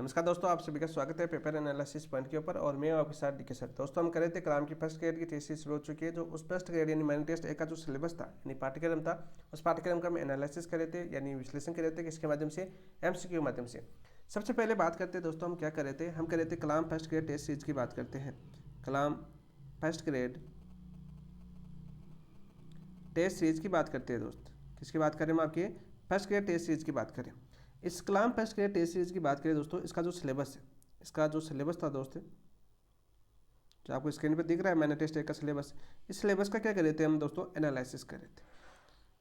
नमस्कार दोस्तों, आप सभी का स्वागत है पेपर एनालिसिस पॉइंट के ऊपर। और मैं आपके साथ डीके सर। दोस्तों, हम कर रहे थे कलाम की फर्स्ट ग्रेड की टेस्ट शुरू हो चुकी है। जो उस फर्स्ट ग्रेड यानी माइनर टेस्ट 1 का जो सिलेबस था यानी पाठ्यक्रम था, उस पाठ्यक्रम का हम एनालिसिस कर रहे थे यानी विश्लेषण कर रहे थे किसके माध्यम से, एमसीक्यू के माध्यम से। सबसे पहले बात करते हैं दोस्तों, हम क्या कर रहे थे, हम कर रहे थे कलाम फर्स्ट ग्रेड टेस्ट सीरीज की बात करते हैं। कलाम फर्स्ट ग्रेड टेस्ट सीरीज की बात करते हैं दोस्त। किसकी बात करें, हम आपके फर्स्ट ग्रेड टेस्ट सीरीज की बात करें। इस कलाम फर्स्ट ग्रेड टेस्ट सीरीज की बात करें दोस्तों, इसका जो सिलेबस है, इसका जो सिलेबस था दोस्त, जो आपको स्क्रीन पर दिख रहा है मैंने टेस्ट 1 का सिलेबस, इस सिलेबस का क्या कर रहे थे हम दोस्तों, एनालिसिस कर रहे थे।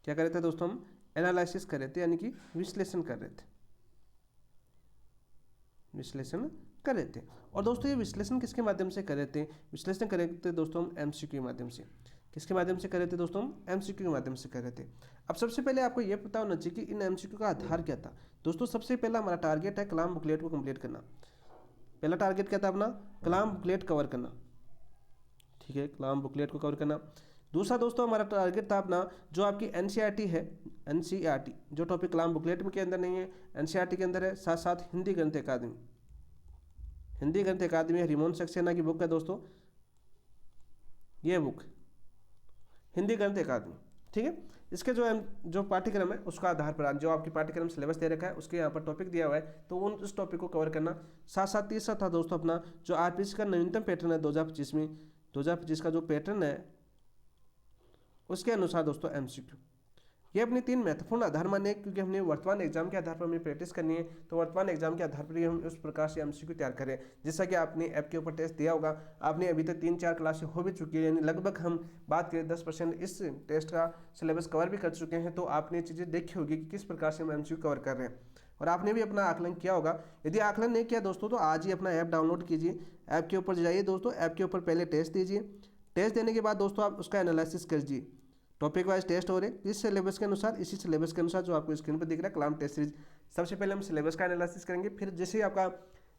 क्या कर रहे थे दोस्तों, हम एनालिसिस कर रहे थे यानी कि विश्लेषण कर रहे थे, विश्लेषण कर रहे थे। और दोस्तों ये विश्लेषण किसके माध्यम से कर रहे थे, विश्लेषण कर रहे थे दोस्तों हम एमसीक्यू के माध्यम से। किसके माध्यम से कर रहे थे दोस्तों, हम एमसीक्यू के माध्यम से कर रहे थे। अब सबसे पहले आपको यह पता होना चाहिए कि इन एमसीक्यू का आधार क्या था। दोस्तों सबसे पहला हमारा टारगेट है कलाम बुकलेट को कंप्लीट करना। पहला टारगेट क्या था अपना, कलाम बुकलेट कवर करना। ठीक है, कलाम बुकलेट को कवर करना। दूसरा दोस्तों हमारा टारगेट था अपना जो आपकी एनसीईआरटी है, एनसीईआरटी जो टॉपिक कलाम बुकलेट के अंदर नहीं है, एनसीईआरटी के अंदर है, साथ साथ हिंदी गणित अकादमी, हिंदी गणित अकादमी हरिमोहन सक्सेना की बुक है दोस्तों, ये बुक हिंदी गणित अकादमी। ठीक है, इसके जो पाठ्यक्रम है उसका आधार पर जो आपकी पाठ्यक्रम सिलेबस दे रखा है उसके यहाँ पर टॉपिक दिया हुआ है, तो उस टॉपिक को कवर करना। साथ साथ तीसरा था दोस्तों अपना जो आरपीसी का नवीनतम पैटर्न है 2025 में, 2025 का जो पैटर्न है उसके अनुसार दोस्तों एमसीक्यू। ये अपनी 3 महत्वपूर्ण आधार माने, क्योंकि हमने वर्तमान एग्जाम के आधार पर हमें प्रैक्टिस करनी है, तो वर्तमान एग्जाम के आधार पर ही हम उस प्रकार से एमसीक्यू तैयार करें। जैसा कि आपने ऐप के ऊपर टेस्ट दिया होगा, आपने अभी तक 3-4 क्लासें हो भी चुकी है, यानी लगभग हम बात करें 10% इस टेस्ट का सिलेबस कवर भी कर चुके हैं। तो आपने चीज़ें देखी होगी कि किस प्रकार से हम एमसीक्यू कवर कर रहे हैं, और आपने भी अपना आकलन किया होगा। यदि आकलन नहीं किया दोस्तों तो आज ही अपना ऐप डाउनलोड कीजिए, ऐप के ऊपर जाइए दोस्तों, ऐप के ऊपर पहले टेस्ट दीजिए। टेस्ट देने के बाद दोस्तों आप उसका एनालिसिस कीजिए। टॉपिक वाइज टेस्ट हो रहे इस सिलेबस के अनुसार, इसी सिलेबस के अनुसार जो आपको स्क्रीन पर दिख रहा है कलाम टेस्ट सीरीज। सबसे पहले हम सिलेबस का एनालिसिस करेंगे, फिर जैसे ही आपका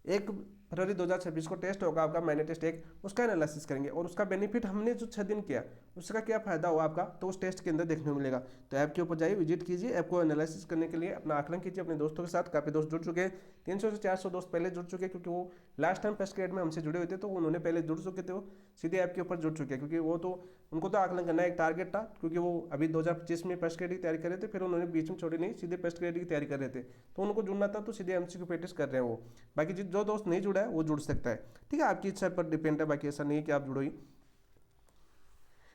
1 फरवरी 2026 को टेस्ट होगा आपका माइनर टेस्ट 1, उसका एनालिसिस करेंगे और उसका बेनिफिट हमने जो 6 दिन किया उसका क्या फायदा हुआ आपका, तो उस टेस्ट के अंदर देखने को मिलेगा। तो ऐप के ऊपर जाइए, विजिट कीजिए, ऐप को एनालिसिस करने के लिए अपना आकलन कीजिए अपने दोस्तों के साथ। काफ़ी दोस्त जुड़ चुके हैं, 300 से 400 दोस्त पहले जुड़ चुके हैं, क्योंकि वो लास्ट टाइम फर्स्ट ग्रेड में हमसे जुड़े हुए थे, तो उन्होंने पहले जुड़ चुके थे, वो सीधे ऐप के ऊपर जुड़ चुके हैं, क्योंकि वो तो उनको तो आकलन करना एक टारगेट था, क्योंकि वो अभी 2025 में फर्स्ट ग्रेड की तैयारी कर रहे थे, फिर उन्होंने बीच में छोड़ी नहीं, सीधे फर्स्ट ग्रेड की तैयारी कर रहे थे, तो उनको जुड़ना था, तो सीधे एमसीक्यू प्रैक्टिस कर रहे हैं वो। बाकी जो दोस्त नहीं जुड़ा है वो जुड़ सकता है, ठीक है, आपकी इच्छा पर डिपेंड है, बाकी ऐसा नहीं है कि आप जुड़ो ही।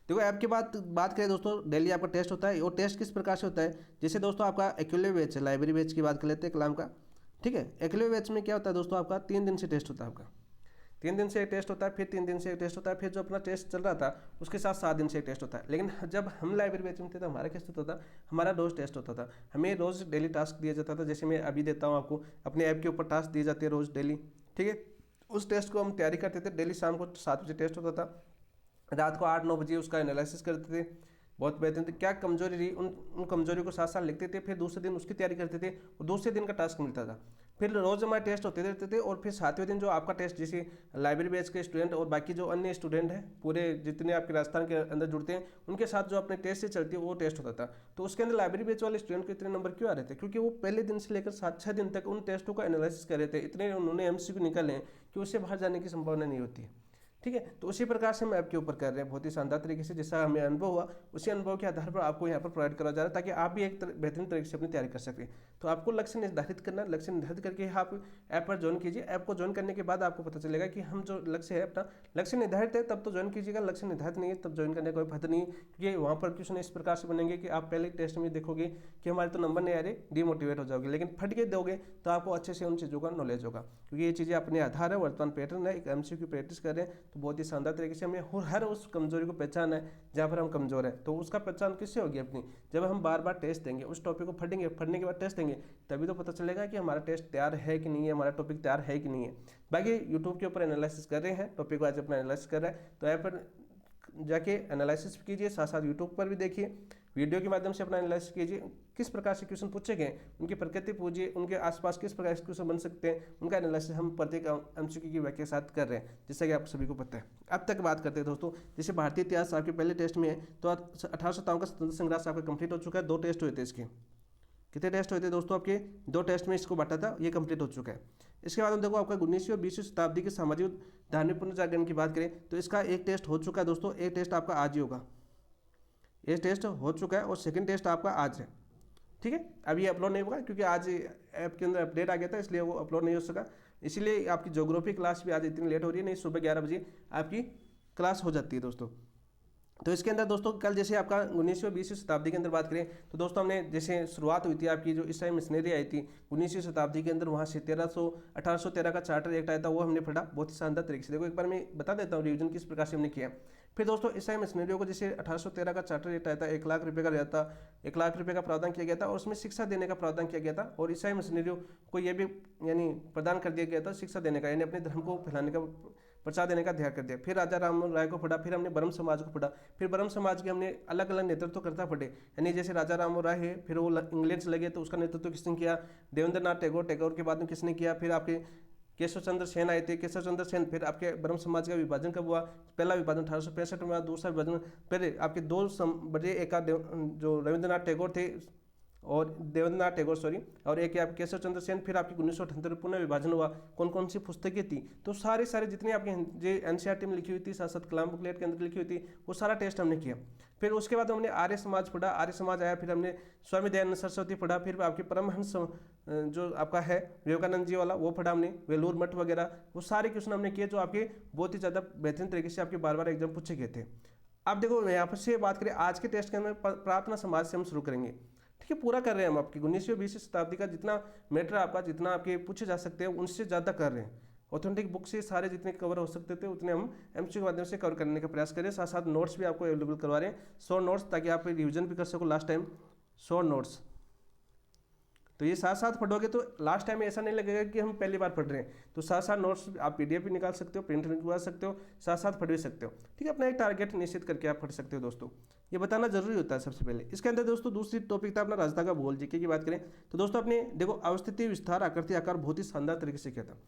देखो ऐप के बात करें दोस्तों, डेली आपका टेस्ट होता है, और टेस्ट किस प्रकार से होता है, जैसे दोस्तों आपका एक्युलेव बैच है, लाइब्रेरी बैच की बात कर लेते हैं कलाम का। ठीक है, एक्युलेव बैच में क्या होता है दोस्तों, आपका 3 दिन से टेस्ट होता है, आपका 3 दिन से एक टेस्ट होता है, फिर 3 दिन से एक टेस्ट होता है, फिर जो अपना टेस्ट चल रहा था उसके साथ 7 दिन से एक टेस्ट होता है। लेकिन जब हम लाइब्रेरी बैच में थे तो हमारा कैसे होता था, हमारा रोज़ टेस्ट होता था, हमें रोज़ डेली टास्क दिया जाता था। जैसे मैं अभी देता हूँ आपको, अपने ऐप के ऊपर टास्क दिए जाते हैं रोज़ डेली, ठीक है, उस टेस्ट को हम तैयारी करते थे। डेली शाम को 7 बजे टेस्ट होता था, रात को 8-9 बजे उसका एनालिसिस करते थे। बहुत बेहतरीन थे, क्या कमजोरी रही उन कमजोरी को साथ साथ लिखते थे, फिर दूसरे दिन उसकी तैयारी करते थे और दूसरे दिन का टास्क मिलता था। फिर रोज हमारे टेस्ट होते रहते थे, और फिर 7वें दिन जो आपका टेस्ट, जैसे लाइब्रेरी बैच के स्टूडेंट और बाकी जो अन्य स्टूडेंट हैं पूरे जितने आपके राजस्थान के अंदर जुड़ते हैं, उनके साथ जो अपने टेस्ट से चलती है वो टेस्ट होता था। तो उसके अंदर लाइब्रेरी बैच वाले स्टूडेंट को इतने नंबर क्यों आ रहे थे, क्योंकि वो पहले दिन से लेकर 7-6 दिन तक उन टेस्टों का एनालिसिस कर रहे थे। इतने उन्होंने एमसीक्यू निकाले हैं कि उससे बाहर जाने की संभावना नहीं होती है, ठीक है। तो उसी प्रकार से हम ऐप के ऊपर कर रहे हैं बहुत ही शानदार तरीके से, जैसा हमें अनुभव हुआ उसी अनुभव के आधार पर आपको यहाँ पर प्रोवाइड करा जा रहा है, ताकि आप भी एक बेहतरीन तरीके से अपनी तैयारी कर सकें। तो आपको लक्ष्य निर्धारित करना, लक्ष्य निर्धारित करके आप ऐप पर ज्वाइन कीजिए। ऐप को ज्वाइन करने के बाद आपको पता चलेगा कि हम जो लक्ष्य है, अपना लक्ष्य निर्धारित है तब तो ज्वाइन कीजिएगा, लक्ष्य निर्धारित नहीं है तब ज्वाइन करने का कोई फायदा नहीं है, क्योंकि वहाँ पर क्वेश्चन इस प्रकार से बनेंगे कि आप पहले टेस्ट में देखोगे कि हमारे तो नंबर नहीं आ रहे, डिमोटिवेट हो जाओगे, लेकिन फट के दोगे तो आपको अच्छे से उन चीज़ों का नॉलेज होगा, क्योंकि ये चीज़ें अपने आधार है, वर्तमान पैटर्न है, एक एमसीक्यू प्रैक्टिस कर रहे हैं, तो बहुत ही शानदार तरीके से हमें हर उस कमजोरी को पहचान है जहाँ पर हम कमजोर है। तो उसका पहचान किससे होगी अपनी, जब हम बार बार टेस्ट देंगे, उस टॉपिक को फटेंगे, फटने के बाद टेस्ट देंगे, तभी तो पता चलेगा कि हमारा टेस्ट तैयार है कि नहीं है, हमारा टॉपिक तैयार है कि नहीं है। बाकी यूट्यूब के ऊपर एनालिसिस कर रहे हैं, टॉपिक वाइज अपना एनालिसिस कर रहे हैं, तो ऐप पर जाके एनालिसिस कीजिए, साथ साथ यूट्यूब पर भी देखिए, वीडियो के माध्यम से अपना एनालिसिस कीजिए, किस प्रकार से क्वेश्चन पूछे गए, उनकी प्रकृति पूछिए, उनके आसपास किस प्रकार से क्वेश्चन बन सकते हैं, उनका एनालिसिस हम प्रत्येक एमसीक्यू की व्याख्या के साथ कर रहे हैं, जैसा कि आप सभी को पता है। अब तक बात करते हैं दोस्तों, जैसे भारतीय इतिहास आपके पहले टेस्ट में है, तो 1857 का स्वतंत्रता संग्राम आपका कंप्लीट हो चुका है। 2 टेस्ट हुए थे इसके, कितने टेस्ट हुए थे दोस्तों आपके, 2 टेस्ट में इसको बांटा था, ये कंप्लीट हो चुका है। इसके बाद हम देखो आपका 19वीं और 20वीं शताब्दी के सामाजिक धार्मिक पुनर्जागरण की बात करें तो इसका एक टेस्ट हो चुका है दोस्तों, एक टेस्ट आपका आज ही होगा, एक टेस्ट हो चुका है और सेकंड टेस्ट आपका आज है। ठीक है, अभी ये अपलोड नहीं होगा क्योंकि आज ऐप के अंदर अपडेट आ गया था, इसलिए वो अपलोड नहीं हो सका। इसीलिए आपकी ज्योग्राफी क्लास भी आज इतनी लेट हो रही है, नहीं सुबह 11 बजे आपकी क्लास हो जाती है दोस्तों। तो इसके अंदर दोस्तों कल जैसे आपका 19वीं और 20वीं शताब्दी के अंदर बात करें तो दोस्तों हमने जैसे शुरुआत हुई थी आपकी जो ईसाई मिशनरी आई थी 19वीं शताब्दी के अंदर, वहाँ से 1813 का चार्टर एक्ट आया था, वो हमने पढ़ा बहुत ही शानदार तरीके से। देखो एक बार मैं बता देता हूँ रिवीजन किस प्रकार से हमने किया। फिर दोस्तों ईसाई मिशनरियों को जैसे 1813 का चार्टर एक्ट आया था, 1,00,000 रुपये का रहता, 1,00,000 रुपये का प्रावधान किया गया था और उसमें शिक्षा देने का प्रावधान किया गया था। और ईसाई मिशनरियों को यह भी यानी प्रदान कर दिया गया था शिक्षा देने का, यानी अपने धर्म को फैलाने का, प्रचार देने का अध्ययन कर दिया। फिर राजा राम राय को पढ़ा, फिर हमने ब्रह्म समाज को पढ़ा, फिर ब्रह्म समाज के हमने अलग अलग नेतृत्व करता पढ़े, यानी जैसे राजा राम राय है, फिर वो इंग्लैंड से लगे तो उसका नेतृत्व किसने किया, देवेंद्र नाथ टैगोर, टैगोर के बाद में किसने किया, फिर आपके केशव चंद्र सेन आए थे, केशव चंद्र सेन। फिर आपके ब्रह्म समाज का विभाजन कब हुआ, पहला विभाजन 1865 में हुआ, दूसरा विभाजन पहले आपके दो बड़े, एक जो रविंद्रनाथ टैगोर थे और देवेंद्र नाथ टैगोर सॉरी, और एक आप केशव चंद्र सेन। फिर आपकी 1978 में पुनः विभाजन हुआ, कौन कौन सी पुस्तकें थी, तो सारे जितनी आपके जो एनसीईआरटी में लिखी हुई थी, साथ साथ कलाम बुकलेट के अंदर लिखी हुई थी, वो सारा टेस्ट हमने किया। फिर उसके बाद हमने आर्य समाज पढ़ा, आर्य समाज आया, फिर हमने स्वामी दयानंद सरस्वती पढ़ा, फिर आपके परमहंस जो आपका है विवेकानंद जी वाला वो पढ़ा हमने, वेलूर मठ वगैरह, वो सारे क्वेश्चन हमने किए जो आपके बहुत ही ज़्यादा बेहतरीन तरीके से आपके बार बार एग्जाम पूछे गए थे। अब देखो यहाँ पर से बात करें आज के टेस्ट के अंदर प्रार्थना समाज से हम शुरू करेंगे। ठीक है, पूरा कर रहे हैं हम आपकी 19वीं और 20वीं शताब्दी का जितना मैटर आपका, जितना आपके पूछे जा सकते हैं उनसे ज़्यादा कर रहे हैं। ऑथेंटिक बुक से सारे जितने कवर हो सकते थे उतने हम एमसीक्यू के माध्यम से कवर करने का प्रयास करें। साथ साथ नोट्स भी आपको अवेलेबल करवा रहे हैं, 100 नोट्स, ताकि आप रिविजन भी कर सको लास्ट टाइम 100 नोट्स। तो ये साथ साथ पढ़ोगे तो लास्ट टाइम ऐसा नहीं लगेगा कि हम पहली बार पढ़ रहे हैं। तो साथ साथ नोट्स आप पीडीएफ भी निकाल सकते हो, प्रिंट निकलवा सकते हो, साथ साथ पढ़ भी सकते हो। ठीक है, अपना एक टारगेट निश्चित करके आप पढ़ सकते हो दोस्तों, ये बताना जरूरी होता है सबसे पहले। इसके अंदर दोस्तों दूसरी टॉपिक था अपना राजस्थान का भूगोल जीके की बात करें तो दोस्तों अपने देखो अवस्थिति, विस्तार, आकृति, आकार बहुत ही शानदार तरीके से किया था।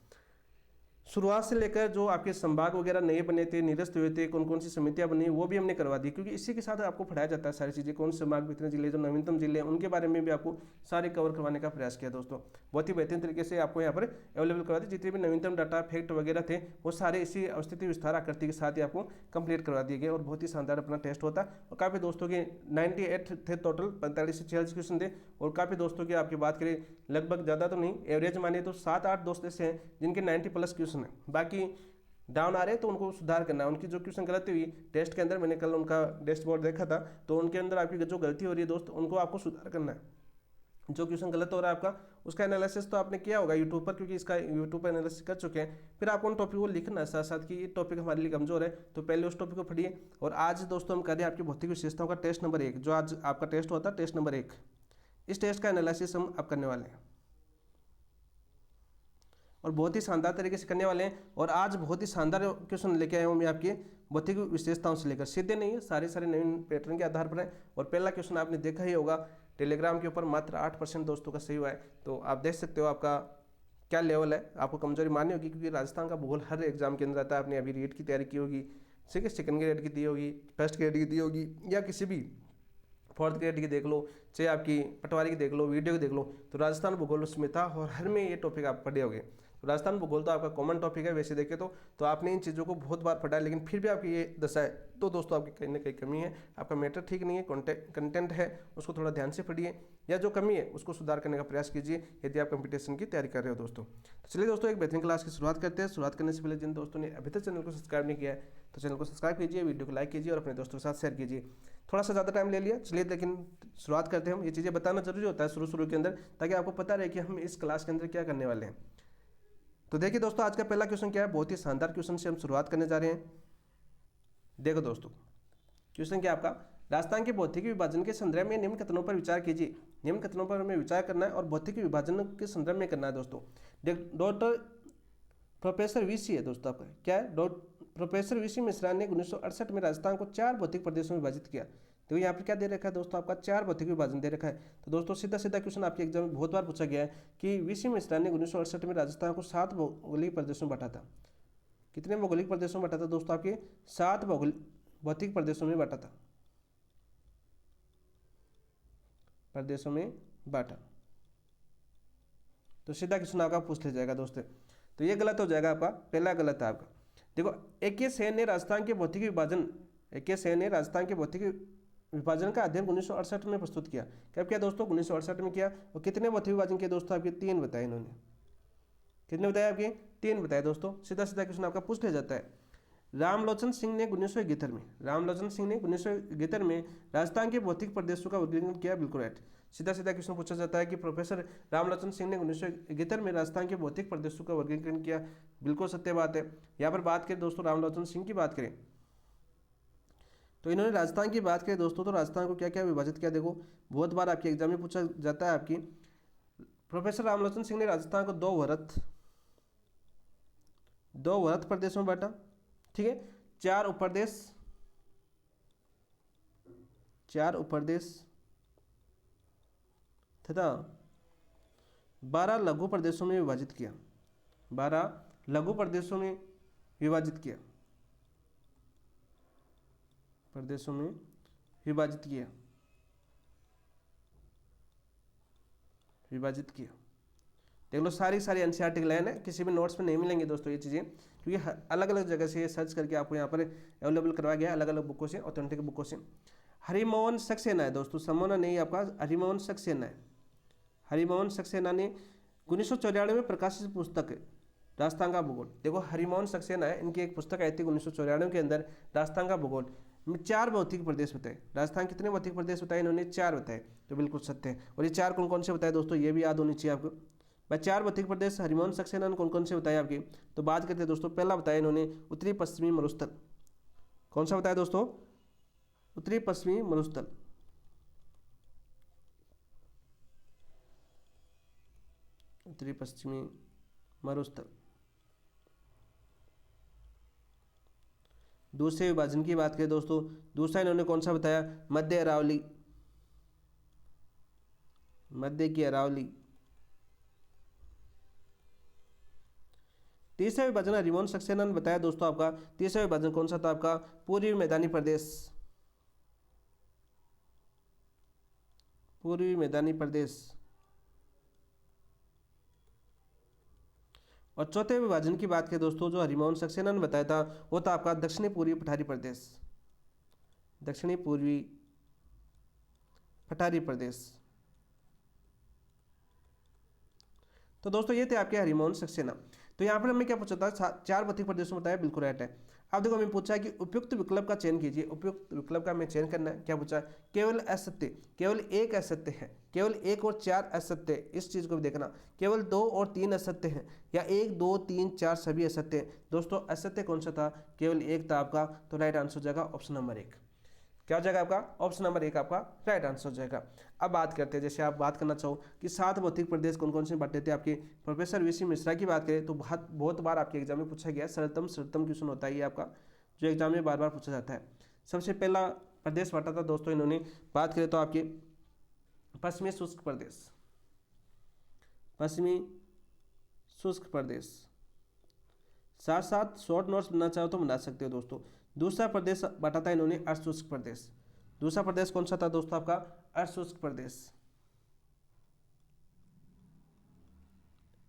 शुरुआत से लेकर जो आपके संभाग वगैरह नए बने थे, निरस्त हुए थे, कौन कौन सी समितियां बनी वो भी हमने करवा दी, क्योंकि इसी के साथ आपको पढ़ाया जाता है सारी चीज़ें, कौन से संभाग, कितने जिले, जो नवीनतम जिले हैं उनके बारे में भी आपको सारे कवर करवाने का प्रयास किया दोस्तों। बहुत ही बेहतरीन तरीके से आपको यहाँ पर अवेलेबल करवा दी, जितने भी नवीनतम डाटा फैक्ट वगैरह थे वो सारे इसी अवस्थिति, विस्तार, आकृति के साथ ही आपको कंप्लीट करवा दिए गए और बहुत ही शानदार अपना टेस्ट होता। और काफ़ी दोस्तों के 98 थे टोटल, 45 से 46 क्वेश्चन थे। और काफ़ी दोस्तों की आपकी बात करें लगभग ज़्यादा तो नहीं, एवरेज मानिए तो 7-8 दोस्त ऐसे हैं जिनके 90+ क्वेश्चन है, बाकी डाउन आ रहे हैं तो उनको सुधार करना है। उनकी जो क्वेश्चन गलती हुई टेस्ट के अंदर, मैंने कल उनका डैशबोर्ड देखा था, तो उनके अंदर आपकी जो गलती हो रही है दोस्त उनको आपको सुधार करना है। जो क्वेश्चन गलत हो रहा है आपका उसका एनालिसिस तो आपने किया होगा यूट्यूब पर, क्योंकि इसका यूट्यूब पर एनालिसिस कर चुके हैं। फिर आपको उन टॉपिक को लिखना है साथ साथ कि ये टॉपिक हमारे लिए कमजोर है, तो पहले उस टॉपिक को पढ़िए। और आज दोस्तों हम कर रहे हैं आपकी भौतिक विशेषताओं का टेस्ट नंबर 1, जो आज आपका टेस्ट होता है टेस्ट नंबर 1। इस टेस्ट का एनालिसिस हम अब करने वाले हैं और बहुत ही शानदार तरीके से करने वाले हैं। और आज बहुत ही शानदार क्वेश्चन लेके आया हूँ मैं आपके भौतिक विशेषताओं से लेकर, सीधे नहीं है, सारे नवीन पैटर्न के आधार पर है। और पहला क्वेश्चन आपने देखा ही होगा टेलीग्राम के ऊपर, मात्र 8% दोस्तों का सही हुआ है। तो आप देख सकते हो आपका क्या लेवल है, आपको कमजोरी माननी होगी, क्योंकि राजस्थान का भूगोल हर एग्जाम के अंदर आता है। आपने अभी रीट की तैयारी की होगी, ठीक है, सेकंड ग्रेड की दी होगी, फर्स्ट ग्रेड की दी होगी, या किसी भी 4th ग्रेड की देख लो, चाहे आपकी पटवारी की देख लो, वीडियो की देख लो, तो राजस्थान भूगोल उसमें था और हर में ये टॉपिक आप पढ़े होंगे। तो राजस्थान भूगोल तो आपका कॉमन टॉपिक है वैसे देखे तो आपने इन चीज़ों को बहुत बार पढ़ा है, लेकिन फिर भी आपकी ये दशा है तो दोस्तों आपकी कहीं ना कहीं कमी है, आपका मैटर ठीक नहीं है, कंटेंट है उसको थोड़ा ध्यान से पढ़िए, या जो कमी है उसको सुधार करने का प्रयास कीजिए यदि आप कंपटीशन की तैयारी कर रहे हो दोस्तों। तो चलिए दोस्तों एक बेहतरीन क्लास की शुरुआत करते हैं। शुरुआत करने से पहले जिन दोस्तों ने अभी तक चैनल को सब्सक्राइब नहीं किया है तो चैनल को सब्सक्राइब कीजिए, वीडियो को लाइक कीजिए और अपने दोस्तों के साथ शेयर कीजिए। थोड़ा सा ज़्यादा टाइम ले लिया, चलिए लेकिन शुरुआत करते हैं हम। ये चीज़ें बताना जरूरी होता है शुरू के अंदर, ताकि आपको पता रहे कि हम इस क्लास के अंदर क्या करने वाले हैं। तो देखिए दोस्तों आज का पहला क्वेश्चन क्या है, बहुत ही शानदार क्वेश्चन से हम शुरुआत करने जा रहे हैं। देखो दोस्तों क्वेश्चन क्या आपका, राजस्थान के भौतिकी विभाजन के संदर्भ में निम्न कथनों पर विचार कीजिए। निम्न कथनों पर हमें विचार करना है और भौतिकी विभाजन के संदर्भ में करना है दोस्तों। डॉक्टर प्रोफेसर वीसी है दोस्तों, आपका क्या है, प्रोफेसर वीसी मिश्रा ने 1968 में राजस्थान को 4 भौतिक प्रदेशों में विभाजित किया। तो यहाँ पर क्या दे रखा है दोस्तों, आपका 4 भौतिक विभाजन दे रखा है। तो दोस्तों सीधा क्वेश्चन आपके एग्जाम में बहुत बार पूछा गया है कि वीसी मिश्रा ने 1968 में राजस्थान को 7 भौगोलिक प्रदेशों में बांटा था। कितने भौगोलिक प्रदेशों में बांटा था दोस्तों, आपके 7 भौतिक प्रदेशों में बांटा था, प्रदेशों में बांटा। तो सीधा क्वेश्चन आपका पूछ लिया जाएगा दोस्तों। तो ये गलत हो जाएगा आपका, पहला गलत है आपका। देखो, AK सेन ने राजस्थान के भौतिक विभाजन, AK सेन ने राजस्थान के भौतिक विभाजन का अध्ययन 1968 में प्रस्तुत किया। कब किया दोस्तों? 1968 में किया। और कितने भौतिक विभाजन किए दोस्तों? आपके 3 बताए इन्होंने। कितने बताए आपके? 3 बताए दोस्तों। सीधा सीधा क्वेश्चन आपका पूछ लिया जाता है। रामलोचन सिंह ने 1971 में, रामलोचन सिंह ने 1971 में राजस्थान के भौतिक प्रदेशों का वर्गीकरण किया। बिल्कुल राइट। सीधा सीधा क्वेश्चन पूछा जाता है कि प्रोफेसर रामलोचन सिंह ने 1971 में राजस्थान के भौतिक प्रदेशों का वर्गीकरण किया। बिल्कुल सत्य बात है। यहाँ पर बात करें दोस्तों, रामलोचन सिंह की बात करें तो इन्होंने राजस्थान की बात करें दोस्तों, तो राजस्थान को क्या क्या विभाजित किया? देखो, बहुत बार आपके एग्जाम में पूछा जाता है आपकी, प्रोफेसर रामलोचन सिंह ने राजस्थान को दो वरत प्रदेशों में बांटा। ठीक है, 4 उपप्रदेश तथा 12 लघु प्रदेशों में विभाजित किया। 12 लघु प्रदेशों में विभाजित किया, प्रदेशों में विभाजित किया, विभाजित किया। देख लो, सारी एनसीईआरटी की लाइन है, किसी भी नोट्स में नहीं मिलेंगे दोस्तों ये चीज़ें, क्योंकि अलग अलग जगह से ये सर्च करके आपको यहाँ पर अवेलेबल करवाया गया, अलग अलग बुकों से, ऑथेंटिक बुकों से। हरिमोहन सक्सेना है दोस्तों, समोना नहीं आपका, हरिमोहन सक्सेना है। हरिमोहन सक्सेना ने 1994 में प्रकाशित पुस्तक है राजस्थान का भूगोल। देखो, हरिमोहन सक्सेना है, इनकी एक पुस्तक आई थी 1994 के अंदर, राजस्थान का भूगोल में 4 भौतिक प्रदेश बताए। राजस्थान कितने भौतिक प्रदेश बताए इन्होंने? 4 बताए। तो बिल्कुल सत्य है। और ये 4 कौन कौन से बताए दोस्तों? ये भी याद होनी चाहिए आपको। भाई, 4 भौतिक प्रदेश हरिमोहन सक्सेना ने कौन कौन से बताए आपकी? तो बात करते हैं दोस्तों, पहला बताया इन्होंने उत्तरी पश्चिमी मरुस्थल। कौन सा बताया दोस्तों? उत्तरी पश्चिमी मरुस्थल। उत्तरी पश्चिमी मरुस्थल। दूसरे विभाजन की बात करें दोस्तों, दूसरा इन्होंने कौन सा बताया? मध्य अरावली, मध्य की अरावली। तीसरा विभाजन हरिमोहन सक्सेना ने बताया दोस्तों आपका, तीसरा विभाजन कौन सा था आपका? पूर्वी मैदानी प्रदेश, पूर्वी मैदानी प्रदेश। और चौथे विभाजन की बात करें दोस्तों, जो हरिमोहन सक्सेना ने बताया था, वो था आपका दक्षिणी पूर्वी पठारी प्रदेश, दक्षिणी पूर्वी पठारी प्रदेश। तो दोस्तों ये थे आपके हरिमोहन सक्सेना। तो यहाँ पर हमें क्या पूछा था? 4 भौतिक प्रदेशों में बताया, बिल्कुल राइट है। अब देखो, हमें पूछा है कि उपयुक्त विकल्प का चयन कीजिए। उपयुक्त विकल्प का हमें चयन करना है। क्या पूछा? केवल असत्य, केवल एक असत्य है, केवल 1 और 4 असत्य, इस चीज को भी देखना। केवल 2 और 3 असत्य हैं, या 1 2 3 4 सभी असत्य हैं। दोस्तों, असत्य कौन सा था? केवल 1 था आपका। तो राइट आंसर हो जाएगा ऑप्शन नंबर 1। क्या हो जाएगा आपका? ऑप्शन नंबर 1 आपका राइट आंसर हो जाएगा। अब बात करते हैं, जैसे आप बात करना चाहो कि 7 भौतिक प्रदेश कौन कौन से बांटे थे आपके, प्रोफेसर वीसी मिश्रा की बात करें तो बहुत बार आपके एग्जाम में पूछा गया, सरलतम क्वेश्चन होता है ये आपका, जो एग्जाम में बार बार पूछा जाता है। सबसे पहला प्रदेश बांटा था दोस्तों इन्होंने, बात करें तो आपके पश्चिमी शुष्क प्रदेश, पश्चिमी शुष्क प्रदेश। साथ साथ शॉर्ट नोट्स बनाना चाहो तो बना सकते हो दोस्तों। दूसरा प्रदेश बांटा था इन्होंने अर्धशुष्क प्रदेश। दूसरा प्रदेश कौन सा था दोस्तों आपका? अर्धशुष्क प्रदेश,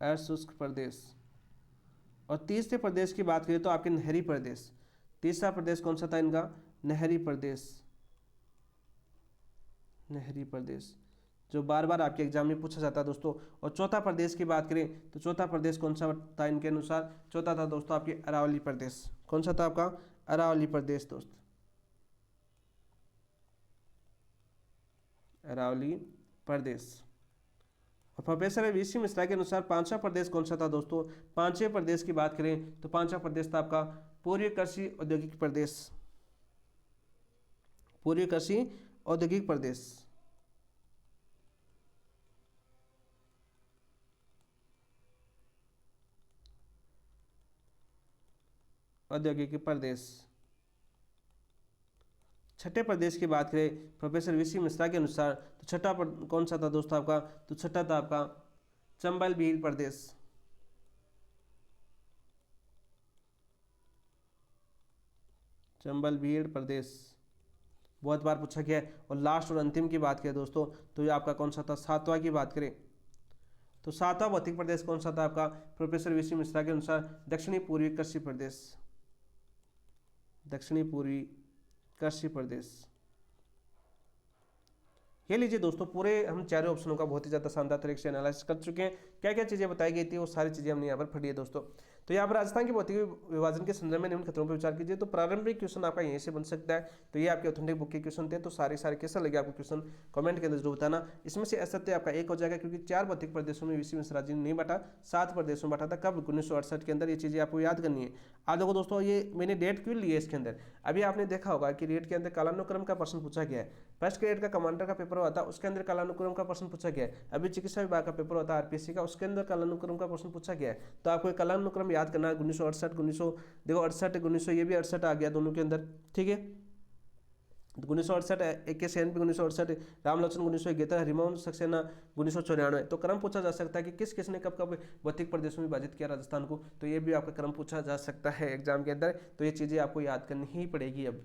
अर्धशुष्क प्रदेश। और तीसरे प्रदेश की बात करें तो आपके नहरी प्रदेश। तीसरा प्रदेश कौन सा था इनका? नहरी प्रदेश, नहरी प्रदेश, जो बार बार आपके एग्जाम में पूछा जाता है दोस्तों। और चौथा प्रदेश की बात करें तो चौथा प्रदेश कौन सा था इनके अनुसार? चौथा था दोस्तों आपके अरावली प्रदेश। कौन सा था आपका? अरावली प्रदेश दोस्त, अरावली प्रदेश। और प्रोफेसर वीसी मिश्रा के अनुसार पांचवा प्रदेश कौन सा था दोस्तों? पांचवें प्रदेश की बात करें तो पांचवा प्रदेश था आपका पूर्वी कृषि औद्योगिक प्रदेश, पूर्वी कृषि औद्योगिक प्रदेश। औद्योगिक प्रदेश। छठे प्रदेश की बात करें प्रोफेसर वीसी मिश्रा के अनुसार तो छठा कौन सा था दोस्तों आपका? तो छठा था आपका चंबल भील प्रदेश, चंबल भील प्रदेश, बहुत बार पूछा गया है। और लास्ट और अंतिम की बात करें दोस्तों तो ये आपका कौन सा था? 7वां की बात करें तो सातवां भौतिक प्रदेश कौन सा था आपका? प्रोफेसर वीसी मिश्रा के अनुसार दक्षिणी पूर्वी कृषि प्रदेश, दक्षिणी पूर्वी कृषि प्रदेश। ये लीजिए दोस्तों, पूरे हम चारों ऑप्शनों का बहुत ही ज्यादा शानदार तरीके से एनालाइज कर चुके हैं। क्या क्या चीजें बताई गई थी वो सारी चीजें हमने यहाँ पर पढ़ी है दोस्तों। तो यहाँ पर राजस्थान की भौतिक विभाजन के संदर्भ में निम्न खतरों पर विचार कीजिए। तो प्रारंभिक क्वेश्चन आपका यहीं से बन सकता है। तो ये आपके ऑथेंटिक बुक के क्वेश्चन थे। तो सारे कैसा लगे आपको क्वेश्चन कमेंट के अंदर जरूर बताना। इसमें से असत्य आपका एक हो जाएगा, क्योंकि 4 भौतिक प्रदेशों में वीसी मिश्रा जी ने नहीं बांटा, 7 प्रदेशों में बांटा था। कब? 1968 के अंदर। ये चीजें आपको याद करनी है। आप देखो दोस्तों, ये मैंने डेट क्यों ली है इसके अंदर, अभी आपने देखा होगा कि रेट के अंदर कालानुक्रम का प्रश्न पूछा गया है। फर्स्ट ग्रेड का कमांडर का पेपर हुआ था, उसके अंदर कालानुक्रम का प्रश्न पूछा गया है। अभी चिकित्सा विभाग का पेपर होता है आरपीएससी का, उसके अंदर कालानुक्रम का प्रश्न पूछा गया है। तो आपको कालानुक्रम याद करना है। 1968, 1900 देखो 68, 1900, ये भी 68 आ गया दोनों के अंदर, ठीक है। 1968 AK-96, 1968 रामलोचन, 1971 हरिमोहन सक्सेना, 1994। तो क्रम पूछा जा सकता है कि किस किसने कब कब भौतिक प्रदेशों में विभाजित किया राजस्थान को। तो ये भी आपका क्रम पूछा जा सकता है एग्जाम के अंदर। तो ये चीजें आपको याद करनी ही पड़ेगी अब,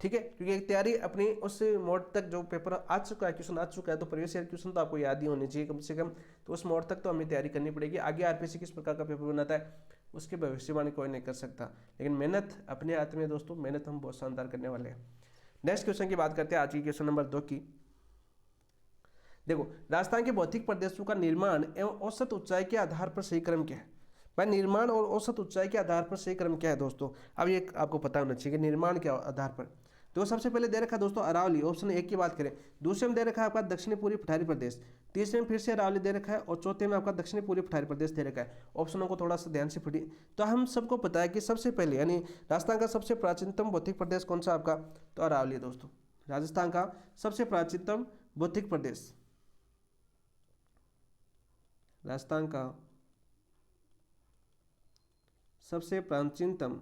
ठीक है, क्योंकि तैयारी अपनी उस मोड तक जो पेपर आ चुका है, क्वेश्चन आ चुका है, तो प्रीवियस ईयर क्वेश्चन तो आपको याद ही होने चाहिए कम से कम। तो उस मोड तक तो हमें तैयारी करनी पड़ेगी। आगे आरपीएससी किस प्रकार का पेपर बनाता है उसकी भविष्यवाणी कोई नहीं कर सकता, लेकिन मेहनत अपने हाथ में दोस्तों, मेहनत हम बहुत शानदार करने वाले हैं। नेक्स्ट क्वेश्चन की बात करते हैं, आज की क्वेश्चन नंबर 2 की। देखो, राजस्थान के भौतिक प्रदेशों का निर्माण एवं औसत ऊंचाई के आधार पर सही क्रम क्या है? भाई, निर्माण और औसत ऊंचाई के आधार पर सही क्रम क्या है दोस्तों? अब ये आपको पता होना चाहिए कि निर्माण के आधार पर। तो सबसे पहले दे रखा दोस्तों अरावली, ऑप्शन 1 की बात करें। दूसरे में दे रखा है आपका दक्षिणी पूर्वी पठारी प्रदेश। तीसरे में फिर से अरावली दे रखा है, और चौथे में आपका दक्षिणी पूर्वी पठारी प्रदेश दे रखा है। ऑप्शनों को थोड़ा सा ध्यान से पढ़िए। तो हम सबको पता है कि सबसे पहले यानी राजस्थान का सबसे प्राचीनतम भौतिक प्रदेश कौन सा आपका? तो अरावली दोस्तों। राजस्थान का सबसे प्राचीनतम भौतिक प्रदेश, राजस्थान का सबसे प्राचीनतम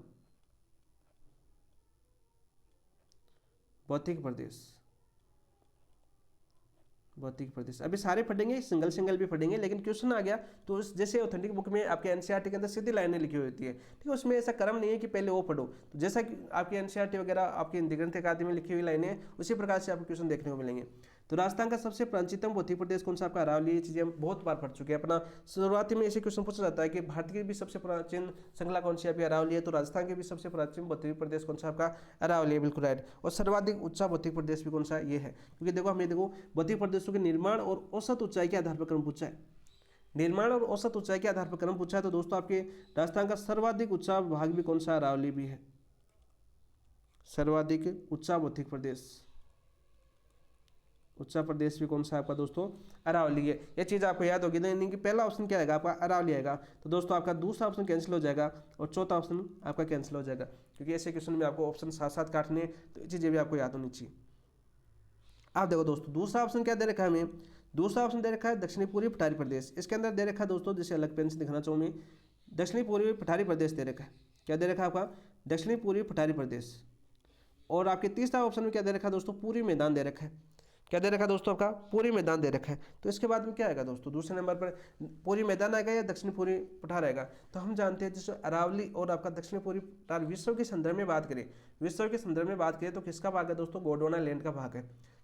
भौतिक प्रदेश, भौतिक प्रदेश। अभी सारे पढ़ेंगे, सिंगल सिंगल भी पढ़ेंगे, लेकिन क्वेश्चन आ गया तो जैसे ऑथेंटिक बुक में आपके एनसीईआरटी के अंदर सीधी लाइनें लिखी हुई होती है, ठीक है, उसमें ऐसा क्रम नहीं है कि पहले वो पढ़ो। तो जैसा कि आपकी एनसीईआरटी वगैरह आपकी हिंदी ग्रंथ अकादमी में लिखी हुई लाइनें, उसी प्रकार से आपको क्वेश्चन देखने को मिलेंगे। तो राजस्थान का सबसे प्राचीनतम भौतिक प्रदेश कौन सा आपका? अरावली। ये चीजें हम बहुत बार पढ़ चुके हैं। अपना शुरुआती में ऐसे क्वेश्चन पूछा जाता है कि भारत की भी सबसे प्राचीन श्रृंखला कौन सी आपकी? अरावली है। तो राजस्थान के भी सबसे प्राचीन भौतिक प्रदेश कौन सा आपका? अरावली है, बिल्कुल राइट। और सर्वाधिक ऊंचा भौतिक प्रदेश भी कौन सा? ये है। क्योंकि देखो, हमें देखो भौतिक प्रदेशों के निर्माण और औसत ऊंचाई के आधार पर क्रम पूछा है। निर्माण और औसत ऊंचाई के आधार पर क्रम पूछा है। तो दोस्तों आपके राजस्थान का सर्वाधिक ऊंचा भाग भी कौन सा? अरावली भी है। सर्वाधिक ऊंचा भौतिक प्रदेश, ऊंचा प्रदेश भी कौन सा आपका दोस्तों? अरावली है। ये चीज आपको याद होगी नहीं कि पहला ऑप्शन क्या आएगा आपका? अरावली आएगा। तो दोस्तों आपका दूसरा ऑप्शन कैंसिल हो जाएगा और चौथा ऑप्शन आपका कैंसिल हो जाएगा, क्योंकि ऐसे क्वेश्चन में आपको ऑप्शन साथ साथ काटने हैं। तो ये चीजें भी आपको याद होनी चाहिए। आप देखो दोस्तों, दूसरा ऑप्शन क्या दे रखा है हमें? दूसरा ऑप्शन दे रखा है दक्षिणी पूर्वी पठारी प्रदेश। इसके अंदर दे रखा है दोस्तों, जिसे अलग पेन से दिखाना चाहूँ मैं, दक्षिणी पूर्वी पठारी प्रदेश दे रखा है। क्या दे रखा है आपका? दक्षिणी पूर्वी पठारी प्रदेश। और आपके तीसरा ऑप्शन में क्या दे रखा है दोस्तों? पूरी मैदान दे रखा है। क्या दे रखा है दोस्तों? आपका पूरी मैदान दे रखा है। तो इसके बाद में क्या आएगा दोस्तों? दूसरे नंबर पर पूरी मैदान आएगा या दक्षिणी पूर्वी पठार आएगा? तो हम जानते हैं जैसे अरावली और आपका दक्षिणी पूर्वी पठार विश्व के संदर्भ में बात करें, विश्व के संदर्भ में बात करें तो किसका भाग है दोस्तों? गोंडवाना लैंड का भाग है।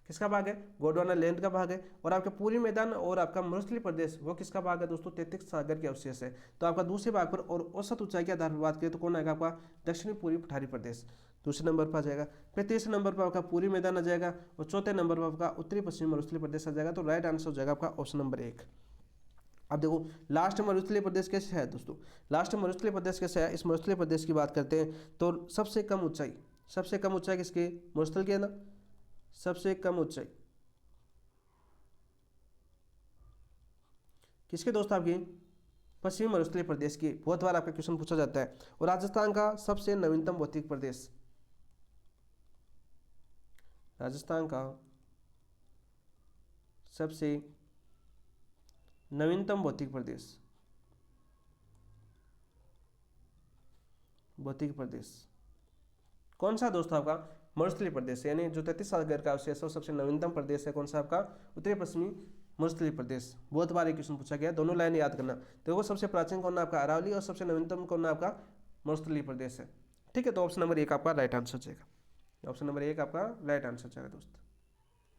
किसका भाग है? गोंडवाना लैंड का भाग है। और आपका पूरी मैदान और आपका मरुस्थलीय प्रदेश वो किसका भाग है दोस्तों? तैंतीस सागर के अवशेष है। तो आपका दूसरे भाग पर और औसत ऊंचाई के आधार पर बात करें तो कौन आएगा आपका? दक्षिणी पूर्वी पठारी प्रदेश दूसरे नंबर पर आ जाएगा। फिर तीसरे नंबर पर आपका पूरी मैदान आ जाएगा, और चौथे नंबर पर आपका उत्तरी पश्चिमी मरुस्थलीय प्रदेश आ जाएगा। तो राइट आंसर हो जाएगा आपका ऑप्शन नंबर 1। अब देखो लास्ट मरुस्थलीय प्रदेश कैसे है दोस्तों? लास्ट मरुस्थलीय प्रदेश कैसे है? इस मरुस्थलीय प्रदेश की बात करते हैं तो सबसे कम ऊंचाई, सबसे कम ऊंचाई किसकी? मरुस्थल की है ना। सबसे कम ऊंचाई किसके दोस्त? आपकी पश्चिमी मरुस्थलीय प्रदेश की। बहुत बार आपका क्वेश्चन पूछा जाता है। और राजस्थान का सबसे नवीनतम भौतिक प्रदेश, राजस्थान का सबसे नवीनतम भौतिक प्रदेश, भौतिक प्रदेश कौन सा दोस्तों? आपका मरुस्थलीय प्रदेश, यानी जो 33 सागर का अवशेष है सबसे नवीनतम प्रदेश है कौन सा आपका? उत्तरी पश्चिमी मरुस्थलीय प्रदेश। बहुत बार ये क्वेश्चन पूछा गया, दोनों लाइन याद करना। देखो सबसे प्राचीन कौन है आपका? अरावली, और सबसे नवीनतम कौन है आपका? मरुस्थलीय प्रदेश है। ठीक है, तो ऑप्शन नंबर 1 आपका राइट आंसर हो जाएगा। ऑप्शन नंबर 1 आपका राइट आंसर हो जाएगा दोस्तों।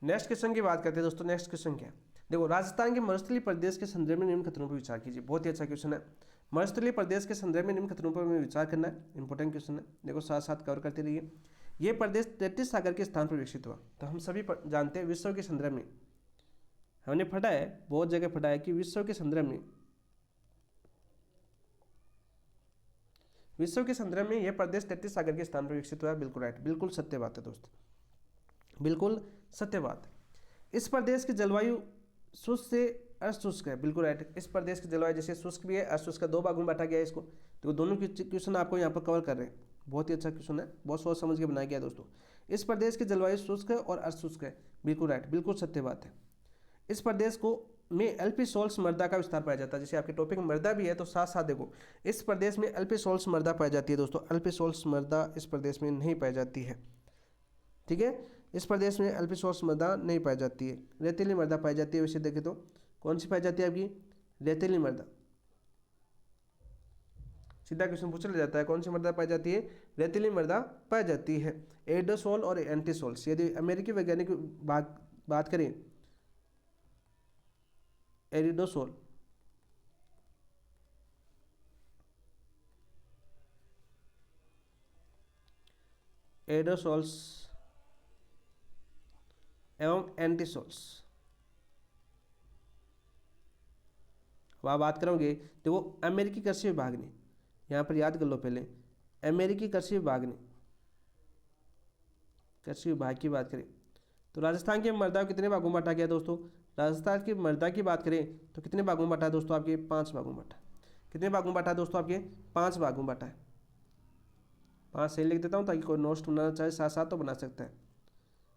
नेक्स्ट क्वेश्चन की बात करते हैं दोस्तों। नेक्स्ट क्वेश्चन क्या है? देखो राजस्थान के मरुस्थलीय प्रदेश के संदर्भ में निम्न कथनों पर विचार कीजिए। बहुत ही अच्छा क्वेश्चन है। मरुस्थलीय प्रदेश के संदर्भ में निम्न कथनों पर विचार करना है, इंपॉर्टेंट क्वेश्चन है। देखो साथ साथ कवर करते रहिए। ये प्रदेश तैतीस सागर के स्थान पर विकसित हुआ। तो हम सभी जानते हैं विश्व के संदर्भ में, हमने पढ़ा है, बहुत जगह पढ़ा है कि विश्व के संदर्भ में यह प्रदेश 33 सागर के स्थान पर विकसित हुआ है। बिल्कुल राइट, बिल्कुल सत्य बात है दोस्त, बिल्कुल सत्य बात है। इस प्रदेश की जलवायु शुष्क से अशुष्क है। बिल्कुल राइट, इस प्रदेश की जलवायु जैसे शुष्क भी है, अशुष्क, दो भागों में बांटा गया है इसको। तो दोनों क्वेश्चन आपको यहाँ पर कवर कर रहे हैं। बहुत ही अच्छा क्वेश्चन है, बहुत सोच समझ के बनाया गया दोस्तों। इस प्रदेश की जलवायु शुष्क है और अशुष्क है। बिल्कुल राइट, बिल्कुल सत्य बात है। इस प्रदेश को में एल्पी सोल्स मृदा का विस्तार पाया जाता है। जैसे आपके टॉपिक में मृदा भी है तो साथ साथ देखो इस प्रदेश में एल्पी सोल्स मृदा पाई जाती है दोस्तों। एल्पी सोल्स मृदा इस प्रदेश में नहीं पाई जाती है, ठीक है। इस प्रदेश में एल्पी सोल्स मृदा नहीं पाई जाती है, रेतीली मृदा पाई जाती है। वैसे देखें तो कौन सी पाई जाती है आपकी, रेतीली मृदा। सीधा क्वेश्चन पूछ लिया जाता है, कौन सी मृदा पाई जाती है, रेतीली मृदा पाई जाती है। एडोसोल और एंटीसोल्स, यदि अमेरिकी वैज्ञानिक बात करें, एरिडोसोल, एडोसोल्स एवं एंटीसोल्स, वह बात करोगे तो वो अमेरिकी कृषि विभाग ने, यहाँ पर याद कर लो पहले, अमेरिकी कृषि विभाग ने, कृषि विभाग की बात करें तो राजस्थान के मृदा को कितने भागों में बांटा गया दोस्तों। राजस्थान की मृदा की बात करें तो कितने भागों में बांटा है दोस्तों, आपके 5 भागों में बांटा। कितने भागों में बांटा है दोस्तों, आपके 5 भागों में बांटा है। 5 सही लिख देता हूँ ताकि कोई नोट्स बनाना चाहे साथ साथ तो बना सकता है।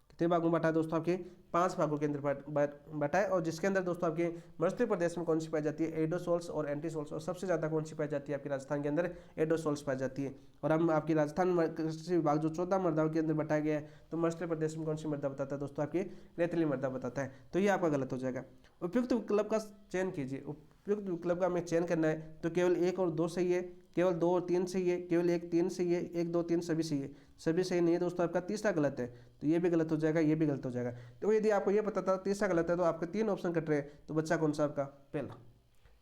कितने भागों में बांटा है दोस्तों, आपके 5 भागों के अंदर बांटा है। और जिसके अंदर दोस्तों आपके मरुस्थलीय प्रदेश में कौन सी पाई जाती है, एडोसोल्स और एंटीसोल्स। और सबसे ज़्यादा कौन सी पाई जाती है आपके राजस्थान के अंदर, एडोसोल्स पाई जाती है। और हम आपकी राजस्थान कृषि विभाग जो 14 मृदाओं के अंदर बताया गया है, तो मरुस्थलीय प्रदेश में कौन सी मृदा बताता है दोस्तों, आपकी रेतीली मृदा बताता है। तो ये आपका गलत हो जाएगा। उपयुक्त विकल्प का चयन कीजिए। उपयुक्त विकल्प का हमें चयन करना है तो केवल 1 और 2 सही है, केवल 2 और 3 सही है, केवल 1 3 सही है, 1 2 3 सभी सही है। सभी सही नहीं है दोस्तों, आपका तीसरा गलत है। तो ये भी गलत हो जाएगा, ये भी गलत हो जाएगा। तो यदि आपको ये पता था तीसरा गलत है तो आपके 3 ऑप्शन कट रहे हैं, तो बच्चा कौन सा आपका, पहला।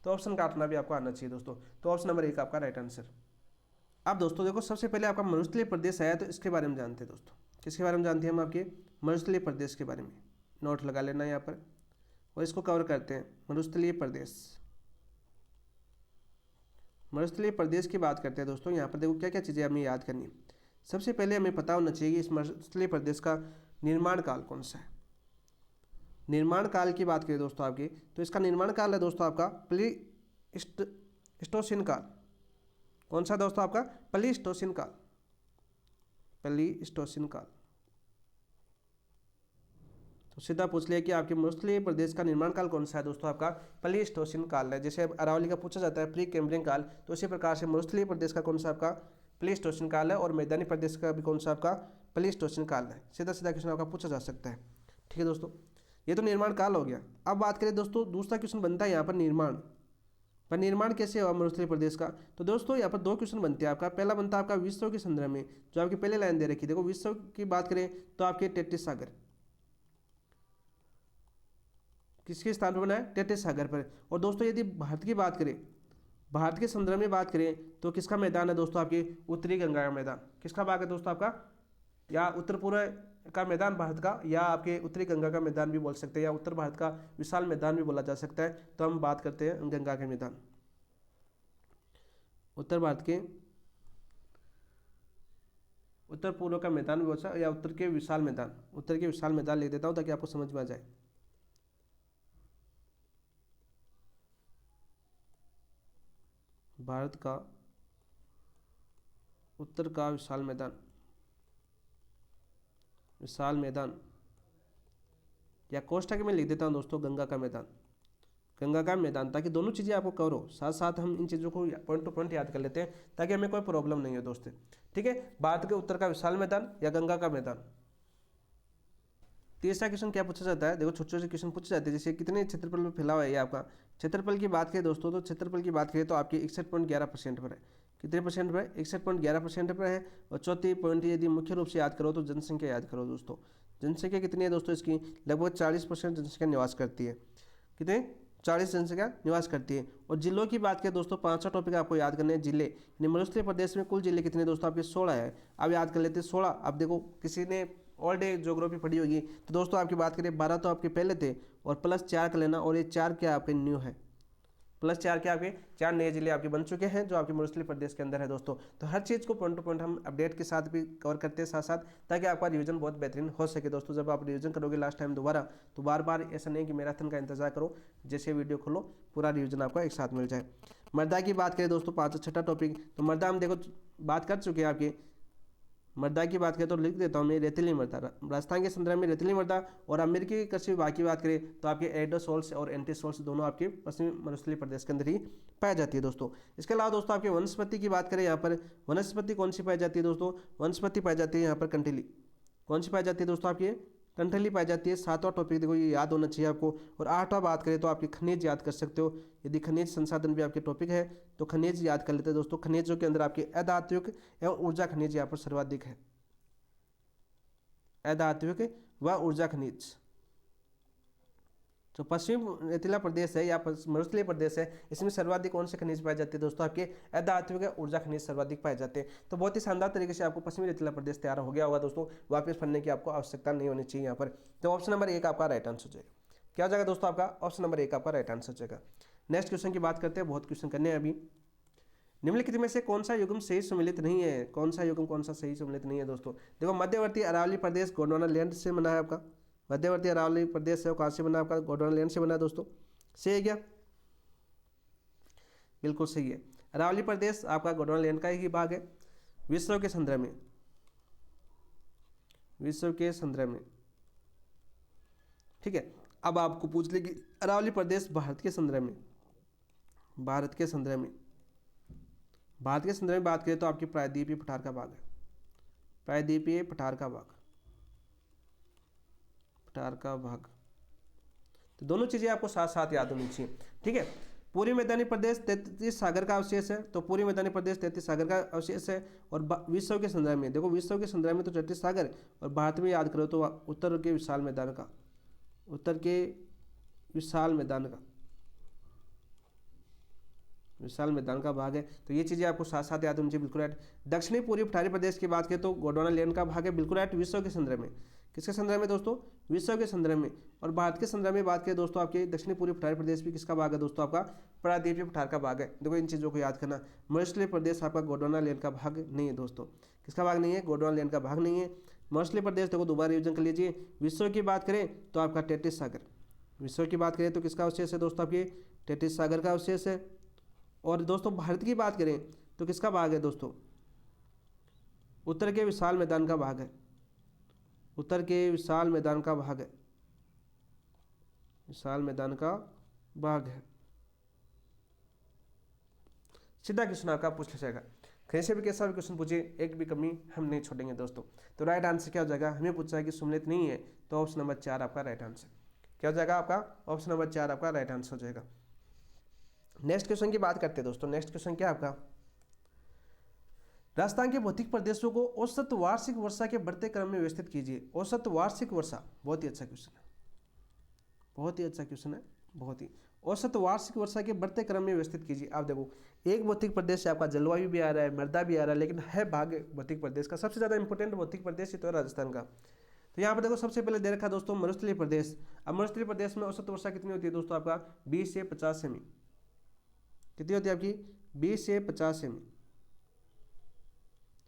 तो ऑप्शन काटना भी आपको आना चाहिए दोस्तों। तो ऑप्शन नंबर 1 आपका राइट आंसर। अब दोस्तों देखो सबसे पहले आपका मरुस्थलीय प्रदेश आया, तो इसके बारे में जानते हैं दोस्तों। किसके बारे में जानते हैं हम, आपके मरुस्थलीय प्रदेश के बारे में। नोट लगा लेना यहाँ पर और इसको कवर करते हैं। मरुस्थलीय प्रदेश, मरुस्थलीय प्रदेश की बात करते हैं दोस्तों। यहाँ पर देखो क्या क्या चीज़ें हमें याद करनी है। सबसे पहले हमें पता होना चाहिए इस मरुस्थलीय प्रदेश का निर्माण काल कौन सा है। निर्माण काल की बात करें दोस्तों आपकी, तो इसका निर्माण काल है दोस्तों आपका प्लीस्टोसीन काल। कौन सा दोस्तों आपका, प्लीस्टोसीन काल, प्लीस्टोसीन काल। तो सीधा पूछ लिया कि आपके मरुस्थलीय प्रदेश का निर्माण काल कौन सा है दोस्तों, आपका प्लीस्टोसीन काल है। जैसे अरावली का पूछा जाता है प्री कैम्ब्रियन काल, तो इसी प्रकार से मरुस्थलीय प्रदेश का कौन सा आपका प्लीस्टोसीन काल है। और मैदानी प्रदेश का भी कौन सा आपका प्लीस्टोसीन काल है। सीधा सीधा क्वेश्चन आपका पूछा जा सकता है, ठीक है दोस्तों। ये तो निर्माण काल हो गया। अब बात करें दोस्तों, दूसरा क्वेश्चन बनता है यहाँ पर निर्माण, पर निर्माण कैसे हुआ मरुस्थलीय प्रदेश का। तो दोस्तों यहाँ पर 2 क्वेश्चन बनते हैं आपका। पहला बनता है आपका विश्व के संदर्भ में, जो आपकी पहले लाइन दे रखी। देखो विश्व की बात करें तो आपके 33 सागर किसके स्थान पर बना है, 33 सागर पर। और दोस्तों यदि भारत की बात करें, भारत के संदर्भ में बात करें तो किसका मैदान है दोस्तों, आपके उत्तरी गंगा का मैदान। किसका भाग है दोस्तों आपका, या उत्तर पूर्व का मैदान भारत का, या आपके उत्तरी गंगा का मैदान भी बोल सकते हैं, या उत्तर भारत का विशाल मैदान भी बोला जा सकता है। तो हम बात करते हैं गंगा के मैदान, उत्तर भारत के उत्तर पूर्व का मैदान भी बोल सकते, या उत्तर के विशाल मैदान, उत्तर के विशाल मैदान लिख देता हूँ ताकि आपको समझ में आ जाए। भारत का उत्तर का विशाल मैदान, विशाल मैदान, या कोष्ठक में लिख देता हूँ दोस्तों गंगा का मैदान, गंगा का मैदान, ताकि दोनों चीज़ें आपको कवर हो। साथ साथ हम इन चीज़ों को पॉइंट टू पॉइंट याद कर लेते हैं ताकि हमें कोई प्रॉब्लम नहीं हो दोस्तों, ठीक है। भारत के उत्तर का विशाल मैदान या गंगा का मैदान। तीसरा क्वेश्चन क्या पूछा जाता है, देखो छोटे छोटे क्वेश्चन पूछे जाते हैं। जैसे कितने क्षेत्रफल में फैला हुआ है ये आपका। क्षेत्रफल की बात करें दोस्तों, तो क्षेत्रफल की बात करें तो आपकी 61.11% पर है। कितने परसेंट पर, 61.11% पर है। और चौथी पॉइंट यदि मुख्य रूप से याद करो तो जनसंख्या याद करो दोस्तों। जनसंख्या कितनी है दोस्तों इसकी, लगभग 40% जनसंख्या निवास करती है। कितने 40 जनसंख्या निवास करती है। और जिलों की बात करें दोस्तों, 5 टॉपिक आपको याद करने हैं। जिले यानी मरुस्थलीय प्रदेश में कुल जिले कितने दोस्तों आपके 16 है। अब याद कर लेते हैं 16। अब देखो किसी ने ऑल डे ज्योग्राफी पढ़ी होगी तो दोस्तों आपकी बात करें 12 तो आपके पहले थे और प्लस 4 का लेना, और ये 4 क्या आपके न्यू है, प्लस 4 के आपके 4 नए जिले आपके बन चुके हैं जो आपके मरुस्थलीय प्रदेश के अंदर है दोस्तों। तो हर चीज़ को पॉइंट टू पॉइंट हम अपडेट के साथ भी कवर करते हैं साथ साथ, ताकि आपका रिवीजन बहुत बेहतरीन हो सके दोस्तों। जब आप रिवीजन करोगे लास्ट टाइम दोबारा, तो बार बार ऐसा नहीं कि मैराथन का इंतजार करो, जैसे वीडियो खोलो पूरा रिवीजन आपका एक साथ मिल जाए। मृदा की बात करें दोस्तों, 5 छठा टॉपिक, तो मृदा हम देखो बात कर चुके हैं आपके। मृदा की बात करें तो लिख देता हूँ मैं, रेतीली मृदा, राजस्थान के संदर्भ में रेतीली मृदा। और अमेरिकी कृषि विभाग की बात करें तो आपके एडोसोल्स और एंटीसोल्स दोनों आपके पश्चिमी मरुस्थलीय प्रदेश के अंदर ही पाई जाती है दोस्तों। इसके अलावा दोस्तों आपके वनस्पति की बात करें, यहाँ पर वनस्पति कौन सी पाई जाती है दोस्तों, वनस्पति पाई जाती है यहाँ पर कंटीली। कौन सी पाई जाती है दोस्तों आपकी कंठली पाई जाती है। 7वां टॉपिक देखो ये याद होना चाहिए आपको। और 8वां बात करें तो आपकी खनिज याद कर सकते हो, यदि खनिज संसाधन भी आपके टॉपिक है तो खनिज याद कर लेते हैं दोस्तों। खनिजों के अंदर आपके अधात्विक एवं ऊर्जा खनिज यहाँ पर सर्वाधिक है, अधात्विक व ऊर्जा खनिज। जो पश्चिमी रेतीला प्रदेश है या मरुस्थलीय प्रदेश है, इसमें सर्वाधिक कौन से खनिज पाए जाते हैं दोस्तों आपके अधात्विक ऊर्जा खनिज सर्वाधिक पाए जाते हैं। तो बहुत ही शानदार तरीके से आपको पश्चिमी रेतीला प्रदेश तैयार हो गया होगा दोस्तों, वापस पढ़ने की आपको आवश्यकता नहीं होनी चाहिए यहाँ पर। तो ऑप्शन नंबर 1 आपका राइट आंसर हो जाएगा। क्या हो जाएगा दोस्तों आपका ऑप्शन नंबर 1 आपका राइट आंसर हो जाएगा। नेक्स्ट क्वेश्चन की बात करते हैं, बहुत क्वेश्चन करने हैं अभी। निम्नलिखित में से कौन सा युग्म सही सम्मिलित नहीं है, कौन सा युग्म कौन सा सही सम्मिलित नहीं है दोस्तों। देखो मध्यवर्ती अरावली प्रदेश गोंडवाना लैंड से बना है आपका, मध्यवर्ती अरावली प्रदेश है कहाँ से बना आपका, गोंडवाना लैंड से बना है दोस्तों। सही है क्या, बिल्कुल सही है। अरावली प्रदेश आपका गोंडवाना लैंड का ही भाग है। विश्व के संदर्भ में, विश्व के संदर्भ में, ठीक है। अब आपको पूछ ले कि अरावली प्रदेश भारत के संदर्भ में, भारत के संदर्भ में, भारत के संदर्भ में बात करें तो आपकी प्रायद्वीपीय पठार का भाग है, प्रायद्वीपीय पठार का भाग, पठार का भाग। तो दोनों चीजें आपको साथ साथ याद होनी चाहिए, ठीक है। पूर्वी मैदानी प्रदेश 33 सागर का अवशेष है, तो पूर्वी मैदानी प्रदेश 33 सागर का अवशेष है। और विश्व के संदर्भ में देखो, विश्व के संदर्भ में तो 33 सागर, और भारत में याद करो तो उत्तर के विशाल मैदान का, उत्तर के विशाल मैदान का, विशाल मैदान का भाग है। तो ये चीज़ें आपको साथ साथ याद होनी चाहिए, बिल्कुल राइट। दक्षिणी पूर्वी पठारी प्रदेश की बात करें तो गोंडवाना लैंड का भाग है, बिल्कुल राइट। विश्व के संदर्भ में, किसके संदर्भ में दोस्तों, विश्व के संदर्भ में। और भारत के संदर्भ में बात करें दोस्तों आपके दक्षिणी पूर्वी पठारी प्रदेश भी किसका भाग है दोस्तों, आपका प्रायद्वीपीय पठार का भाग है। देखो इन चीज़ों को याद करना। मरुस्थलीय प्रदेश आपका गोंडवाना लैंड का भाग नहीं है दोस्तों, किसका भाग नहीं है, गोंडवाना लैंड का भाग नहीं है। मरुस्थलीय प्रदेश देखो दोबारा रिविजन कर लीजिए। विश्व की बात करें तो आपका 33 सागर, विश्व की बात करें तो किसका अवशेष है दोस्तों, आपके 33 सागर का अवशेष है। और दोस्तों भारत की बात करें तो किसका भाग है दोस्तों, उत्तर के विशाल मैदान का भाग है, उत्तर के विशाल मैदान का भाग है, विशाल मैदान का भाग है। सीधा क्वेश्चन आपका पूछ लिया जाएगा, कहीं से भी कैसा भी क्वेश्चन पूछे, एक भी कमी हम नहीं छोड़ेंगे दोस्तों। तो राइट आंसर क्या हो जाएगा, हमें पूछा है कि सम्मिलित नहीं है, तो ऑप्शन नंबर 4 आपका राइट आंसर क्या हो जाएगा, आपका ऑप्शन नंबर 4 आपका राइट आंसर हो जाएगा। नेक्स्ट क्वेश्चन की बात करते हैं दोस्तों। नेक्स्ट क्वेश्चन क्या है आपका, राजस्थान के भौतिक प्रदेशों को औसत वार्षिक वर्षा के बढ़ते क्रम में व्यवस्थित कीजिए। औसत वार्षिक वर्षा, बहुत ही अच्छा क्वेश्चन है, बहुत ही अच्छा क्वेश्चन है, बहुत ही। औसत वार्षिक वर्षा के बढ़ते क्रम में व्यवस्थित कीजिए। आप देखो एक भौतिक प्रदेश से आपका जलवायु भी आ रहा है, मृदा भी आ रहा है, लेकिन है भाग भौतिक प्रदेश का, सबसे ज्यादा इंपॉर्टेंट भौतिक प्रदेश तो है राजस्थान का। तो यहाँ पर देखो सबसे पहले दे रखा दोस्तों मरुस्थलीय प्रदेश। अब मरुस्थलीय प्रदेश में औसत वर्षा कितनी होती है दोस्तों, आपका 20 से 50 सेमी। कितनी होती है आपकी, 20 से 50 सेमी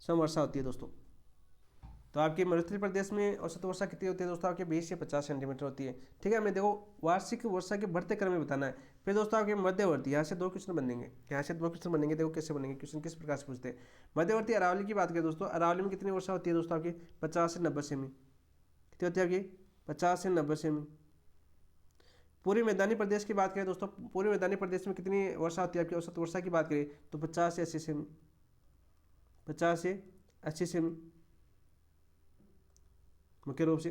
सम वर्षा होती है दोस्तों। तो आपके मरुस्थलीय प्रदेश में औसत वर्षा कितनी होती है दोस्तों, आपके 20 से 50 सेंटीमीटर होती है, ठीक है। हमें देखो वार्षिक वर्षा के बढ़ते क्रम में बताना है। फिर दोस्तों आपके मध्यवर्ती, यहाँ से 2 क्वेश्चन बनेंगे, यहाँ से 2 क्वेश्चन बनेंगे। देखो कैसे बनेंगे क्वेश्चन, किस प्रकार से पूछते हैं। मध्यवर्ती अरावली की बात करें दोस्तों, अरावली में कितनी वर्षा होती है दोस्तों, आपकी 50 से 90 सेमी। कितनी होती है आपकी, 50 से 90 सेमी। पूर्वी मैदानी प्रदेश की बात करें दोस्तों, पूर्वी मैदानी प्रदेश में कितनी वर्षा होती है आपकी, औसत वर्षा की बात करें तो 50 से 80 सेमी, 50 से 80 सेमी मुख्य रूप से।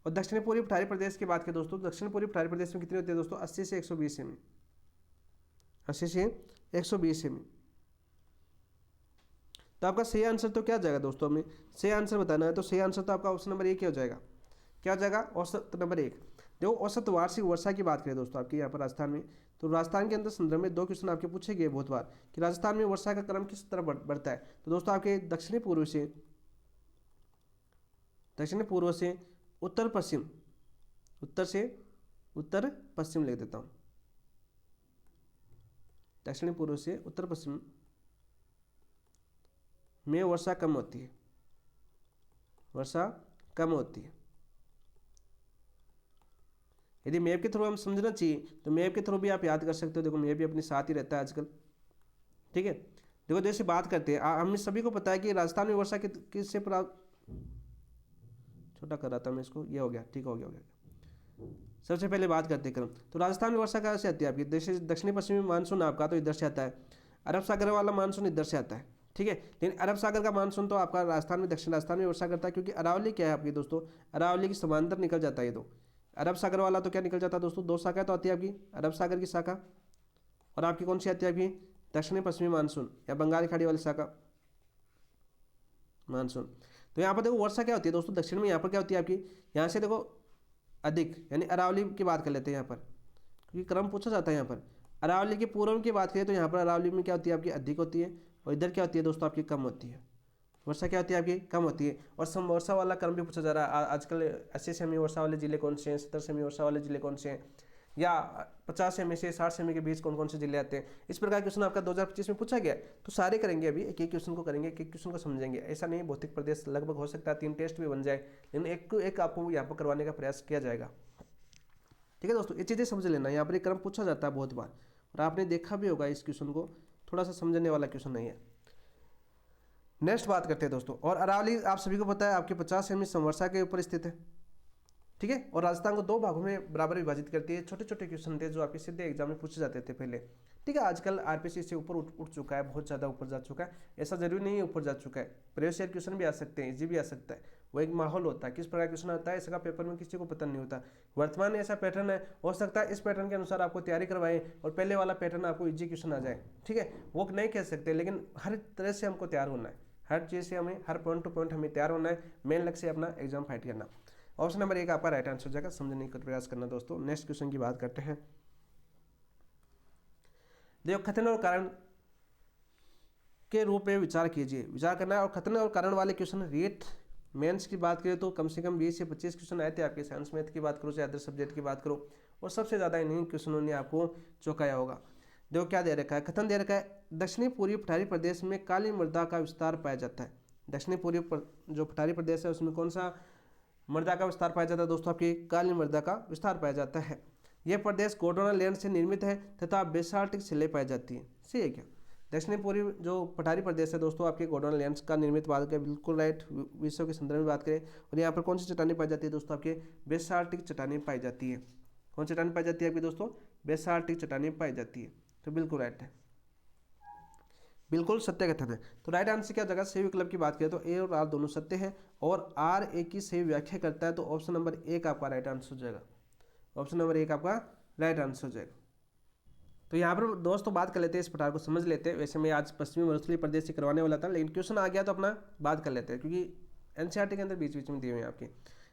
और दक्षिण पूर्वी पठारी प्रदेश की बात करें दोस्तों, दक्षिण पूर्वी पठारी प्रदेश में कितनी होती है दोस्तों, 80 से 120 सेमी, 80 से 120 सेमी। तो आपका सही आंसर तो क्या जाएगा दोस्तों, हमें सही आंसर बताना है, तो सही आंसर तो आपका ऑप्शन नंबर 1 क्या हो जाएगा, क्या हो जाएगा, ऑप्शन नंबर 1। देखो औसत वार्षिक वर्षा की बात करें दोस्तों आपके यहाँ पर राजस्थान में, तो राजस्थान के अंदर संदर्भ में 2 क्वेश्चन आपके पूछे गए बहुत बार कि राजस्थान में वर्षा का क्रम किस तरह बढ़ता है। तो दोस्तों आपके दक्षिणी पूर्व से उत्तर पश्चिम, उत्तर से उत्तर पश्चिम लिख देता हूँ, दक्षिणी पूर्व से उत्तर पश्चिम में वर्षा कम होती है, वर्षा कम होती है। यदि मैप के थ्रू हम समझना चाहिए तो मैप के थ्रू भी आप याद कर सकते हो। देखो मैप भी अपने साथ ही रहता है आजकल, ठीक है। देखो जैसे बात करते हैं, हमें सभी को पता है कि राजस्थान में वर्षा किससे प्राप्त, छोटा कर रहा था मैं इसको, ये हो गया, ठीक हो गया। सबसे पहले बात करते हैं क्रम, तो राजस्थान में वर्षा कहाँ से आती है आपकी, दक्षिणी पश्चिमी मानसून आपका तो इधर से आता है, अरब सागर वाला मानसून इधर से आता है, ठीक है। लेकिन अरब सागर का मानसून तो आपका राजस्थान में, दक्षिण राजस्थान में वर्षा करता है, क्योंकि अरावली क्या है आपकी दोस्तों, अरावली की समांतर निकल जाता है ये। तो अरब सागर वाला तो क्या निकल जाता है दोस्तों, 2 शाखा तो आती है आपकी, अरब सागर की शाखा और आपकी कौन सी आती है आपकी दक्षिणी पश्चिमी मानसून या बंगाल खाड़ी वाली शाखा मानसून। तो यहाँ पर देखो वर्षा क्या होती है दोस्तों दक्षिण में, यहाँ पर क्या होती है आपकी, यहाँ से देखो अधिक, यानी अरावली की बात कर लेते हैं यहाँ पर, क्योंकि क्रम पूछा जाता है यहाँ पर। अरावली के पूर्व की बात करें तो यहाँ पर अरावली में क्या होती है आपकी अधिक होती है, और इधर क्या होती है दोस्तों आपकी कम होती है, वर्षा क्या होती है आपकी कम होती है। और सम वर्षा वाला क्रम भी पूछा जा रहा है आजकल, 80 सेमी वर्षा वाले जिले कौन से हैं, 70 सेमी वर्षा वाले जिले कौन से हैं, या 50 सेमी से 60 सेमी के बीच कौन कौन से जिले आते हैं। इस प्रकार क्वेश्चन आपका 2025 में पूछा गया, तो सारे करेंगे अभी, एक एक क्वेश्चन को करेंगे, एक एक क्वेश्चन को समझेंगे। ऐसा नहीं भौतिक प्रदेश लगभग हो सकता है 3 टेस्ट भी बन जाए, लेकिन एक आपको यहाँ पर करवाने का प्रयास किया जाएगा, ठीक है दोस्तों। ये चीज़ें समझ लेना, यहाँ पर एक क्रम पूछा जाता है बहुत बार, और आपने देखा भी होगा इस क्वेश्चन को, थोड़ा सा समझने वाला क्वेश्चन नहीं है। नेक्स्ट बात करते हैं दोस्तों, और अरावली आप सभी को पता है आपके 50 सेमी समवर्षा के ऊपर स्थित है, ठीक है। और राजस्थान को 2 भागों में बराबर विभाजित करती है। छोटे छोटे क्वेश्चन थे जो आपके सीधे एग्जाम में पूछे जाते थे पहले, ठीक है। आजकल आरपीसी से ऊपर उठ चुका है, बहुत ज़्यादा ऊपर जा चुका है। ऐसा जरूरी नहीं है ऊपर जा चुका है, प्रीवियस ईयर क्वेश्चन भी आ सकते हैं, इजी भी आ सकता है। वो एक माहौल होता है, किस प्रकार क्वेश्चन आता है इसका पेपर में किसी को पता नहीं होता। वर्तमान में ऐसा पैटर्न है, हो सकता है इस पैटर्न के अनुसार आपको तैयारी करवाएं और पहले वाला पैटर्न आपको इजी क्वेश्चन आ जाए, ठीक है। वो नहीं कह सकते, लेकिन हर तरह से हमको तैयार होना है, हर चीज़ से हमें, हर पॉइंट टू पॉइंट हमें तैयार होना है। मेन लक्ष्य अपना एग्जाम फाइट करना। ऑप्शन नंबर 1 आपका राइट आंसर हो जाएगा, समझने का प्रयास करना दोस्तों। नेक्स्ट क्वेश्चन की बात करते हैं। देखो कथन और कारण के रूप में विचार कीजिए, विचार करना है। और कथन और कारण वाले क्वेश्चन रीट मेंस की बात करें तो कम से कम 20 से 25 क्वेश्चन आए थे आपके। साइंस मैथ की बात करो चाहे अदर सब्जेक्ट की बात करो, और सबसे ज़्यादा इन्हीं क्वेश्चनों ने आपको चौंकाया होगा। देखो क्या दे रखा है, कथन दे रखा है, दक्षिणी पूर्वी पठारी प्रदेश में काली मृदा का विस्तार पाया जाता है। दक्षिणी पूर्वी जो पठारी प्रदेश है उसमें कौन सा मृदा का विस्तार पाया जाता है दोस्तों, आपकी काली मृदा का विस्तार पाया जाता है। यह प्रदेश गोंडवाना लैंड से निर्मित है तथा बेसाल्टिक शिलाएं पाई जाती है। सही है क्या, दक्षिणी पूर्वी जो पठारी प्रदेश है दोस्तों आपके गोंडवाना लैंड का निर्मित बात करें, बिल्कुल राइट। विश्व के संदर्भ में बात करें, और यहाँ पर कौन सी चट्टानें पाई जाती है दोस्तों, आपके बेसाल्टिक चट्टानें पाई जाती है। कौन सी चट्टानें पाई जाती है आपकी दोस्तों, बेसाल्टिक चट्टानें पाई जाती है। तो बिल्कुल राइट है, बिल्कुल सत्य कथन है। तो राइट आंसर क्या जगह, सही विकल्प की बात करें तो ए और आर दोनों सत्य है, और आर ए की सही व्याख्या करता है। तो ऑप्शन नंबर 1 आपका राइट आंसर हो जाएगा, ऑप्शन नंबर 1 आपका राइट आंसर हो जाएगा। तो यहाँ पर दोस्तों बात कर लेते हैं, इस पठार को समझ लेते हैं। वैसे मैं आज पश्चिमी मरुस्थलीय प्रदेश से करवाने वाला था, लेकिन क्वेश्चन आ गया तो अपना बात कर लेते हैं, क्योंकि एनसीईआरटी के अंदर बीच बीच में दिए हुए हैं आपके।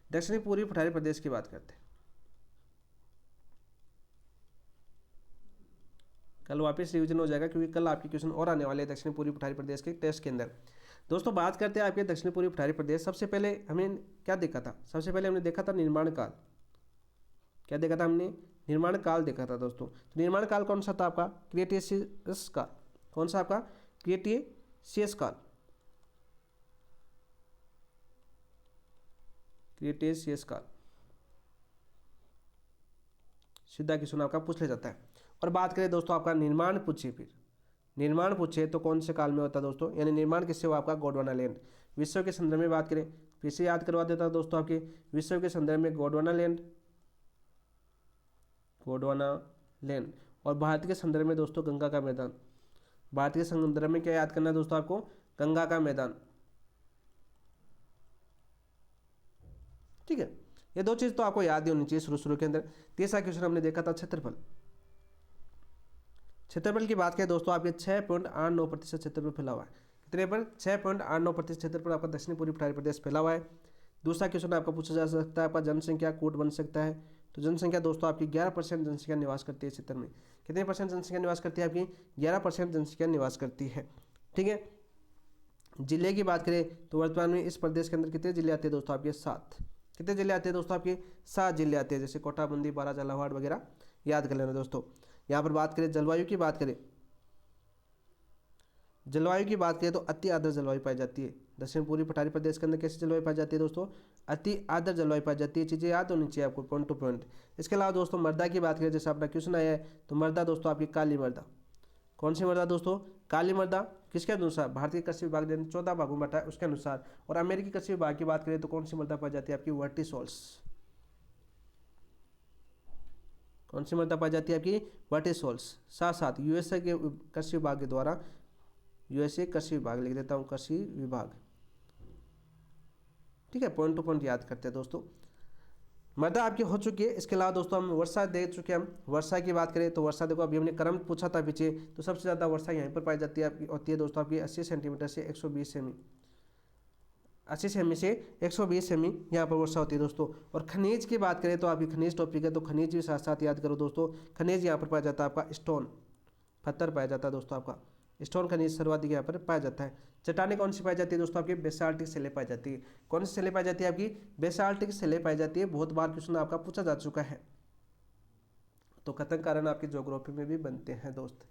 दक्षिणी पूर्वी पठारी प्रदेश की बात करते हैं, कल वापस रिवीजन हो जाएगा, क्योंकि कल आपके क्वेश्चन और आने वाले हैं दक्षिणी पूर्वी पठारी प्रदेश के टेस्ट के अंदर। दोस्तों बात करते हैं आपके दक्षिणी पूर्वी पठारी प्रदेश। सबसे पहले हमें क्या देखा था, सबसे पहले हमने देखा था निर्माण काल। क्या देखा था हमने, निर्माण काल देखा था दोस्तों। तो निर्माण काल कौन सा था आपका, क्रिटेशियस काल। कौन सा आपका, क्रिटेशियस काल, क्रिटेशियस काल। सीधा क्वेश्चन आपका पूछ लिया जाता है। और बात करें दोस्तों आपका निर्माण पूछे, फिर निर्माण पूछे तो कौन से काल में होता है दोस्तों, यानी निर्माण किससे हुआ आपका, गोंडवाना लैंड। विश्व के संदर्भ में बात करें, फिर से याद करवा देता दोस्तों आपके, विश्व के संदर्भ में गोंडवाना लैंड, गोंडवाना लैंड। और भारत के संदर्भ में दोस्तों गंगा का मैदान। भारत के संदर्भ में क्या याद करना है दोस्तों आपको, गंगा का मैदान, ठीक है। ये 2 चीज तो आपको याद ही होनी चाहिए शुरू के अंदर। तीसरा क्वेश्चन हमने देखा था क्षेत्रफल। क्षेत्रफल की बात करें दोस्तों आपके 6.89% क्षेत्रफल फैला हुआ है। कितने पर, 6.89% क्षेत्रफल आपका दक्षिणी पूर्वी पठारी प्रदेश फैला हुआ है। दूसरा क्वेश्चन आपका पूछा जा सकता है, आपका जनसंख्या कूट बन सकता है। तो जनसंख्या दोस्तों आपकी 11% जनसंख्या निवास करती है इस क्षेत्र में। कितने परसेंट जनसंख्या निवास करती है आपकी? 11% जनसंख्या निवास करती है। ठीक है, जिले की बात करें तो वर्तमान में इस प्रदेश के अंदर कितने जिले आते हैं दोस्तों आपके? 7। कितने जिले आते हैं दोस्तों आपके? 7 जिले आते हैं, जैसे कोटा, बूंदी, बारा, झालावाड़ वगैरह याद कर लेना दोस्तों। यहाँ पर बात करें जलवायु की बात करें, जलवायु की बात करें तो अति आर्द्र जलवायु पाई जाती है। दक्षिण पूर्वी पठारी प्रदेश के अंदर कैसी जलवायु पाई जाती है दोस्तों? अति आर्द्र जलवायु पाई जाती है। चीज़ें याद होनी चाहिए आपको पॉइंट टू पॉइंट। इसके अलावा दोस्तों मृदा की बात करें, जैसे अपना क्वेश्चन आया है, तो मृदा दोस्तों आपकी काली मृदा। कौन सी मृदा दोस्तों? काली मृदा। किसके अनुसार? भारतीय कृषि विभाग ने 14 भागों में बांटा है उसके अनुसार। और अमेरिकी कृषि विभाग की बात करें तो कौन सी मृदा पाई जाती है आपकी? वर्टिसोल्स। कौन सी मृदा पाई जाती है आपकी? वर्टिसोल्स। साथ साथ यूएसए के कृषि विभाग के द्वारा, यूएसए कृषि विभाग लिख देता हूँ, कृषि विभाग। ठीक है, पॉइंट टू पॉइंट याद करते हैं दोस्तों। मृदा आपकी हो चुकी है। इसके अलावा दोस्तों हम वर्षा दे चुके हैं। हम वर्षा की बात करें तो वर्षा देखो, अभी हमने क्रम पूछा था पीछे, तो सबसे ज़्यादा वर्षा यहीं पर पाई जाती है आपकी, होती है दोस्तों आपकी 80 सेंटीमीटर से 120 सेमी। 80 सेमी से 120 सेमी यहाँ पर वर्षा होती है दोस्तों। और खनिज की बात करें तो आपकी खनिज टॉपिक है, तो खनिज भी साथ साथ याद करो दोस्तों। खनिज यहाँ पर पाया जाता है आपका स्टोन, पत्थर पाया जाता है दोस्तों आपका। स्टोन खनिज सर्वाधिक यहाँ पर पाया जाता है। चट्टानें कौन सी पाई जाती है दोस्तों आपकी? बेसाल्टिक सेले पाई जाती है। कौन सी सेले पाई जाती है आपकी? बेसाल्टिक सेले पाई जाती है। बहुत बार क्वेश्चन आपका पूछा जा चुका है। तो कथन कारण आपकी ज्योग्राफी में भी बनते हैं दोस्त।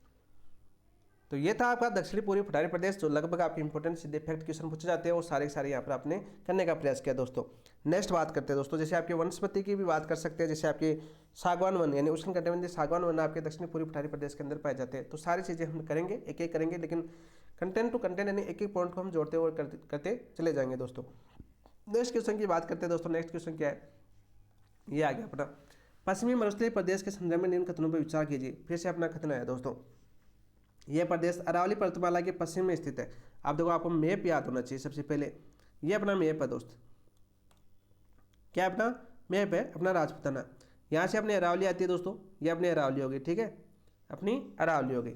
तो ये था आपका दक्षिणी पूर्वी पठारी प्रदेश, जो लगभग आपके इंपॉर्टेंट सीधे फैक्ट क्वेश्चन पूछे जाते हैं और सारे के सारे यहाँ पर आपने करने का प्रयास किया दोस्तों। नेक्स्ट बात करते हैं दोस्तों, जैसे आपके वनस्पति की भी बात कर सकते हैं, जैसे आपके सागवान वन यानी उष्ण कटिबंधीय सागवान वन आपके दक्षिणी पूर्वी पठारी प्रदेश के अंदर पाए जाते हैं। तो सारी चीज़ें हम करेंगे, एक एक करेंगे, लेकिन कंटेंट टू कंटेंट यानी एक एक पॉइंट को हम जोड़ते हुए करते चले जाएंगे दोस्तों। नेक्स्ट क्वेश्चन की बात करते हैं दोस्तों। नेक्स्ट क्वेश्चन क्या है? ये आ गया अपना, पश्चिमी मरुस्थलीय प्रदेश के संदर्भ में निम्न कथनों पर विचार कीजिए। फिर से अपना कथन आया दोस्तों। यह प्रदेश अरावली पर्वतमाला के पश्चिम में स्थित है। आप देखो, आपको मैप याद होना चाहिए सबसे पहले। ये अपना मैप है दोस्त। क्या अपना मैप है? अपना राजपूताना। यहाँ से अपनी अरावली आती है दोस्तों, ये अपनी अरावली होगी। ठीक है, अपनी अरावली होगी,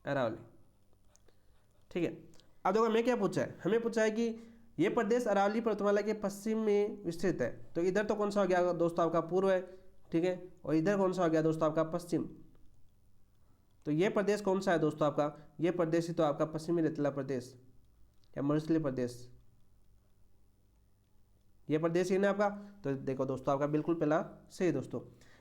अरावली। ठीक है, अब देखो हमें क्या पूछा है? हमें पूछा है कि ये प्रदेश अरावली पर्वतमाला के पश्चिम में विस्तृत है। तो इधर तो कौन सा हो गया दोस्तों आपका? पूर्व है। ठीक है, और इधर कौन सा हो गया दोस्तों आपका? पश्चिम। तो ये प्रदेश कौन सा है दोस्तों आपका? ये प्रदेश ही तो आपका पश्चिमी रेतीला प्रदेश या मरुस्थलीय प्रदेश, ये प्रदेश ही ना आपका। तो देखो दोस्तों, आपका बिल्कुल पहला सही दोस्तों।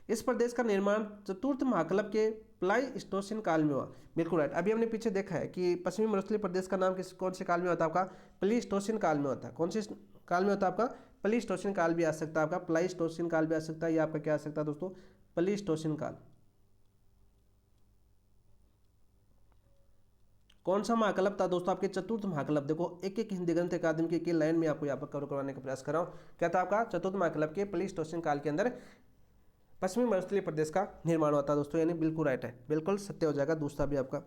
इस प्रदेश का निर्माण चतुर्थ महाकल्प के प्लाईस्टोसिन काल में हुआ। बिल्कुल राइट। अभी हमने पीछे देखा है कि पश्चिमी मरुस्थलीय प्रदेश का नाम कौन से काल में होता है आपका? प्लीस्टोसिन काल में होता है। कौन से काल में होता है आपका? प्लीस्टोसिन काल भी आ सकता है आपका, प्लाईस्टोसिन काल भी आ सकता है, या आपका क्या आ सकता है दोस्तों? प्लीस्टोसिन काल। कौन सा महाकल्प था दोस्तों आपके? चतुर्थ महाकल्प। देखो एक एक हिंदी ग्रंथ अकादमी की एक लाइन में आपको यहाँ पर कवर करवाने का प्रयास कर रहा हूँ। क्या था आपका? चतुर्थ महाकल्प के प्लीस्टोसिन काल के अंदर पश्चिमी मरुस्थलीय प्रदेश का निर्माण होता है दोस्तों, यानी बिल्कुल राइट है, बिल्कुल सत्य हो जाएगा। दूसरा भी आपका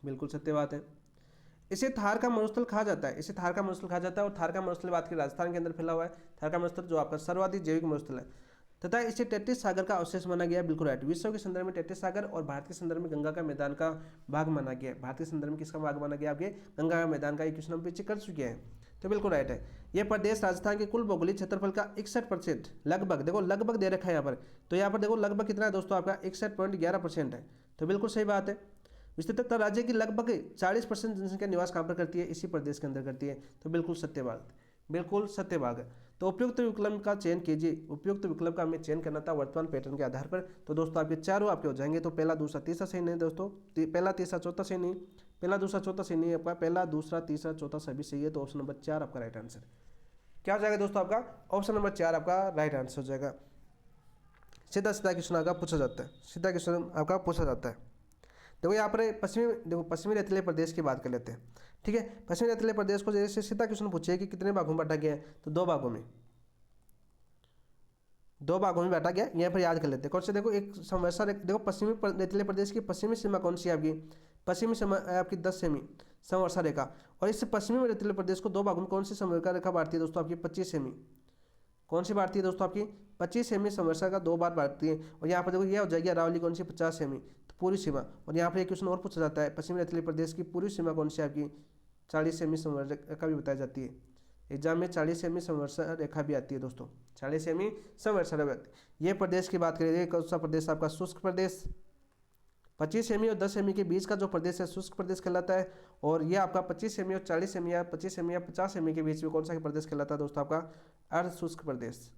बिल्कुल सत्य बात है। इसे थार का मरुस्थल कहा जाता है, इसे थार का मरुस्थल कहा जाता है। और थार का मरुस्थल बात की राजस्थान के अंदर फैला हुआ है। थार का मरुस्थल जो आपका सर्वाधिक जैविक मरुस्थल है, तथा इसे टेट्रिस सागर का अवशेष माना गया है। बिल्कुल राइट। विश्व के संदर्भ में टेट्रिस सागर और भारत के संदर्भ में गंगा का मैदान का भाग माना गया है। भारत के संदर्भ में किसका भाग माना गया? आपके गंगा का मैदान का। एक क्वेश्चन हम पीछे कर चुके हैं, तो बिल्कुल राइट है। यह प्रदेश राजस्थान के कुल भौगोलिक क्षेत्रफल का 61% लगभग, देखो लगभग दे रखा है यहाँ पर, तो यहाँ पर देखो लगभग कितना है दोस्तों आपका? 61.11% है। तो बिल्कुल सही बात है। विस्तृतता राज्य की लगभग 40% जनसंख्या निवास कहाँ पर करती है? इसी प्रदेश के अंदर करती है। तो बिल्कुल सत्य बात, बिल्कुल सत्य बात है। तो उपयुक्त विकल्प का चयन कीजिए। उपयुक्त विकल्प का हमें चयन करना था वर्तमान पैटर्न के आधार पर। तो दोस्तों आपके चारों आपके हो जाएंगे। तो पहला दूसरा तीसरा सही नहीं दोस्तों, पहला तीसरा चौथा सही नहीं, पहला दूसरा चौथा सही नहीं आपका, पहला दूसरा तीसरा चौथा सभी सही है। तो ऑप्शन नंबर 4 आपका राइट आंसर क्या हो जाएगा दोस्तों? आपका ऑप्शन नंबर 4 आपका राइट आंसर हो जाएगा। सीधा सीधा क्वेश्चन आपका पूछा जाता है, सीधा क्वेश्चन आपका पूछा जाता है। देखो यहाँ पर पश्चिमी रेतीले प्रदेश की बात कर लेते हैं। ठीक है, पश्चिमी रेतीले प्रदेश को जैसे सीधा क्वेश्चन पूछे कि कितने भागों में बांटा गया है? तो 2 भागों में, 2 भागों में बांटा गया। यहाँ पर याद कर लेते हैं। कौन से? देखो एक समवर्षा देखो पश्चिमी रेतीले प्रदेश की पश्चिमी सीमा कौन सी है आपकी? पश्चिमी सीमा आपकी 10 सेमी समवर्षा रेखा। और इस पश्चिमी रेतीले प्रदेश को 2 भागों में कौन सी समवर्षा रेखा बांटती है दोस्तों? आपकी 25 सेमी। कौन सी बांटती है दोस्तों? आपकी 25 सेमी समवर्षा का 2 बार बांटती है। और यहाँ पर देखो ये हो जाएगी अरावली कौन सी? 50 सेमी, तो पूरी सीमा। और यहाँ पर एक क्वेश्चन और पूछा जाता है, पश्चिमी रेतीले प्रदेश की पूरी सीमा कौन सी आपकी? 40 सेमी समवर्षा का भी बताई जाती है। एग्जाम में 40 सेमी समवर्षा रेखा भी आती है दोस्तों, 40 सेमी समवर्षा रेखा आती है। ये प्रदेश की बात करेंगे, कौन सा प्रदेश आपका शुष्क प्रदेश, 25 सेमी और 10 सेमी के बीच का जो प्रदेश है शुष्क प्रदेश कहलाता है। और ये आपका 25 सेमी और 40 सेमी या 25 सेमी या 50 सेमी के बीच में कौन सा प्रदेश कहलाता है दोस्तों, आपका अर्ध शुष्क प्रदेश।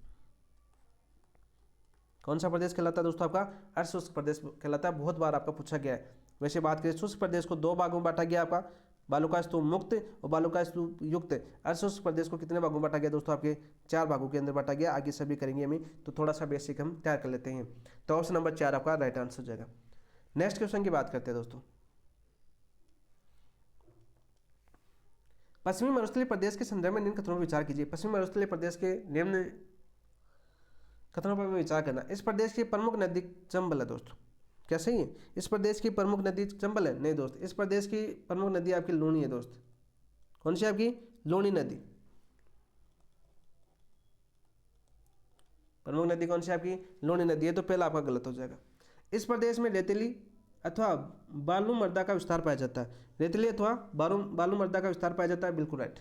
कौन सा प्रदेश कहलाता है दोस्तों, आपका अर्ध शुष्क प्रदेश कहलाता है। बहुत बार आपका पूछा गया है। वैसे बात करें शुष्क प्रदेश को 2 भागों में बांटा गया, आपका बालुका स्तूप मुक्त और बालुका स्तूप युक्त। अर्ध शुष्क प्रदेश को कितने भागों में बांटा गया दोस्तों, आपके 4 भागों के अंदर बांटा गया। आगे सभी करेंगे हमें, तो थोड़ा सा बेसिक हम तैयार कर लेते हैं। तो ऑप्शन नंबर 4 आपका राइट आंसर हो जाएगा। नेक्स्ट क्वेश्चन की बात करते हैं दोस्तों। पश्चिमी मरुस्थलीय प्रदेश के संदर्भ में निम्न कथनों पर विचार कीजिए। पश्चिमी मरुस्थलीय प्रदेश के निम्न कथनों पर विचार करना। इस प्रदेश की प्रमुख नदी चंबल है दोस्तों, क्या सही है? इस प्रदेश की प्रमुख नदी चंबल है? नहीं दोस्त, इस प्रदेश की प्रमुख नदी आपकी लूनी है दोस्त। कौन सी आपकी? लूनी नदी। प्रमुख नदी कौन सी आपकी? लूनी नदी है, तो पहला आपका गलत हो जाएगा। इस प्रदेश में रेतीली अथवा बालू मृदा का विस्तार पाया जाता है। रेतीली अथवा बालू मृदा का विस्तार पाया जाता है, बिल्कुल राइट।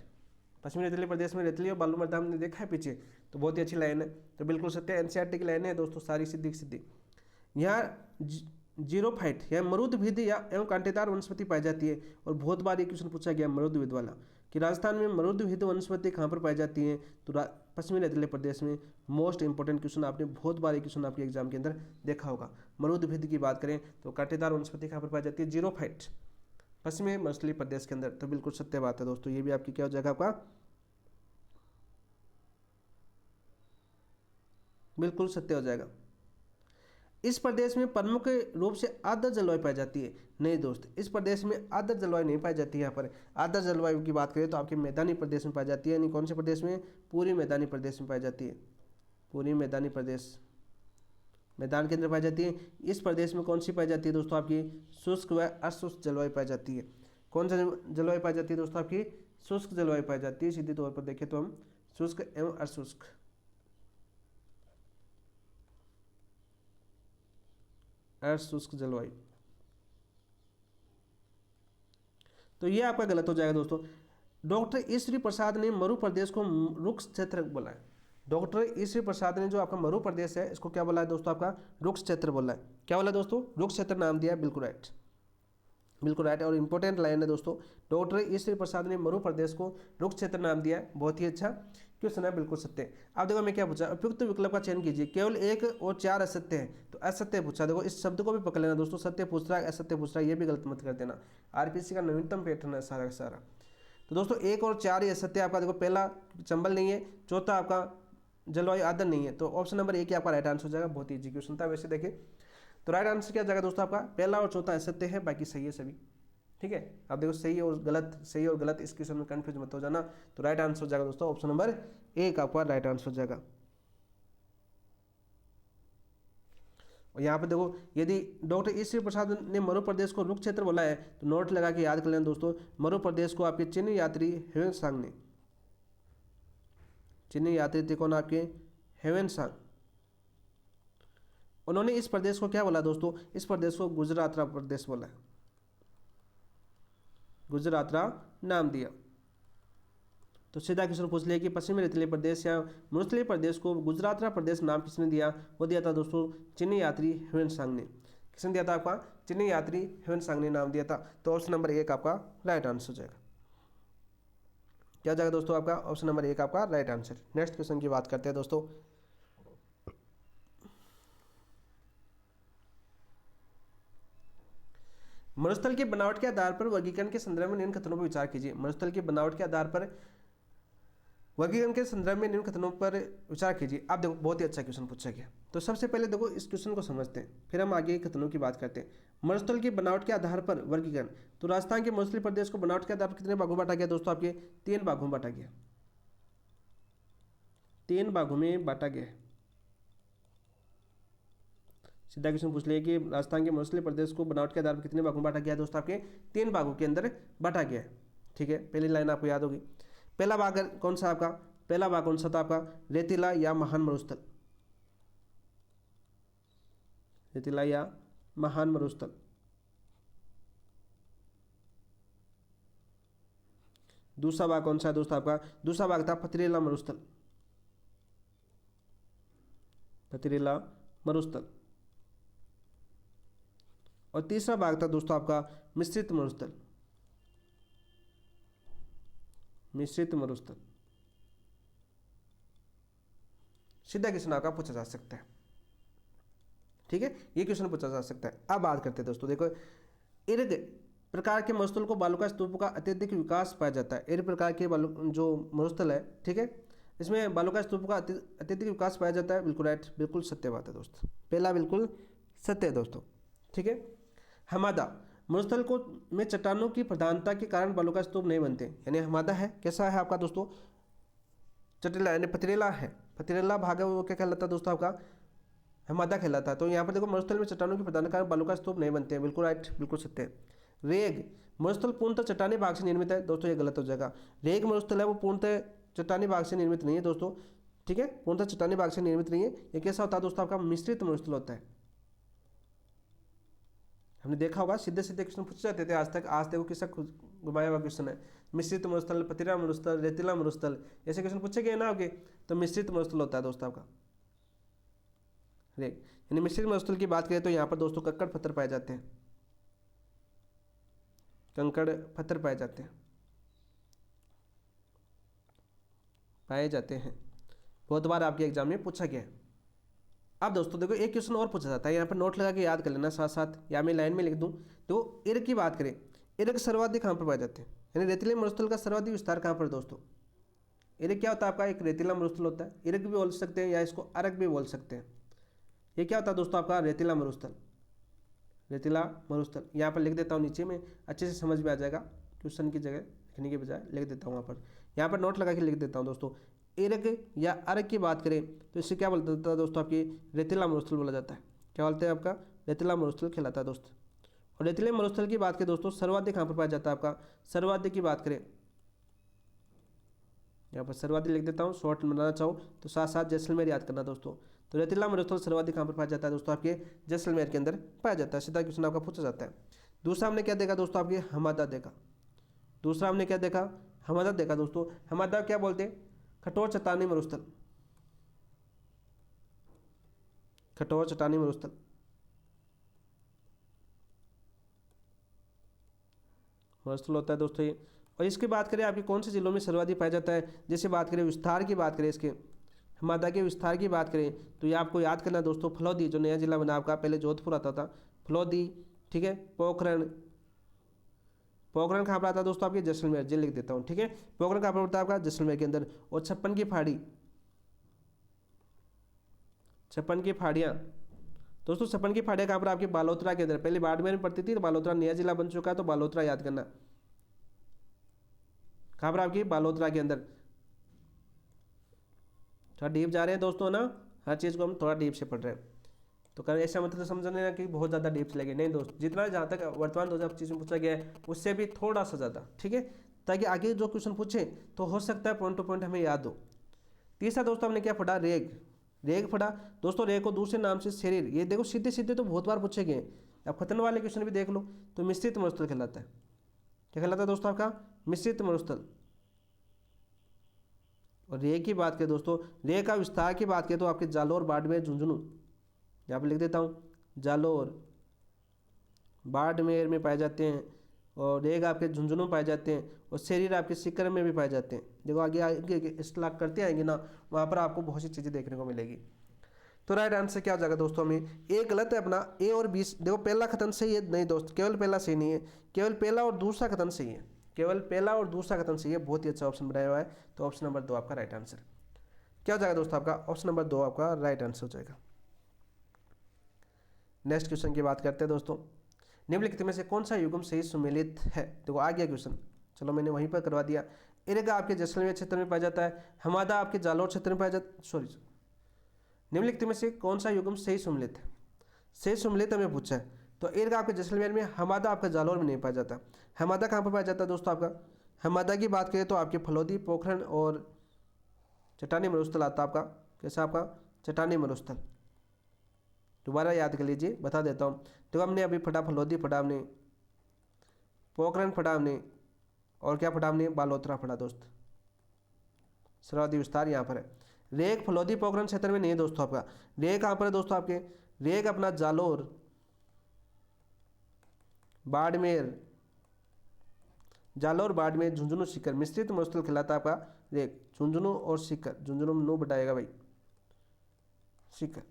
पश्चिमी रेतीली प्रदेश में रेतीली और बालू मृदा हमने देखा है पीछे, तो बहुत ही अच्छी लाइन है, तो बिल्कुल सत्य। एनसीईआरटी की लाइन है दोस्तों, सारी सीधी सीधी। यहाँ जीरोफाइट या मरुदभिद या एवं कांटेदार वनस्पति पाई जाती है। और बहुत बार ये क्वेश्चन पूछा गया मरुदभिद वाला, कि राजस्थान में मरुदभिद वनस्पति कहाँ पर पाई जाती है, तो पश्चिमी रेतीले प्रदेश में। मोस्ट इंपॉर्टेंट क्वेश्चन, आपने बहुत बार ये क्वेश्चन आपके एग्जाम के अंदर देखा होगा। मरुदभिद की बात करें तो कांटेदार वनस्पति कहाँ पर पाई जाती है? जीरोफाइट, पश्चिमी मरुस्थलीय प्रदेश के अंदर। तो बिल्कुल सत्य बात है दोस्तों, ये भी आपकी क्या हो जाएगा, आपका बिल्कुल सत्य हो जाएगा। इस प्रदेश में प्रमुख रूप से आर्द्र जलवायु पाई जाती है। नहीं दोस्त, इस प्रदेश में आर्द्र जलवायु नहीं पाई जाती है। यहाँ पर आर्द्र जलवायु की बात करें तो आपके मैदानी प्रदेश में पाई जाती है। यानी कौन से प्रदेश में? पूरी मैदानी प्रदेश में पाई जाती है। पूरी मैदानी प्रदेश, मैदान के अंदर पाई जाती है। इस प्रदेश में कौन सी पाई जाती है दोस्तों, आपकी शुष्क व अशुष्क जलवायु पाई जाती है। कौन सा जलवायु पाई जाती है दोस्तों, आपकी शुष्क जलवायु पाई जाती है। सीधे तौर पर देखें तो हम शुष्क एवं अशुष्क, शुष्क जलवायु, तो ये आपका गलत हो जाएगा दोस्तों। डॉक्टर ईश्वरी प्रसाद ने मरु प्रदेश को रुक्ष क्षेत्र बोला है। डॉक्टर ईश्वरी प्रसाद ने जो आपका मरु प्रदेश है इसको क्या बोला है दोस्तों, आपका रुक्ष क्षेत्र बोला है। क्या बोला है दोस्तों? रुक्ष क्षेत्र नाम दिया है, बिल्कुल राइट, बिल्कुल राइट। और इंपॉर्टेंट लाइन है दोस्तों, डॉक्टर ईश्वरी प्रसाद ने मरु प्रदेश को रुक्ष क्षेत्र नाम दिया है। बहुत ही अच्छा क्वेश्चन है, बिल्कुल सत्य। अब देखो मैं क्या पूछा, उपयुक्त विकल्प का चयन कीजिए। केवल 1 और 4 असत्य है, तो असत्य पूछा। देखो इस शब्द को भी पकड़ लेना दोस्तों, सत्य पूछ रहा है असत्य पूछ रहा है, ये भी गलत मत कर देना। आरपीसी का नवीनतम पैटर्न है सारा का सारा। तो दोस्तों 1 और 4 ये असत्य आपका। देखो पहला चंबल नहीं है, चौथा आपका जलवायु आर्द्र नहीं है, तो ऑप्शन नंबर 1 आपका राइट आंसर हो जाएगा। बहुत ही इजी क्वेश्चन था वैसे देखें तो। राइट आंसर क्या जाएगा दोस्तों, आपका पहला और चौथा असत्य है, बाकी सही है सभी। ठीक है, अब देखो सही और गलत, सही और गलत इस क्वेश्चन में कंफ्यूज मत हो जाना। तो राइट आंसर हो जाएगा दोस्तों ऑप्शन नंबर 1 आपका राइट आंसर हो जाएगा। और यहाँ पे देखो, यदि डॉक्टर ईश्वरी प्रसाद ने मरु प्रदेश को रुक्ष क्षेत्र बोला है तो नोट लगा के याद कर लेना दोस्तों। मरु प्रदेश को आपके चीनी यात्री ह्वेनसांग ने, चीनी यात्री थे कौन? आपके ह्वेनसांग। उन्होंने इस प्रदेश को क्या बोला दोस्तों? इस प्रदेश को गुजरातरा प्रदेश बोला है, गुजरातरा नाम दिया। तो सीधा क्वेश्चन पूछ लिया कि पश्चिमी रेतीले प्रदेश या मरुस्थलीय प्रदेश को गुजरातरा प्रदेश नाम किसने दिया? वो दिया था दोस्तों चीनी यात्री ह्वेनसांग ने। किसने दिया था? आपका चीनी यात्री ह्वेनसांग ने नाम दिया था। तो ऑप्शन नंबर 1 आपका राइट आंसर हो जाएगा। क्या जाएगा दोस्तों? आपका ऑप्शन नंबर 1 आपका राइट आंसर। नेक्स्ट क्वेश्चन की बात करते हैं दोस्तों। मरुस्थल की बनावट के आधार पर वर्गीकरण के संदर्भ में निम्न कथनों पर विचार कीजिए। मरुस्थल की बनावट के आधार पर वर्गीकरण के संदर्भ में निम्न कथनों पर विचार कीजिए। आप देखो बहुत ही अच्छा क्वेश्चन पूछा गया। तो सबसे पहले देखो इस क्वेश्चन को समझते हैं, फिर हम आगे कथनों की बात करते हैं। मरुस्थल की बनावट के आधार पर वर्गीकरण, तो राजस्थान के मरुस्थलीय प्रदेश को बनावट के आधार पर कितने भागों में बांटा गया दोस्तों? आपके 3 भागों में बांटा गया, 3 भागों में बांटा गया। सीधा क्वेश्चन पूछ लिया कि राजस्थान के मरुस्थलीय प्रदेश को बनावट के आधार पर कितने भागों में बांटा गया है दोस्तों? आपके 3 भागों के अंदर बांटा गया है। ठीक है, पहली लाइन आपको याद होगी। पहला भाग कौन सा आपका? पहला भाग कौन सा था आपका? रेतीला या महान मरुस्थल, रेतीला या महान मरुस्थल। दूसरा भाग कौन सा है दोस्तों आपका? दूसरा भाग था पथरीला मरुस्थल, पथरीला मरुस्थल। और तीसरा भाग था दोस्तों आपका मिश्रित मरुस्थल, मिश्रित मरुस्थल। सीधा क्वेश्चन आपका पूछा जा सकता है, ठीक है, ये क्वेश्चन पूछा जा सकता है। अब बात करते हैं दोस्तों, देखो इर्द प्रकार के मरुस्थल को बालुका स्तूप का अत्यधिक विकास पाया जाता है। इर्द प्रकार के जो मरुस्थल है, ठीक है, इसमें बालुका स्तूप का अत्यधिक विकास पाया जाता है। बिल्कुल राइट, बिल्कुल सत्य बात है दोस्तों, पहला बिल्कुल सत्य है दोस्तों, ठीक है। हमादा मरुस्थल को में चट्टानों की प्रधानता के कारण बालुका स्तूप नहीं बनते, यानी हमादा है कैसा है आपका दोस्तों? चटेला यानी पथरीला है, पथरीला भाग है वो क्या कहलाता है दोस्तों आपका? हमादा कहलाता है। तो यहाँ पर देखो मरुस्थल में चट्टानों की प्रधानता के कारण बालुका स्तूप नहीं बनते हैं, बिल्कुल राइट, बिल्कुल सत्य है। रेग मरुस्थल पूर्णतः चट्टानी भाग से निर्मित है, दोस्तों ये गलत हो जाएगा। रेग मरुस्थल है वो पूर्णतः चट्टानी भाग से निर्मित नहीं है दोस्तों, ठीक है, पूर्णतः चट्टानी भाग से निर्मित नहीं है। ये कैसा होता है दोस्तों आपका? मिश्रित मरुस्थल होता है। हमने देखा होगा सीधे सीधे क्वेश्चन पूछे जाते थे आज तक, आज देखो किसका घुमाया हुआ क्वेश्चन है। मिश्रित मरुस्थल, पथरीला मरुस्थल, रेतीला मरुस्थल, ऐसे क्वेश्चन पूछे गए ना आगे, तो मिश्रित मरुस्थल होता है दोस्तों आपका रेग। यानी मिश्रित मरुस्थल की बात करें तो यहाँ पर दोस्तों कंकड़ पत्थर पाए जाते हैं, कंकड़ पत्थर पाए जाते हैं, पाए जाते हैं। बहुत बार आपके एग्जाम में पूछा गया है। अब दोस्तों देखो एक क्वेश्चन और पूछा जाता है, यहाँ पर नोट लगा के याद कर लेना साथ साथ, या मैं लाइन में लिख दूँ। तो इर्ग की बात करें, इर्ग सर्वाधिक कहाँ पर पाए जाते हैं? यानी रेतीले मरुस्थल का सर्वाधिक विस्तार कहाँ पर दोस्तों? इर्ग क्या होता है आपका? एक रेतीला मरुस्थल होता है, इर्ग भी बोल सकते हैं या इसको अर्ग भी बोल सकते हैं। ये क्या होता है दोस्तों आपका? रेतीला मरुस्थल, रेतीला मरुस्थल। यहाँ पर लिख देता हूँ नीचे में, अच्छे से समझ में आ जाएगा, क्वेश्चन की जगह लिखने के बजाय लिख देता हूँ वहाँ पर। यहाँ पर नोट लगा के लिख देता हूँ दोस्तों। इर्ग या अर्ग की बात करें तो इसे क्या बोलता था दोस्तों? आपकी रेतीला मरुस्थल बोला जाता है। क्या बोलते हैं आपका? रेतीला मरुस्थल कहलाता है दोस्तों। और रेतीले मरुस्थल की बात करें दोस्तों, सर्वाधिक कहाँ पर पाया जाता है आपका? सर्वाधिक की बात करें, यहाँ पर सर्वाधिक लिख देता हूँ, शॉर्ट बनाना चाहो तो साथ साथ जैसलमेर याद करना दोस्तों। तो रेतीला मरुस्थल सर्वाधिक कहाँ पर पाया जाता है दोस्तों? आपके जैसलमेर के अंदर पाया जाता है। सीधा क्वेश्चन आपका पूछा जाता है। दूसरा हमने क्या देखा दोस्तों? आपके हमादा देखा। दूसरा हमने क्या देखा? हमादा देखा दोस्तों। हमादा क्या बोलते हैं? कठोर चट्टानी मरुस्थल, कठोर चट्टानी मरुस्थल। मरुस्थल होता है दोस्तों ये। और इसकी बात करें आपके कौन से जिलों में सर्वाधिक पाया जाता है? जैसे बात करें विस्तार की बात करें, इसके हमादा के विस्तार की बात करें तो ये आपको याद करना दोस्तों, फलौदी जो नया जिला बना आपका, पहले जोधपुर आता था, फलौदी, ठीक है, पोखरण। पोखरण कहाँ पर आता है दोस्तों? आपके जैसलमेर, जी लिख देता हूँ, ठीक है। पोखरण कहाँ पर पड़ता है आपका? जैसलमेर के अंदर। और छप्पन की फाड़ी, छप्पन की फाड़ियाँ दोस्तों, छप्पन की फाड़ियाँ कहाँ पर? आपके बालोतरा के अंदर। पहले बाड़मेर में पड़ती थी, तो बालोतरा नया जिला बन चुका है, तो बालोतरा याद करना। कहाँ पर? आपकी बालोतरा के अंदर। थोड़ा डीप जा रहे हैं दोस्तों ना, हर चीज़ को हम थोड़ा डीप से पढ़ रहे हैं, तो कर ऐसा मतलब समझने ना कि बहुत ज़्यादा डीप चले गए, नहीं दोस्त, जितना जहाँ तक वर्तमान 2025 में पूछा गया है उससे भी थोड़ा सा ज़्यादा, ठीक है, ताकि आगे जो क्वेश्चन पूछे तो हो सकता है पॉइंट टू पॉइंट हमें याद हो। तीसरा दोस्तों हमने क्या पढ़ा? रेग। रेग पढ़ा दोस्तों। रेग को दूसरे नाम से शरीर, ये देखो सीधे सीधे तो बहुत बार पूछे गए। अब खतन वाले क्वेश्चन भी देख लो, तो मिश्रित मरुस्थल कहलाता है। क्या कहलाता है दोस्तों आपका? मिश्रित मरुस्थल। और रे की बात करें दोस्तों, रे का विस्तार की बात करें तो आपके जालोर, बाड़मेर, झुंझुनू, यहाँ पर लिख देता हूँ, जालोर, बाड़मेर में पाए जाते हैं। और रेग आपके झुंझुनू पाए जाते हैं। और शरीर आपके सीकर में भी पाए जाते हैं। देखो आगे आगे स्टार्ट करते आएंगे ना, वहाँ पर आपको बहुत सी चीज़ें देखने को मिलेगी। तो राइट आंसर क्या हो जाएगा दोस्तों? हमें ए गलत है अपना, ए और बी। देखो पहला कथन सही है, नहीं दोस्त, केवल पहला सही नहीं है, केवल पहला और दूसरा कथन सही है, केवल पहला और दूसरा कथन सही है। बहुत ही अच्छा ऑप्शन बनाया हुआ है। तो ऑप्शन नंबर 2 आपका राइट आंसर क्या हो जाएगा दोस्तों? आपका ऑप्शन नंबर 2 आपका राइट आंसर हो जाएगा। नेक्स्ट क्वेश्चन की बात करते हैं दोस्तों। निम्नलिखित में से कौन सा युग्म सही सुमेलित है? देखो आ गया क्वेश्चन, चलो मैंने वहीं पर करवा दिया। इर्ग आपके जैसलमेर क्षेत्र में पाया जाता है, हमादा आपके जालोर क्षेत्र में पाया जाता, सॉरी, निम्नलिखित में से कौन सा युग्म सही सुमेलित है? सही सुमेलित हमें पूछा है। तो इर्ग आपके जैसलमेर में, हमादा आपका जालोर में नहीं पाया जाता। हमादा कहाँ पर पाया जाता है दोस्तों? आपका हमादा की बात करें तो आपके फलौदी, पोखरण और चट्टानी मरुस्थल आता है आपका। कैसा आपका? चट्टानी मरुस्थल। दोबारा याद कर लीजिए, बता देता हूँ। तो हमने अभी पढ़ा फलौदी, पढ़ा हमने पोखरण, पढ़ा हमने और क्या पढ़ा हमने, बालोतरा पढ़ा दोस्त, सरहदी विस्तार यहाँ पर है। रेक फलोदी पोखरण क्षेत्र में नहीं है दोस्तों आपका, रेक कहाँ पर है दोस्तों आपके, रेक अपना जालोर, बाड़मेर, जालोर बाड़मेर, झुंझुनू सीकर, मिश्रित मरुस्थल कहलाता है आपका रेक, झुंझुनू और सीकर, झुंझुनू में नू बढ़ाएगा भाई, सीकर,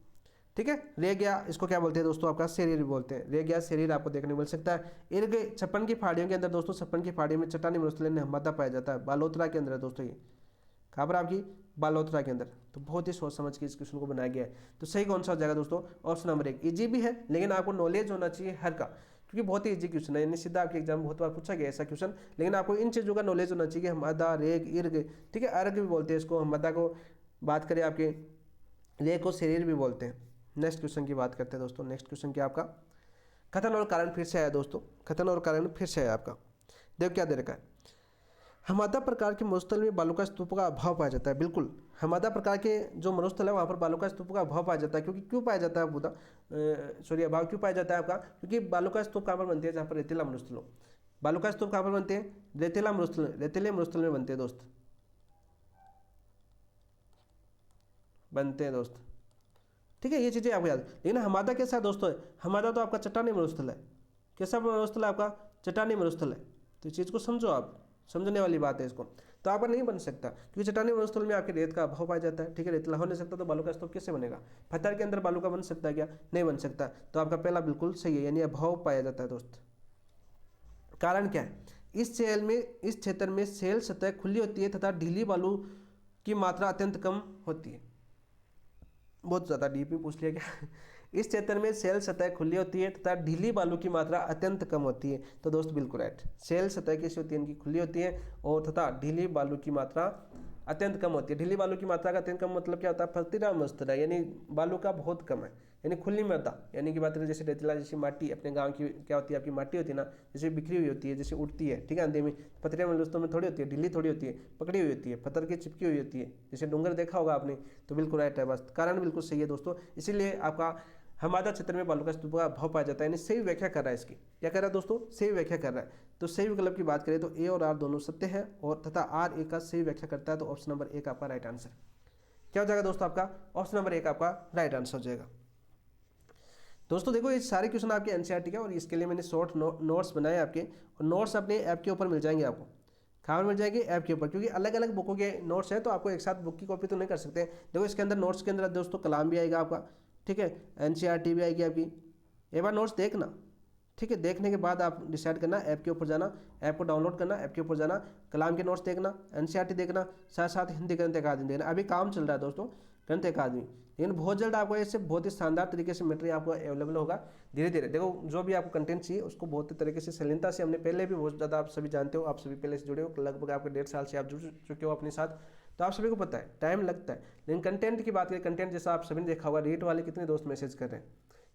ठीक है। रेगिया इसको क्या बोलते हैं दोस्तों आपका, शरीर भी बोलते हैं, रेगिया शरीर आपको देखने को मिल सकता है। इर्ग छप्पन की पहाड़ियों के अंदर दोस्तों, छप्पन की पहाड़ियों में चट्टानी मरुस्थल हमदा पाया जाता है, बालोतरा के अंदर है दोस्तों, ये कहाँ पर आपकी, बालोतरा के अंदर। तो बहुत ही सोच समझ के इस क्वेश्चन को बनाया गया है। तो सही कौन सा हो जाएगा दोस्तों, ऑप्शन नंबर 1। इजी भी है लेकिन आपको नॉलेज होना चाहिए हर का, क्योंकि बहुत ही इजी क्वेश्चन है, यानी सीधा आपके एग्जाम बहुत बार पूछा गया ऐसा क्वेश्चन, लेकिन आपको इन चीज़ों का नॉलेज होना चाहिए। हमदा, रेग, इर्ग, ठीक है, अर्ग भी बोलते हैं इसको, हमदा को बात करें आपके, रेग को शरीर भी बोलते हैं। नेक्स्ट क्वेश्चन की बात करते हैं दोस्तों। नेक्स्ट क्वेश्चन क्या आपका, कथन और कारण फिर से आया दोस्तों, कथन और कारण फिर से आया आपका। देखो क्या दे रखा है, हमदा प्रकार के मरुस्थल में बालू का स्तूप का अभाव पाया जाता है। बिल्कुल, हमदा प्रकार के जो मरुस्थल है वहाँ पर बालू का स्तूप का अभाव पाया जाता है, क्योंकि क्यों पाया जाता है बुदा सॉरी अभाव क्यों पाया जाता है आपका, क्योंकि बालू का स्तूप कहाँ पर बनते हैं, जहाँ पर रेतीला मरुस्थल हो। बालू का स्तूप कहाँ पर बनते हैं, रेतीला मरुस्थल, रेतीले मरुस्थल में बनते हैं दोस्त, बनते हैं दोस्त, ठीक है, ये चीज़ें आपको याद। लेकिन हमदा कैसा दोस्तों है, हमदा तो आपका चट्टानी मरुस्थल है। कैसा मरुस्थल है आपका, चट्टानी मरुस्थल है। तो इस चीज़ को समझो, आप समझने वाली बात है इसको। तो आपका नहीं बन सकता, क्योंकि चट्टानी मरुस्थल में आपके रेत का अभाव पाया जाता है, ठीक है, रेतीला हो नहीं सकता, तो बालू का स्तूप कैसे बनेगा। पत्थर के अंदर बालू का बन सकता है क्या, नहीं बन सकता। तो आपका पहला बिल्कुल सही है, यानी अभाव पाया जाता है दोस्त। कारण क्या है, इस क्षेत्र में सेल सतह खुली होती है तथा ढीली बालू की मात्रा अत्यंत कम होती है। बहुत ज़्यादा डीप में पूछ लिया गया। इस क्षेत्र में सेल सतह खुली होती है तथा ढीली बालू की मात्रा अत्यंत कम होती है। तो दोस्त बिल्कुल राइट, सेल सतह कैसी होती है, इनकी खुली होती है और तथा ढीली बालू की मात्रा अत्यंत कम होती है। ढीली बालू की मात्रा का अत्यंत कम मतलब क्या होता है, फर्तीला मृदा, यानी बालू का बहुत कम है, यानी खुली मृदा, यानी कि बात करें जैसे रेतीला, जैसी माटी अपने गांव की क्या होती है आपकी माटी होती है ना, जैसे बिखरी हुई होती है, जैसे उड़ती है, ठीक है, आंधी में। पथरिया मरुस्थल में थोड़ी होती है, ढीली थोड़ी होती है, पकड़ी हुई होती है, पत्थर की चिपकी हुई होती है, जैसे डूंगर देखा होगा आपने। तो बिल्कुल राइट है, बस कारण बिल्कुल सही है दोस्तों। इसीलिए आपका हमदा क्षेत्र में बालू का स्तूप का अभाव पाया जाता है, यानी सही व्याख्या कर रहा है इसकी, क्या कर रहा है दोस्तों, सही व्याख्या कर रहा है। तो सही विकल्प की बात करें तो ए और आर दोनों सत्य है, और तथा आर ए का सही व्याख्या करता है। तो ऑप्शन नंबर 1 आपका राइट आंसर क्या हो जाएगा दोस्तों, आपका ऑप्शन नंबर 1 आपका राइट आंसर हो जाएगा। दोस्तों देखो, ये सारे क्वेश्चन आपके एनसीईआरटी के, और इसके लिए मैंने शॉर्ट नोट्स बनाए आपके, और नोट्स अपने ऐप के ऊपर मिल जाएंगे आपको। कहाँ मिल जाएंगे, ऐप के ऊपर, क्योंकि अलग अलग बुकों के नोट्स हैं, तो आपको एक साथ बुक की कॉपी तो नहीं कर सकते। देखो इसके अंदर नोट्स के अंदर दोस्तों कलाम भी आएगा आपका, ठीक है, एनसीईआरटी भी आएगी आपकी। एक बार नोट्स देखना, ठीक है, देखने के बाद आप डिसाइड करना, ऐप के ऊपर जाना, ऐप को डाउनलोड करना, ऐप के ऊपर जाना, कलाम के नोट्स देखना, एनसीईआरटी देखना, साथ साथ हिंदी ग्रंथ अकादमी देखना। अभी काम चल रहा है दोस्तों ग्रंथ अकादमी, लेकिन बहुत जल्द आपको ऐसे बहुत ही शानदार तरीके से मटेरियल आपको अवेलेबल होगा धीरे धीरे। देखो जो भी आपको कंटेंट चाहिए उसको बहुत ही तरीके से सलीनता से, हमने पहले भी बहुत ज़्यादा, आप सभी जानते हो, आप सभी पहले से जुड़े हो, लगभग आपके 1.5 साल से आप जुड़ चुके हो अपने साथ, तो आप सभी को पता है टाइम लगता है। लेकिन कंटेंट की बात करें, कंटेंट जैसा आप सभी ने देखा होगा, रीट वाले कितने दोस्त मैसेज कर रहे हैं,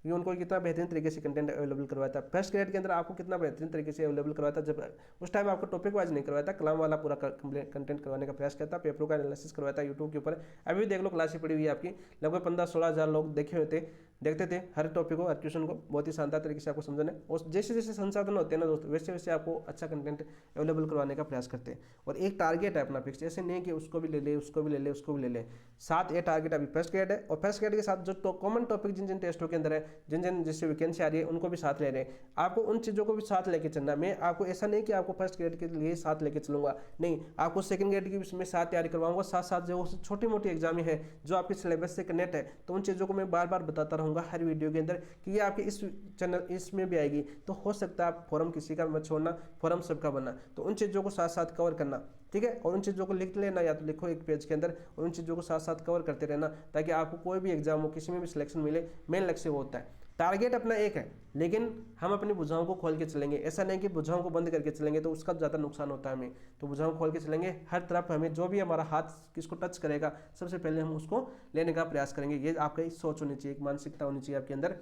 क्योंकि उनको कितना बेहतरीन तरीके से कंटेंट अवेलेबल करवाया था। फर्स्ट ग्रेड के अंदर आपको कितना बेहतरीन तरीके से अवेलेबल करवाया था, जब उस टाइम आपको टॉपिक वाइज नहीं करवाया था, कलाम वाला पूरा कंटेंट करवाने का प्रयास किया था, पेपरों का एनालिसिस करवाया था यूट्यूब के ऊपर। अभी भी देख लो, क्लासें पड़ी हुई है आपकी, लगभग 15-16 हज़ार लोग देखे हुए थे, देखते थे हर टॉपिक को, हर क्वेश्चन को, बहुत ही शानदार तरीके से आपको समझना है। और जैसे जैसे संसाधन होते हैं ना दोस्तों, वैसे वैसे आपको अच्छा कंटेंट अवेलेबल करवाने का प्रयास करते हैं। और एक टारगेट है अपना फिक्स, ऐसे नहीं कि उसको भी ले ले, उसको भी ले ले, उसको भी ले ले, 7 ये टारगेट अभी फर्स्ट ग्रेड है, और फर्स्ट ग्रेड के साथ जो कॉमन टॉपिक जिन जिन टेस्टों के अंदर है, जिन जिन जिससे वैकेंसी आ रही है, उनको भी साथ ले रहे हैं। आपको उन चीज़ों को भी साथ लेके चलना है। मैं आपको ऐसा नहीं कि आपको फर्स्ट ग्रेड के लिए साथ लेके चलूंगा, नहीं, आपको सेकंड ग्रेड की भी मैं साथ तैयारी करवाऊंगा, साथ साथ जो छोटी मोटी एग्जाम है जो आपके सिलेबस से कनेक्ट है, तो उन चीज़ों को मैं बार बार बताता रहूँगा हर वीडियो के अंदर, कि ये आपके इस चैनल इसमें भी आएगी। तो हो सकता है आप फॉरम किसी का मत छोड़ना, फॉरम सबका बनना, तो उन चीज़ों को साथ साथ कवर करना, ठीक है, और उन चीज़ों को लिख लेना, या तो लिखो एक पेज के अंदर, और उन चीज़ों को साथ साथ कवर करते रहना, ताकि आपको कोई भी एग्जाम हो, किसी में भी सिलेक्शन मिले, मेन लक्ष्य वो होता है। टारगेट अपना एक है, लेकिन हम अपनी भुजाओं को खोल के चलेंगे, ऐसा नहीं कि भुजाओं को बंद करके चलेंगे, तो उसका ज़्यादा नुकसान होता है हमें। तो भुजाओं खोल के चलेंगे, हर तरफ हमें जो भी हमारा हाथ किसको टच करेगा, सबसे पहले हम उसको लेने का प्रयास करेंगे। ये आपका सोच होनी चाहिए, एक मानसिकता होनी चाहिए आपके अंदर।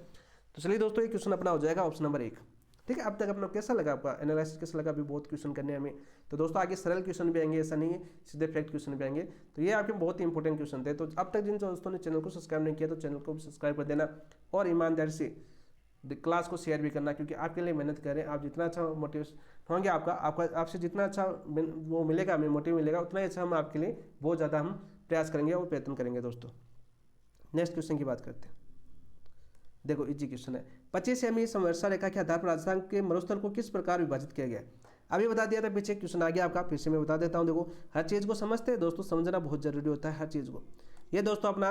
तो चलिए दोस्तों, ये क्वेश्चन अपना हो जाएगा ऑप्शन नंबर 1, ठीक है। अब तक अपना कैसा लगा, आपका एनालिसिस कैसा लगा, अभी बहुत क्वेश्चन करने हैं हमें। तो दोस्तों आगे सरल क्वेश्चन भी आएंगे, ऐसा नहीं है सीधे फैक्ट क्वेश्चन भी आएंगे। तो ये आपके बहुत ही इंपॉर्टेंट क्वेश्चन थे। तो अब तक जिन दोस्तों ने चैनल को सब्सक्राइब नहीं किया, तो चैनल को भी सब्सक्राइब कर देना, और ईमानदारी से क्लास को शेयर भी करना, क्योंकि आपके लिए मेहनत करें। आप जितना अच्छा मोटिवेशन होंगे, आपसे जितना अच्छा वो मिलेगा, हमें मोटिव मिलेगा, उतना ही अच्छा हम आपके लिए बहुत ज़्यादा हम प्रयास करेंगे और प्रयत्न करेंगे दोस्तों। नेक्स्ट क्वेश्चन की बात करते हैं। देखो इजी क्वेश्चन है। 25 सेमी समवर्षा रेखा के आधार पर राजस्थान के मरुस्थल को किस प्रकार विभाजित किया गया? अभी बता दिया था, पीछे क्वेश्चन आ गया आपका, फिर से मैं बता देता हूँ। देखो हर चीज़ को समझते हैं दोस्तों, समझना बहुत जरूरी होता है हर चीज़ को। ये दोस्तों अपना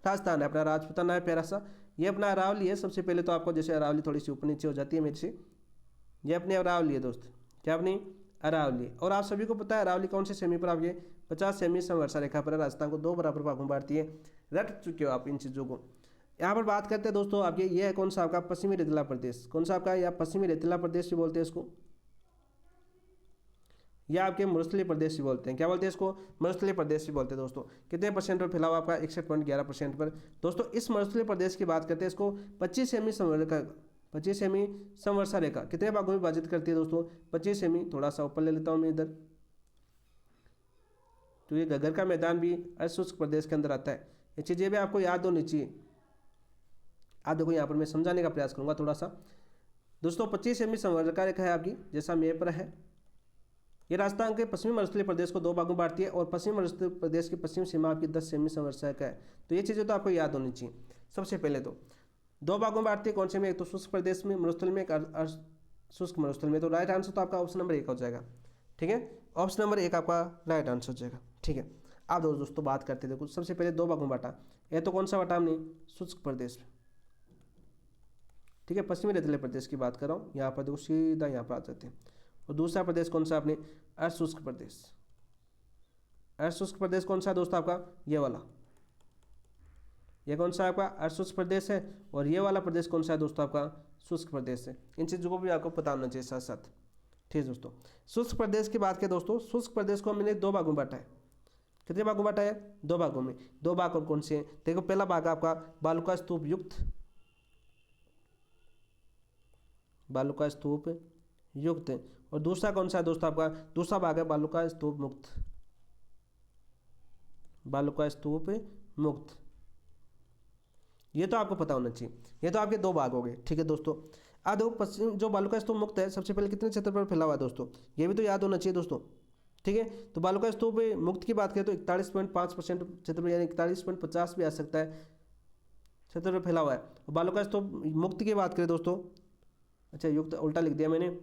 राजस्थान है, अपना राजपुताना है प्यारा सा। ये अपना अरावली है। सबसे पहले तो आपको जैसे अरावली थोड़ी सी ऊपर नीचे हो जाती है मेरे से, ये अपनी अरावली है दोस्त, क्या अपनी अरावली। और आप सभी को पता है अरावली कौन से सेमी पर आप ये 50 सेमी समवर्षा रेखा पर राजस्थान को 2 बराबर भागों में बांटती है। रट चुके हो आप इन चीज़ों को। यहाँ पर बात करते हैं दोस्तों आपके, ये है कौन सा आपका पश्चिमी रेतीला प्रदेश, कौन सा आपका, या पश्चिमी रेतीला प्रदेश भी बोलते हैं इसको, या आपके मरुस्थलीय प्रदेश भी बोलते हैं। क्या बोलते हैं इसको? मरुस्थलीय प्रदेश भी बोलते हैं दोस्तों। कितने परसेंट पर फैला हुआ आपका? 61.11% पर। दोस्तों इस मरुस्थलीय प्रदेश की बात करते हैं, इसको 25 सेमी समवर्षा रेखा कितने भागों में विभाजित करती है दोस्तों? 25 सेमी। थोड़ा सा ऊपर ले लेता हूँ मैं इधर, तो ये घग्गर का मैदान भी अशुष्क प्रदेश के अंदर आता है। ये चीज़ें भी आपको याद होनी चाहिए। आप देखो यहाँ पर मैं समझाने का प्रयास करूँगा थोड़ा सा दोस्तों। 25 सेमी समवर्षा रेखा है आपकी, जैसा मैप पर है। ये राजस्थान के पश्चिमी मरुस्थलीय प्रदेश को 2 भागों में बांटती है, और पश्चिमी मरुस्थलीय प्रदेश की पश्चिम सीमा आपकी 10 सेमी समवर्षा रेखा है। तो ये चीज़ें तो आपको याद होनी चाहिए। सबसे पहले तो 2 भागों में बांटती है, कौन से में? एक तो शुष्क प्रदेश में, मरुस्थल में, एक शुष्क मरुस्थल में। तो राइट आंसर तो आपका ऑप्शन नंबर 1 हो जाएगा। ठीक है, ऑप्शन नंबर 1 आपका राइट आंसर हो जाएगा। ठीक है, आप दोस्तों बात करते देखो, सबसे पहले 2 भागों में बांटा। ये तो कौन सा बांटा हमने? शुष्क प्रदेश। ठीक है, पश्चिमी रेतीले प्रदेश की बात कर रहा हूँ। यहाँ पर देखो सीधा यहाँ पर आ जाते हैं। और दूसरा प्रदेश कौन सा आपने? अशुष्क प्रदेश। अशुष्क प्रदेश कौन सा है दोस्तों आपका? ये वाला। ये कौन सा आपका? अशुष्क प्रदेश है। और ये वाला प्रदेश कौन सा है दोस्तों आपका? शुष्क प्रदेश है। इन चीज़ों को भी आपको पता होना चाहिए साथ साथ। ठीक है दोस्तों, शुष्क प्रदेश की बात करें दोस्तों, शुष्क प्रदेश को मैंने 2 भागों में बांटा है। कितने भागों में बांटा है? 2 भागों में। 2 भाग कौन से हैं? देखो पहला भाग आपका बालुका स्तूप युक्त, बालुका स्तूप युक्त। और दूसरा कौन सा है दोस्तों आपका? दूसरा भाग है बालुका स्तूप मुक्त, बालुका स्तूप मुक्त। ये तो आपको पता होना चाहिए। ये तो आपके 2 भाग हो गए। ठीक है दोस्तों, अब देखो पश्चिम जो बालुका स्तूप मुक्त है, सबसे पहले कितने क्षेत्र पर फैला हुआ है दोस्तों? ये भी तो याद होना चाहिए दोस्तों। ठीक है, तो बालुका स्तूप मुक्त की बात करें तो 41.5% क्षेत्र में, यानी 41.50 भी आ सकता है क्षेत्र में फैला हुआ है। और बालुका स्तूप मुक्त की बात करें दोस्तों, अच्छा युक्त उल्टा लिख दिया मैंने।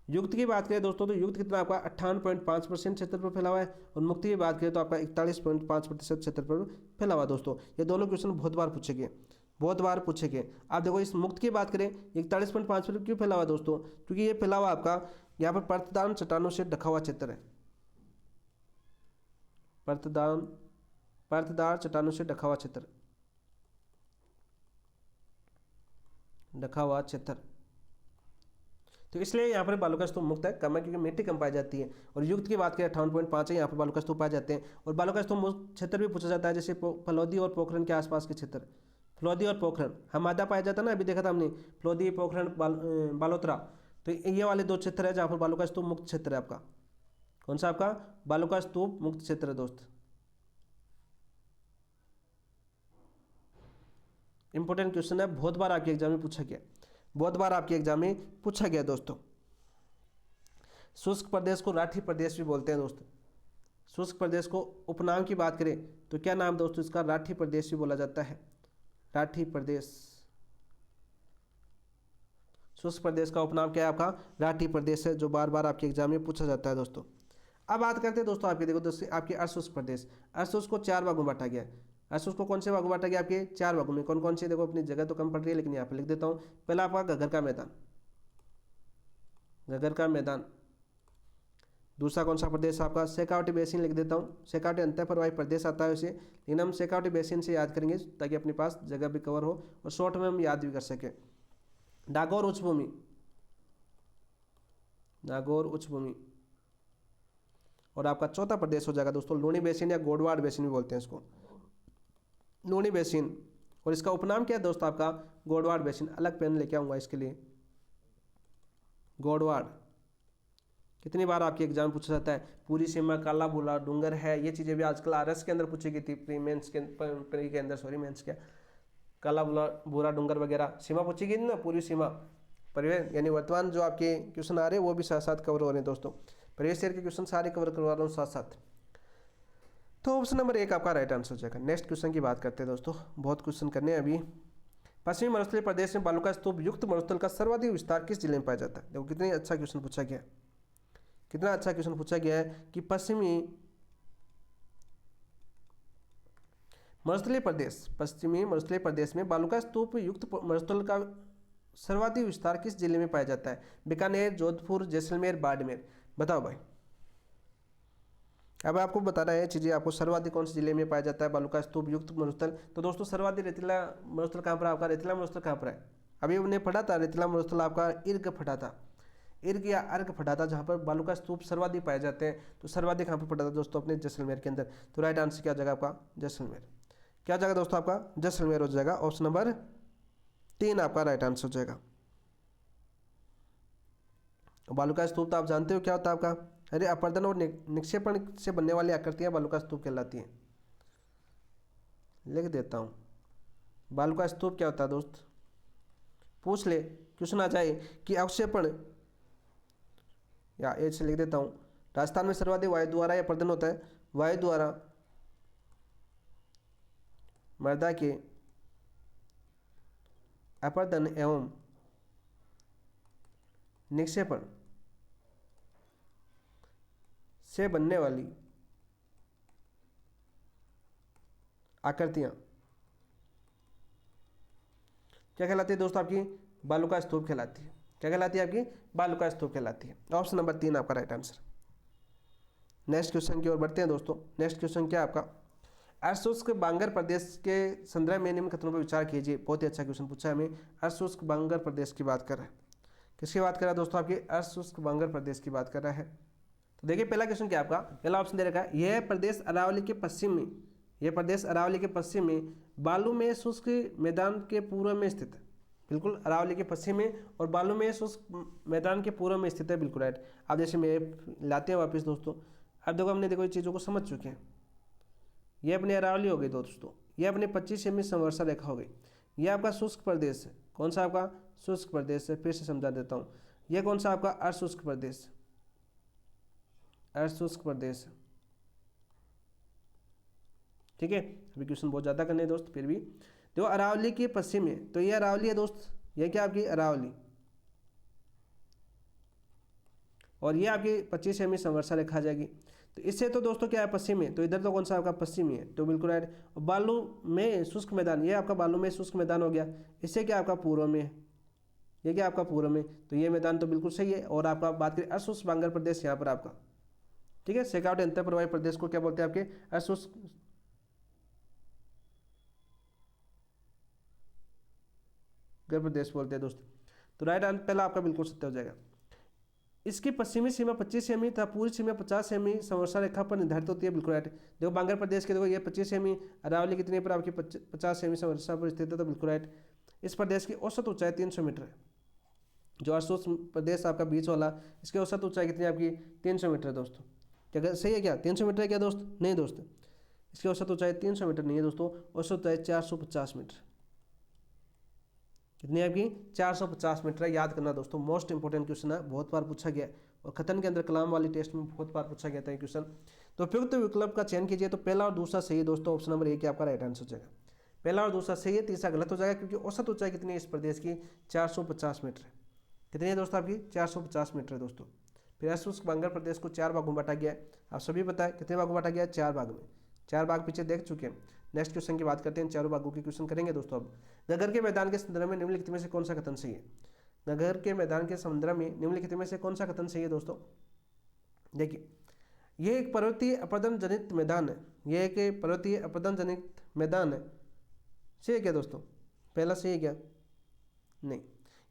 युक्त की बात करें दोस्तों, तो युक्त कितना आपका 58.5% क्षेत्र पर फैला हुआ है। और मुक्त की बात करें तो आपका 41.5% क्षेत्र पर फैला हुआ है दोस्तों। ये दोनों क्वेश्चन बहुत बार पूछे गए, बहुत बार पूछे गए। आप देखो इस मुक्त की बात करें, 41.5% क्यों फैला हुआ है दोस्तों? क्योंकि ये फैला हुआ आपका यहाँ पर पर्तदान चट्टानों से ढका हुआ क्षेत्र है। पर्तदार चट्टानों से ढका हुआ क्षेत्र, ढका हुआ क्षेत्र। तो इसलिए यहाँ पर बालुका स्तूप मुक्त है, कम है क्योंकि मिट्टी कम पाई जाती है। और युक्त की बात करें 58.5 है, यहाँ पर बालुका स्तूप पाए जाते हैं। और बालुका स्तूप मुक्त क्षेत्र भी पूछा जाता है, जैसे फलौदी और पोखरण के आसपास के क्षेत्र। फलौदी और पोखरण हम आधा पाया जाता है ना, अभी देखा था हमने, फलौदी पोखरण बालोतरा। तो ये वाले 2 क्षेत्र है जहाँ पर बालुका स्तूप मुक्त क्षेत्र है आपका। कौन सा आपका? बालुका स्तूप मुक्त क्षेत्र है दोस्त। इंपॉर्टेंट क्वेश्चन है, बहुत बार आपके एग्जाम में पूछा गया, बहुत बार आपके एग्जाम में पूछा गया दोस्तों। शुष्क प्रदेश को राठी प्रदेश भी बोलते हैं दोस्तों। शुष्क प्रदेश को उपनाम की बात करें तो क्या नाम दोस्तों इसका? राठी प्रदेश भी बोला जाता है, राठी प्रदेश। शुष्क प्रदेश का उपनाम क्या है आपका? राठी प्रदेश है, जो बार बार आपके एग्जाम में पूछा जाता है दोस्तों। अब बात करते हैं दोस्तों आपके, देखो दोस्तों आपके अशुष्क प्रदेश, अशुष्क को 4 भागों में बांटा गया है। अशुष्क को कौन से भागों में बांटा गया? आपके 4 भागों में। कौन कौन से? देखो अपनी जगह तो कम पड़ रही है, लेकिन यहाँ पर लिख देता हूँ। पहला आपका घग्गर का मैदान, घग्गर का मैदान। दूसरा कौन सा प्रदेश आपका? शेखावटी बेसिन लिख देता हूँ। शेखावटी अंतःप्रवाही प्रदेश आता है उसे, लेकिन हम शेखावटी बेसिन से याद करेंगे ताकि अपने पास जगह भी कवर हो और शॉर्ट में हम याद भी कर सकें। नागौर उच्च भूमि, नागौर उच्च भूमि। और आपका चौथा प्रदेश हो जाएगा दोस्तों लूणी बेसिन, या गोडवाड़ बेसिन भी बोलते हैं इसको, लूणी बेसिन। और इसका उपनाम क्या है दोस्तों आपका? गोडवाड़ बेसिन। अलग पेन लेके आऊँगा इसके लिए, गोडवाड़। कितनी बार आपके एग्जाम पूछा जाता है? पूरी सीमा, काला बुला, डूंगर है, ये चीज़ें भी आजकल आरएस के अंदर पूछी गई थी, प्री के अंदर, सॉरी मेंस के। काला भूरा डूंगर वगैरह, सीमा पूछी गई ना, पूरी सीमा परिवेश, यानी वर्तमान जो आपके क्वेश्चन आ रहे हैं वो भी साथ साथ कवर हो रहे हैं दोस्तों। परिवेश ईयर के क्वेश्चन सारे कवर करवा रहा हूँ साथ साथ। तो ऑप्शन नंबर 1 आपका राइट आंसर हो जाएगा। नेक्स्ट क्वेश्चन की बात करते हैं दोस्तों, बहुत क्वेश्चन करने हैं अभी। पश्चिमी मरुस्थलीय प्रदेश में बालू का स्तूप युक्त मरुस्थल का सर्वाधिक विस्तार किस जिले में पाया जाता है? देखो कितनी अच्छा क्वेश्चन पूछा गया है, कितना अच्छा क्वेश्चन पूछा गया है कि पश्चिमी मरुस्थलीय प्रदेश में बालू का स्तूप युक्त मरुस्थल का सर्वाधिक विस्तार किस जिले में पाया जाता है? बीकानेर, जोधपुर, जैसलमेर, बाड़मेर। बताओ भाई। अब आपको बताना है चीज़ें आपको, सर्वाधिक कौन से जिले में पाया जाता है बालू का स्तूप युक्त मरुस्थल? तो दोस्तों सर्वाधिक रेतीला मरुस्थल कहाँ पर आपका? रेतीला मरुस्थल कहाँ पर है? अभी हमने पढ़ा था रेतीला मरुस्थल आपका इर्ग फटा था, इर्ग या अर्ग फटा था, जहाँ पर बालू का स्तूप सर्वाधिक पाए जाते हैं। तो सर्वाधिक कहाँ पर फटा था दोस्तों? अपने जैसलमेर के अंदर। तो राइट आंसर क्या जाएगा आपका? जैसलमेर। क्या जाएगा दोस्तों आपका? जैसलमेर हो जाएगा। ऑप्शन नंबर 3 आपका राइट आंसर हो जाएगा। बालू का स्तूप तो आप जानते हो क्या होता है आपका? अरे अपर्दन और निक्षेपण से बनने वाली आकृतियां बालू का स्तूप कहलाती हैं। लिख देता हूँ, बालू का स्तूप क्या होता है दोस्त? पूछ ले, क्वेश्चन आ जाए कि अवक्षेपण, या ऐसे लिख देता हूँ, राजस्थान में सर्वाधिक वायु द्वारा या अपर्दन होता है। वायु द्वारा मृदा के अपर्दन एवं निक्षेपण से बनने वाली आकृतियां क्या कहलाती है दोस्तों? आपकी बालू का स्तूप कहलाती है। क्या कहलाती है? आपकी बालू का स्तूप कहलाती है। ऑप्शन नंबर 3 आपका राइट आंसर। नेक्स्ट क्वेश्चन की ओर बढ़ते हैं दोस्तों। नेक्स्ट क्वेश्चन क्या है आपका? अर्धशुष्क बांगर प्रदेश के संदर्भ में निम्न कथनों पर विचार कीजिए। बहुत ही अच्छा क्वेश्चन पूछा है हमें। अर्धशुष्क बांगर प्रदेश की बात कर रहा है। किसकी बात कर रहा है दोस्तों? आपकी अर्धशुष्क बांगर प्रदेश की बात कर रहा है। तो देखिए पहला क्वेश्चन क्या आपका? पहला ऑप्शन दे रखा है, यह प्रदेश अरावली के पश्चिम में, यह प्रदेश अरावली के पश्चिम में बालू में शुष्क मैदान के पूर्व में स्थित है। बिल्कुल अरावली के पश्चिम में और बालू में शुष्क मैदान के पूर्व में स्थित है। बिल्कुल राइट। अब जैसे मैप लाते हैं वापस दोस्तों। अब देखो हमने देखो ये चीज़ों को समझ चुके हैं। ये अपनी अरावली हो गई दोस्तों, ये अपने 25 सेमी संवर्षा रेखा हो गई। ये आपका शुष्क प्रदेश है। कौन सा आपका? शुष्क प्रदेश है। फिर से समझा देता हूँ, यह कौन सा आपका? अर्धशुष्क प्रदेश, अर्धशुष्क प्रदेश। ठीक है, अभी क्वेश्चन बहुत ज़्यादा करने हैं दोस्त, फिर भी देखो अरावली के पश्चिम में, तो ये अरावली है दोस्त, ये क्या आपकी अरावली, और ये आपकी 25 सेमी संवर्षा रेखा आ जाएगी। तो इससे तो दोस्तों क्या है? पश्चिम में, तो इधर तो कौन सा आपका? पश्चिमी है। तो बिल्कुल राइट। बालू में शुष्क मैदान, ये आपका बालू में शुष्क मैदान हो गया। इससे क्या आपका? पूर्व में है। ये क्या आपका? पूर्व में। तो ये मैदान तो बिल्कुल सही है। और आपका बात करें अर्धशुष्क बांगर प्रदेश, यहाँ पर आपका ठीक है, शेखावटी अंतर प्रवाही प्रदेश को क्या बोलते हैं? आपके अर्धशुष्क प्रदेश बोलते हैं दोस्तों। तो राइट आंसर पहला आपका बिल्कुल सत्य हो जाएगा। इसकी पश्चिमी सीमा 25 सेमी तथा पूर्वी सीमा 50 सेमी संवर्षा रेखा पर निर्धारित होती है। बिल्कुल राइट। देखो बांगर प्रदेश के देखो ये 25 सेमी, अरावली कितनी पर? आपकी 50 सेमी संवर्षा पर स्थित है। तो बिल्कुल राइट। इस प्रदेश की औसत ऊंचाई 300 मीटर है। जो अर्धशुष्क प्रदेश आपका बीच वाला, इसकी औसत ऊंचाई कितनी आपकी? 300 मीटर है दोस्तों। क्या सही है क्या? 300 मीटर है क्या दोस्त? नहीं दोस्त, इसकी औसत ऊंचाई 300 मीटर नहीं है दोस्तों, औसत ऊंचाई 450 मीटर। कितनी है आपकी? 450 मीटर है। याद करना दोस्तों, मोस्ट इंपोर्टेंट क्वेश्चन है, बहुत बार पूछा गया और खतन के अंदर कलाम वाली टेस्ट में बहुत बार पूछा गया था ये क्वेश्चन। तो उपयुक्त विकल्प का चयन कीजिए। तो पहला और दूसरा सही है दोस्तों। ऑप्शन नंबर 1 आपका राइट आंसर हो जाएगा। पहला और दूसरा सही है, तीसरा गलत हो जाएगा, क्योंकि औसत ऊंचाई कितनी है इस प्रदेश की? 450 मीटर है। कितनी है दोस्तों आपकी? 450 मीटर है दोस्तों। फिर अर्धशुष्क बांगर प्रदेश को 4 भागों में बांटा गया है। आप सभी बताएं कितने भागों में बांटा गया है? 4 भाग में। 4 भाग पीछे देख चुके हैं। नेक्स्ट क्वेश्चन की बात करते हैं, चारों भागों के क्वेश्चन करेंगे दोस्तों। अब नगर के मैदान के संदर्भ में निम्नलिखित में से कौन सा कथन सही है? नगर के मैदान के संदर्भ में निम्नलिखित में से कौन सा कथन सही है दोस्तों? देखिए, यह एक पर्वतीय अपरदन जनित मैदान है। यह एक पर्वतीय अपरदन जनित मैदान है। सही है क्या दोस्तों? पहला सही है क्या? नहीं,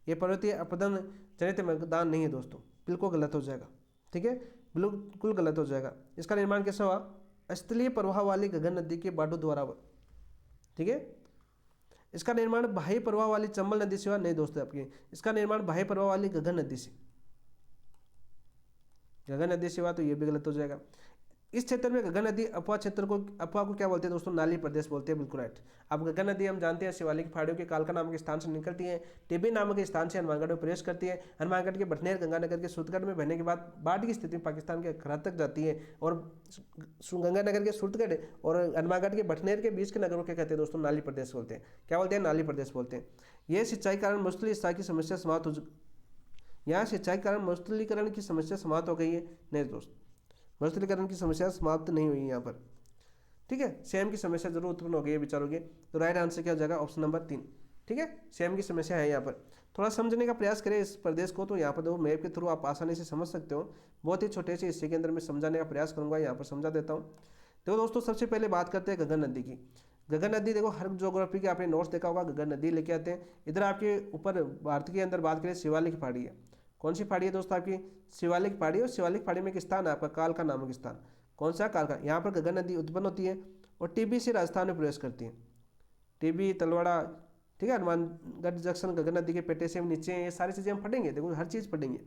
ये पर्वतीय अपरदन जनित मैदान नहीं है दोस्तों, बिल्कुल गलत हो जाएगा। ठीक है, बिल्कुल गलत हो जाएगा। इसका निर्माण कैसा हुआ? स्थलीय प्रवाह वाली गगन नदी के बाडू द्वारा हुआ। ठीक है, इसका निर्माण बाह्य प्रवाह वाली चंबल नदी से हुआ। नहीं दोस्तों आपकी, इसका निर्माण बाह्य प्रवाह वाली गगन नदी से, गगन नदी से हुआ, तो ये भी गलत हो जाएगा। इस क्षेत्र में गंगा नदी अफवाह क्षेत्र को, अफवाह को क्या बोलते हैं दोस्तों? नाली प्रदेश बोलते हैं, बिल्कुल राइट। अब गंगा नदी हम जानते हैं शिवालिक पहाड़ियों के कालका नामक स्थान से निकलती है, टिब्बी नामक स्थान से हनुमानगढ़ में प्रवेश करती है, हनुमानगढ़ के बटनेर गंगानगर के सूरतगढ़ में बहने के बाद बाढ़ की स्थिति में पाकिस्तान के खरात तक जाती है, और गंगानगर के सूरतगढ़ और हनुमानगढ़ के बटनेर के बीच के नगरों को कहते हैं दोस्तों? नाली प्रदेश बोलते हैं। क्या बोलते हैं? नाली प्रदेश बोलते हैं। यह सिंचाई कारण मुस्तली सिंचाई की समस्या समाप्त हो, यहाँ सिंचाई कारण मरुस्थलीकरण की समस्या समाप्त हो गई है? नहीं दोस्त, मरुस्थलीकरण की समस्या समाप्त नहीं हुई है यहाँ पर, ठीक है। सेम की समस्या जरूर उत्पन्न हो गई है विचारों की, तो राइट आंसर क्या हो जाएगा? ऑप्शन नंबर 3, ठीक है। सेम की समस्या है यहाँ पर। थोड़ा समझने का प्रयास करें इस प्रदेश को, तो यहाँ पर देखो मैप के थ्रू आप आसानी से समझ सकते हो। बहुत ही छोटे से हिस्से के अंदर मैं समझाने का प्रयास करूँगा, यहाँ पर समझा देता हूँ। देखो दोस्तों, सबसे पहले बात करते हैं गंगा नदी की। गंगा नदी देखो हर ज्योग्राफी के आपने नोट्स देखा होगा, गंगा नदी लेके आते हैं। इधर आपके ऊपर भारत के अंदर बात करें, शिवालिक पहाड़ी है। कौन सी पहाड़ी है दोस्तों? आपकी शिवालिक पहाड़ी। और शिवालिक पहाड़ी में एक स्थान है आपका कालका नामक स्थान। कौन सा? कालका। यहाँ पर गंगा नदी उत्पन्न होती है और टिब्बी से राजस्थान में प्रवेश करती है। टिब्बी, तलवाड़ा, ठीक है, हनुमानगढ़ जंक्शन गंगा नदी के पेटे से हम नीचे हैं, ये सारी चीज़ें हम पढ़ेंगे। देखो हर चीज़ पढ़ेंगे।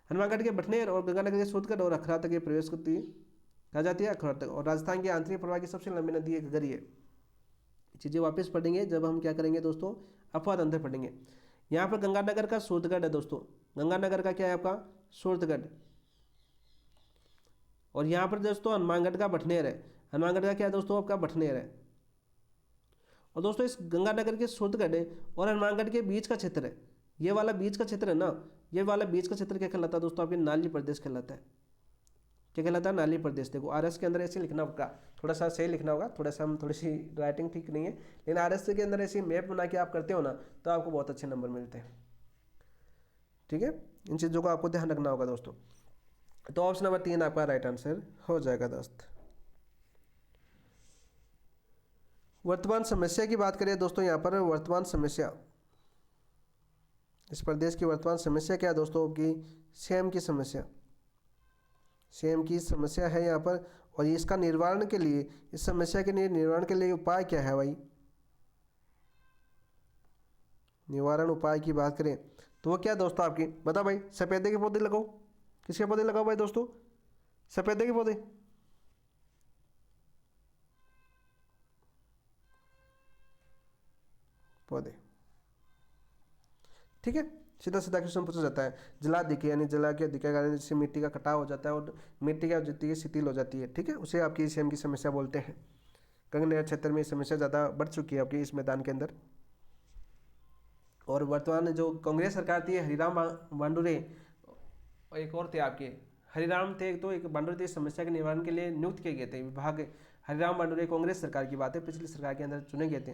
हनुमानगढ़ के बटनेर और गंगानगर के सूरतगढ़ और अखरा तक ये प्रवेश करती है, कहा जाती है अखरा तक। और राजस्थान की आंतरिक प्रवाह की सबसे लंबी नदी है घग्गरी है। चीज़ें वापस पढ़ेंगे जब हम क्या करेंगे दोस्तों? अपवाद अंतर पढ़ेंगे। यहाँ पर गंगानगर का सूरतगढ़ है दोस्तों। गंगानगर का क्या है आपका? सूरतगढ़। और यहाँ पर दोस्तों हनुमानगढ़ का बटनेर है। हनुमानगढ़ का क्या है दोस्तों? आपका बटनेर है। और दोस्तों इस गंगानगर के सूरतगढ़ और हनुमानगढ़ के बीच का क्षेत्र है, ये वाला बीच का क्षेत्र है ना, ये वाला बीच का क्षेत्र क्या कहलाता है दोस्तों? आपके नाली प्रदेश कहलाता है। क्या कहलाता है? नाली प्रदेश। देखो आरएस के अंदर ऐसे लिखना होगा, थोड़ा सा सही लिखना होगा, थोड़ा सा हम थोड़ी सी राइटिंग ठीक नहीं है, लेकिन आरएस के अंदर ऐसी मैप बना के आप करते हो ना, तो आपको बहुत अच्छे नंबर मिलते हैं, ठीक है। इन चीज़ों को आपको ध्यान रखना होगा दोस्तों। तो ऑप्शन नंबर 3 आपका राइट आंसर हो जाएगा दोस्त। वर्तमान समस्या की बात करें दोस्तों, यहाँ पर वर्तमान समस्या, इस प्रदेश की वर्तमान समस्या क्या है दोस्तों? की सेम की समस्या, सेम की समस्या है यहाँ पर। और इसका निवारण के लिए, इस समस्या के लिए निवारण के लिए उपाय क्या है भाई? निवारण उपाय की बात करें तो वो क्या दोस्तों आपकी? बता भाई। सफेदे के पौधे लगाओ। किसके पौधे लगाओ भाई दोस्तों? सफेदे के पौधे। पौधे, ठीक है। सीधा सीधा क्वेश्चन पूछा जाता है। जला दिखे, यानी जला के दिखे कारण जिससे मिट्टी का कटाव हो जाता है और मिट्टी क्या हो जाती है? शिथिल हो जाती है, ठीक है। उसे आपकी सेम की समस्या बोलते हैं। गंगा क्षेत्र में समस्या ज़्यादा बढ़ चुकी है आपकी इस मैदान के अंदर। और वर्तमान जो कांग्रेस सरकार थी, हरिराम बांडुरे और एक और थे आपके, हरिराम थे तो एक बांडुरे थे, समस्या के निवारण के लिए नियुक्त किए गए थे विभाग। हरिराम बांडुरे कांग्रेस सरकार की बात है, पिछली सरकार के अंदर चुने गए थे,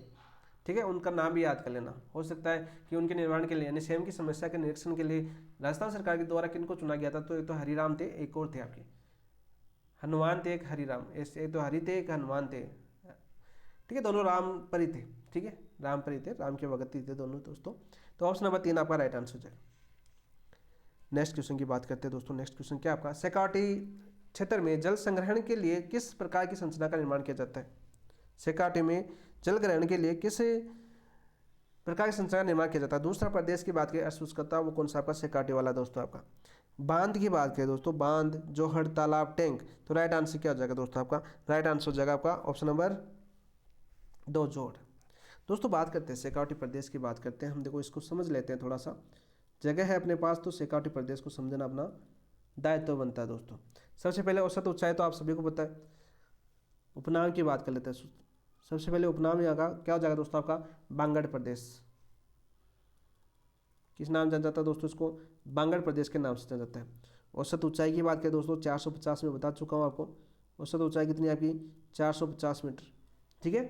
ठीक है। उनका नाम भी याद कर लेना। हो सकता है कि उनके निर्माण के लिए, यानी सेम की समस्या के निरीक्षण के लिए राजस्थान सरकार के द्वारा किनको चुना गया था? तो एक तो हरिराम थे, एक और थे आपके हनुमान थे, एक हरिराम, एक तो हरि थे, एक हनुमान थे, ठीक है। दोनों राम परी थे, ठीक है, राम परी थे, राम के भगत थे दोनों दोस्तों। तो ऑप्शन नंबर 3 आपका राइट आंसर हो जाएगा। नेक्स्ट क्वेश्चन की बात करते हैं दोस्तों। नेक्स्ट क्वेश्चन क्या आपका? शेखावाटी क्षेत्र में जल संग्रहण के लिए किस प्रकार की संरचना का निर्माण किया जाता है? शेखावाटी में जल ग्रहण के लिए किस प्रकार की संरचना का निर्माण किया जाता है? दूसरा प्रदेश की बात करें अस्पृश्यता, वो कौन सा आपका? शेखावाटी वाला दोस्तों आपका। बांध की बात करें दोस्तों, बांध, जोहड़, तालाब, टैंक, तो राइट आंसर क्या हो जाएगा दोस्तों आपका? राइट आंसर हो जाएगा आपका ऑप्शन नंबर 2 जोड़। दोस्तों बात करते हैं शेखावाटी प्रदेश की, बात करते हैं हम। देखो इसको समझ लेते हैं, थोड़ा सा जगह है अपने पास, तो शेखावाटी प्रदेश को समझना अपना दायित्व बनता है दोस्तों। सबसे पहले औसत ऊंचाई तो आप सभी को पता है। उपनाम की बात कर लेते हैं। सबसे पहले उपनाम यहाँ का क्या हो जाएगा दोस्तों आपका? बांगड़ प्रदेश। किस नाम जाना जाता है दोस्तों इसको? बांगड़ प्रदेश के नाम से जाना जाता है। औसत ऊंचाई की बात करें दोस्तों, 450 में बता चुका हूँ आपको। औसत ऊंचाई कितनी है आपकी? 450 मीटर, ठीक है।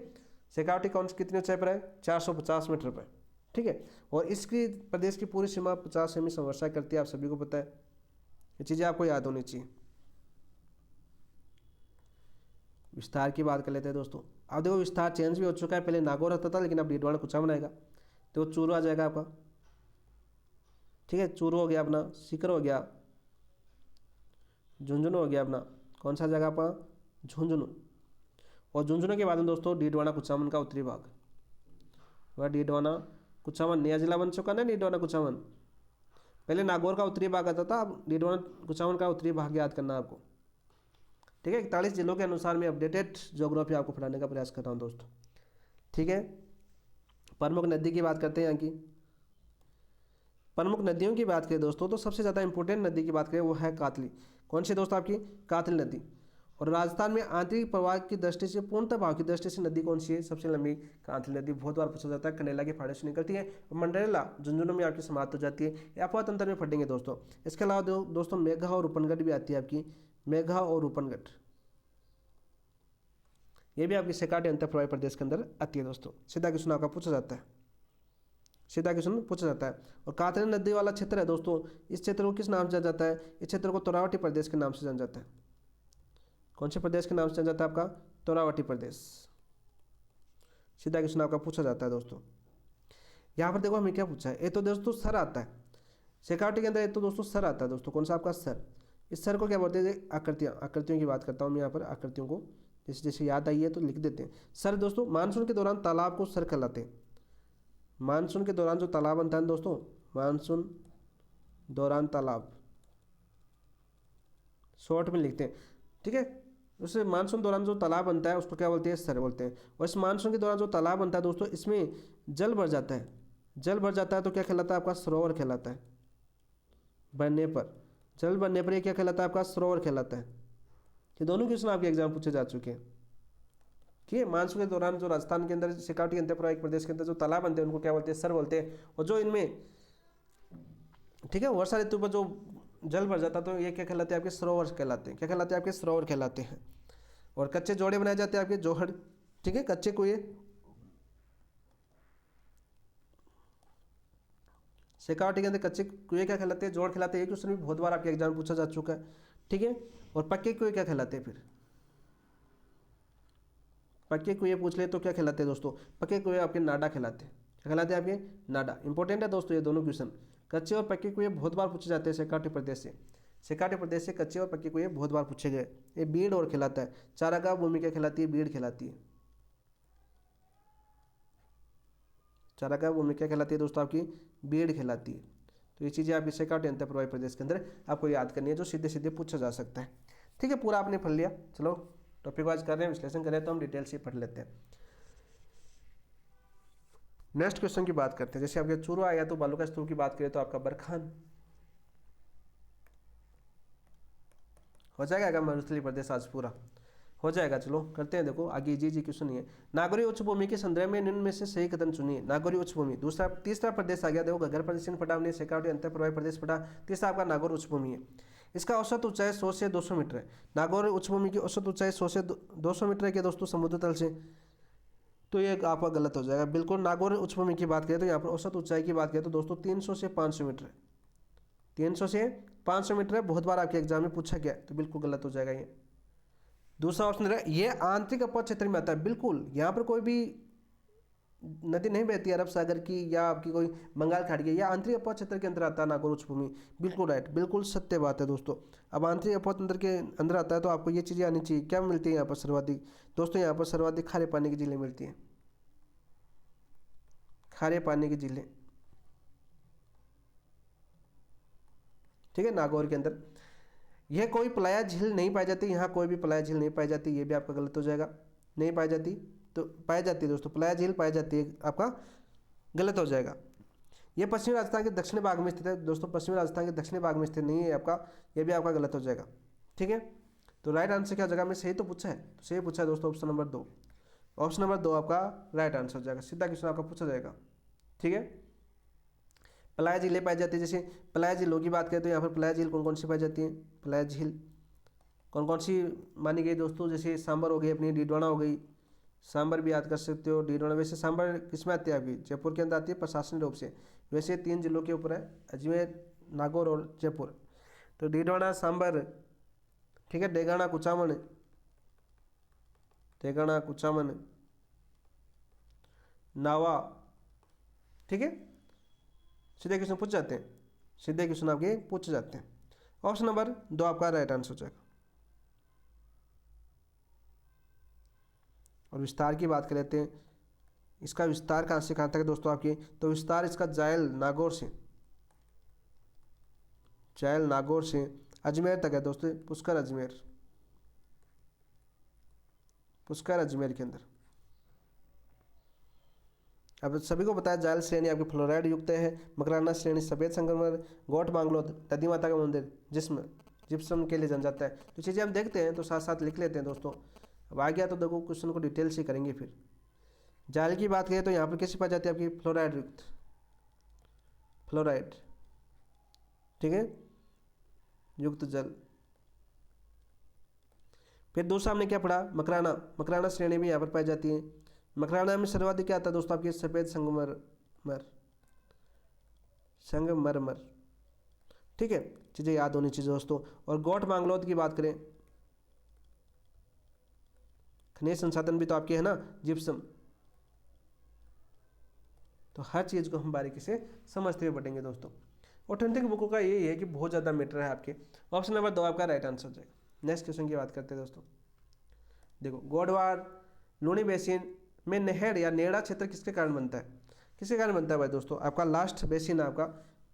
शेखावाटी कौन सी कितनी ऊंचाई पर है? 450 मीटर पर, ठीक है। और इसकी प्रदेश की पूरी सीमा 50 सेमी संवर्षा करती है, आप सभी को पता है। ये चीज़ें आपको याद होनी चाहिए। विस्तार की बात कर लेते हैं दोस्तों। अब देखो विस्तार चेंज भी हो चुका है, पहले नागौर होता था, लेकिन अब डीडवाना कुचामन आएगा, तो चूरू आ जाएगा आपका, ठीक है। चूरू हो गया अपना, सीकर हो गया, झुंझुनू हो गया अपना, कौन सा जगह आपका? झुंझुनू। और झुंझुनू के बाद में दोस्तों डीडवाना कुचामन का उत्तरी भाग, वह डीडवाना कुचामन नया जिला बन चुका ना, डीडवाना कुचामन। पहले नागौर का उत्तरी भाग आता था, अब डीडवाना कुचामन का उत्तरी भाग याद करना आपको। ठीक है, 41 जिलों के अनुसार मैं अपडेटेड ज्योग्राफी आपको पढ़ाने का प्रयास कर रहा हूँ दोस्तों। ठीक है, प्रमुख नदी की बात करते हैं यहाँ की। प्रमुख नदियों की बात करें दोस्तों तो सबसे ज़्यादा इंपॉर्टेंट नदी की बात करें वो है कातली। कौन सी दोस्तों आपकी? कातली नदी। और राजस्थान में आंतरिक प्रवाह की दृष्टि से, पूर्णतः भाव की दृष्टि से नदी कौन सी है? सबसे लंबी कातली नदी। बहुत बार पूछा जाता है, कंडेला के फाड़े से निकलती है, मंडरेला झुंझुनू में आपकी समाप्त हो जाती है। ये आप तंत्र में पढ़ेंगे दोस्तों। इसके अलावा दोस्तों मेघा और रूपनगढ़ भी आती है आपकी, मेघा और रूपनगढ़, ये भी आपकी सेकाटी अंतर प्रवाही प्रदेश के अंदर आती है दोस्तों। सीधा क्वेश्चन आपका पूछा जाता है, सीधा क्वेश्चन पूछा जाता है। और कातरी नदी वाला क्षेत्र है दोस्तों, इस क्षेत्र को किस नाम से जाना जाता है? इस क्षेत्र को तोरावटी प्रदेश के नाम से जाना जाता है। कौन से प्रदेश के नाम से जाना जाता है आपका? तोरावटी प्रदेश। सीधा क्वेश्चन आपका पूछा जाता है दोस्तों। यहाँ पर देखो हमें क्या पूछा है, ये तो दोस्तों सर आता है सेकावटी के अंदर, ये तो दोस्तों सर आता है दोस्तों। कौन सा आपका? सर। इस सर को क्या बोलते हैं? आकृतियाँ। आकृतियों की बात करता हूँ मैं यहाँ पर, आकृतियों को जैसे जैसे याद आई है तो लिख देते हैं। सर दोस्तों मानसून के दौरान तालाब को सर कहलाते हैं। मानसून के दौरान जो तालाब बनता है दोस्तों, मानसून दौरान तालाब, शॉर्ट में लिखते हैं। ठीक है, उससे मानसून दौरान जो तालाब बनता है उसको क्या बोलते हैं? सर बोलते हैं। और इस मानसून के दौरान जो तालाब बनता है दोस्तों, इसमें जल भर जाता है। जल भर जाता है तो क्या कहलाता है आपका? सरोवर कहलाता है। बनने पर, जल बनने पर ये क्या कहलाता है आपका? सरोवर कहलाता है। ये दोनों क्वेश्चन आपके एग्जाम पूछे जा चुके हैं। ठीक है, मानसून के दौरान जो राजस्थान के अंदर शेखावटी अंतर प्रवाही प्रदेश के अंदर जो तालाब बनते हैं उनको क्या बोलते हैं? सर बोलते हैं। और जो इनमें, ठीक है, वर्षा ऋतु पर जो जल भर जाता है तो ये क्या कहलाते हैं? आपके सरोवर कहलाते हैं। क्या कहलाते हैं? आपके सरोवर कहलाते हैं। और कच्चे जोड़े बनाए जाते हैं आपके, जोहड़। ठीक है, कच्चे कुएं, शेखावटी के अंदर कच्चे कुएं क्या कहलाते हैं? जोड़ कहलाते हैं। ये क्वेश्चन भी बहुत बार आपके एग्जाम में पूछा जा चुका है। ठीक है, और पक्के कुएं क्या कहलाते हैं? फिर पक्के कुएं पूछ ले तो क्या कहलाते हैं दोस्तों? पक्के कुएं आपके नाडा कहलाते हैं। क्या कहलाते हैं आपके? नाडा। इंपॉर्टेंट है दोस्तों ये दोनों क्वेश्चन। कच्चे और पक्के कुएं बहुत बार पूछे जाते हैं शेखावटी प्रदेश से। शेखावटी प्रदेश से कच्चे और पक्के कुएं बहुत बार पूछे गए। ये बीड़ और कहलाता है। चारागाह भूमि क्या कहलाती है? बीड़ कहलाती है। चारागाह भूमि क्या कहलाती है दोस्तों? आपकी बीड़ कहलाती है। तो ये चीज़ें आपकी शेखावटी अंतर प्रवाही प्रदेश के अंदर आपको याद करनी है, जो सीधे सीधे पूछा जा सकता है। ठीक है, पूरा आपने पढ़ लिया। चलो टॉपिक वाइज कर रहे हैं, विश्लेषण करें तो हम डिटेल से पढ़ लेते हैं। नेक्स्ट क्वेश्चन की बात करते हैं। जैसे आपके चूरू आया तो बालू का स्तूप की बात करें तो आपका बरखान हो जाएगा क्या? मरुस्थलीय प्रदेश आज पूरा हो जाएगा। चलो करते हैं, देखो आगे जी क्वेश्चन है। नागौरी उच्च भूमि के संदर्भ में निम्न में से सही कथन चुनिए। नागौरी उच्च भूमि, दूसरा तीसरा प्रदेश आ गया। देखो घग्गर प्रदेश पढ़ा हमने, शेखावटी अंतर प्रवाही प्रदेश पढ़ा। तीसरा आपका नागौर उच्च भूमि है। इसका औसत ऊंचाई 100 से 200 मीटर है। नागौर उच्च भूमि की औसत ऊंचाई 100 से 200 मीटर है क्या दोस्तों? समुद्र तल से। तो ये आपका गलत हो जाएगा बिल्कुल। नागौर उच्च भूमि की बात करें तो यहाँ पर औसत ऊंचाई की बात करें तो दोस्तों 300 से 500 मीटर है। 300 से 500 मीटर है, बहुत बार आपके एग्जाम में पूछा गया, तो बिल्कुल गलत हो जाएगा ये। दूसरा ऑप्शन है, ये आंतरिक अपर क्षेत्र में आता है। बिल्कुल, यहाँ पर कोई भी नदी नहीं बहती अरब सागर की या आपकी कोई बंगाल खाड़ी की, या आंतरिक अपर क्षेत्र के अंदर आता है नागौर उच्च भूमि। बिल्कुल राइट, बिल्कुल सत्य बात है दोस्तों। अब आंतरिक अपर क्षेत्र के अंदर आता है तो आपको ये चीज़ें आनी चाहिए। क्या मिलती है यहाँ पर सर्वाधिक दोस्तों? यहाँ पर सर्वाधिक खारे पानी की झीलें मिलती हैं, खारे पानी की झीलें। ठीक है, नागौर के अंदर यह कोई पलाया झील नहीं पाई जाती। यहाँ कोई भी पलाया झील नहीं पाई जाती, ये भी आपका गलत हो जाएगा। नहीं पाई जाती तो पाई जाती है दोस्तों, पलाया झील पाई जाती है, आपका गलत हो जाएगा। ये पश्चिमी राजस्थान के दक्षिणी भाग में स्थित है दोस्तों। पश्चिमी राजस्थान के दक्षिणी भाग में स्थित नहीं है आपका, ये भी आपका गलत हो जाएगा। ठीक है, तो राइट आंसर क्या जगह में सही तो पूछा है, तो सही पूछा है दोस्तों ऑप्शन नंबर 2। ऑप्शन नंबर 2 आपका राइट आंसर हो जाएगा। सीधा क्वेश्चन आपका पूछा जाएगा। ठीक है, पलाया झीलें पाई जाती है। जैसे पलाया झीलों की बात करें तो यहाँ पर पलाया झील कौन कौन सी पाई जाती है? पलाया झील कौन कौन सी मानी गई दोस्तों? जैसे सांबर हो गई, अपनी डीडवाना हो गई, सांबर भी याद कर सकते हो, डीडवाना। वैसे सांबर किस में आती है? आपकी जयपुर के अंदर आती है प्रशासनिक रूप से। वैसे 3 जिलों के ऊपर है, अजमेर, नागौर और जयपुर। तो डीडवाना, सांबर, ठीक है, डेगाना, कुचामन, डेगाना, कुचामन, नावा। ठीक है, सीधे क्वेश्चन पूछ जाते हैं, सीधे क्वेश्चन आपके पूछ जाते हैं। ऑप्शन नंबर 2 आपका राइट आंसर हो जाएगा। और विस्तार की बात कर लेते हैं। इसका विस्तार कहाँ से कहाँ तक है दोस्तों आपके? तो विस्तार इसका जायल नागौर से, जायल नागौर से अजमेर तक है दोस्तों, पुष्कर अजमेर। पुष्कर अजमेर के अंदर। अब सभी को पता है जायल श्रेणी आपकी फ्लोराइड युक्त है, मकराना श्रेणी सफेद संगमरमर, गोट बांग्लोद नदी माता का मंदिर जिप्सम के लिए जाना जाता है। तो चीज़ें हम देखते हैं तो साथ साथ लिख लेते हैं दोस्तों। अब आ गया तो देखो क्वेश्चन को डिटेल से करेंगे। फिर जायल की बात करें तो यहाँ पर कैसी पाई जाती है आपकी फ्लोराइड युक्त, फ्लोराइड, ठीक है, युक्त जल। फिर दूसरा हमने क्या पढ़ा, मकराना, मकराना श्रेणी भी यहाँ पर पाई जाती है। मकराना में सर्वाधिक क्या आता है दोस्तों आपके सफ़ेद संगमरमर, ठीक है, चीज़ें याद होनी चाहिए दोस्तों। और गोट बांग्लोद की बात करें, खनिज संसाधन भी तो आपके है ना, जिप्सम। तो हर चीज़ को हम बारीकी से समझते हुए बढ़ेंगे दोस्तों। ऑथेंटिक बुकों का यही है कि बहुत ज़्यादा मैटर है आपके। ऑप्शन नंबर 2 आपका राइट आंसर हो जाएगा। नेक्स्ट क्वेश्चन की बात करते हैं दोस्तों। देखो, गोडवार लूनी बेसिन में नहर या नेड़ा क्षेत्र किसके कारण बनता है? किसके कारण बनता है भाई दोस्तों? आपका लास्ट बेसिन है आपका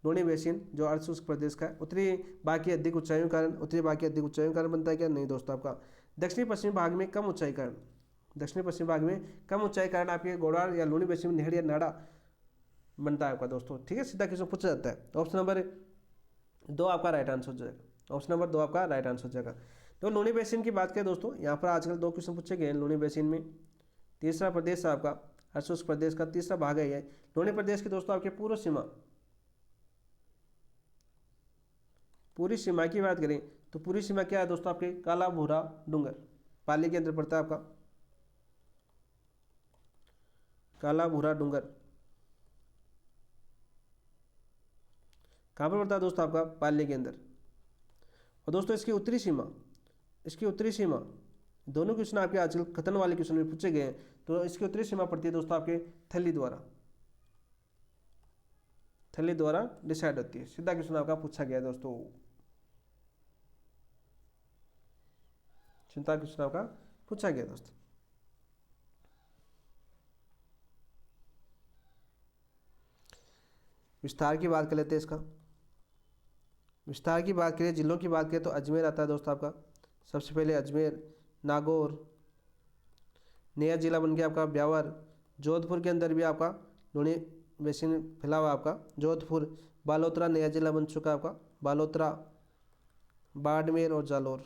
लूनी बेसिन, जो अर्ध शुष्क प्रदेश का है। उत्तरी बाकी अधिक ऊंचाइयों के कारण, उत्तरी बाकी अधिक ऊंचाइयों के कारण बनता है क्या? नहीं दोस्तों, आपका दक्षिणी पश्चिमी भाग में कम ऊंचाई कारण, दक्षिणी पश्चिमी भाग में कम ऊंचाई कारण आपके गोडवार या लूनी बेसिन में नहर या नाड़ा बनता है आपका दोस्तों, ठीक है। सीधा क्वेश्चन पूछा जाता है। ऑप्शन नंबर 2 आपका राइट आंसर हो जाएगा। ऑप्शन नंबर 2 आपका राइट आंसर हो जाएगा। तो लूनी बेसिन की बात करें दोस्तों, यहाँ पर आजकल 2 क्वेश्चन पूछे गए हैं लूनी बेसिन में। तीसरा प्रदेश है आपका अर्धशुष्क प्रदेश का, तीसरा भाग है ये लूनी प्रदेश की दोस्तों आपके पूर्व सीमा, पूरी सीमा की बात करें तो पूरी सीमा क्या है दोस्तों आपके काला भूरा डूंगर, पाली के अंदर पड़ता है आपका काला भूरा डूंगर। कहाँ पर पड़ता है दोस्तों? आपका पाली के अंदर। और दोस्तों इसकी उत्तरी सीमा, इसकी उत्तरी सीमा, दोनों क्वेश्चन आपके आजकल खतन वाले क्वेश्चन में पूछे गए हैं। तो इसकी उत्तरी सीमा पड़ती है दोस्तों आपके थली द्वारा, थली द्वारा डिसाइड होती है। सीधा क्वेश्चन आपका पूछा गया दोस्तों, चिंता क्वेश्चन आपका पूछा गया दोस्तों। विस्तार की बात कर लेते हैं इसका। विस्तार की बात करें, जिलों की बात करें तो अजमेर आता है दोस्तों आपका। सबसे पहले अजमेर, नागौर, नया जिला बन गया आपका ब्यावर। जोधपुर के अंदर भी आपका लूनी बेसिन फैला हुआ आपका जोधपुर। बालोतरा नया जिला बन चुका है आपका बालोतरा, बाड़मेर और जालोर।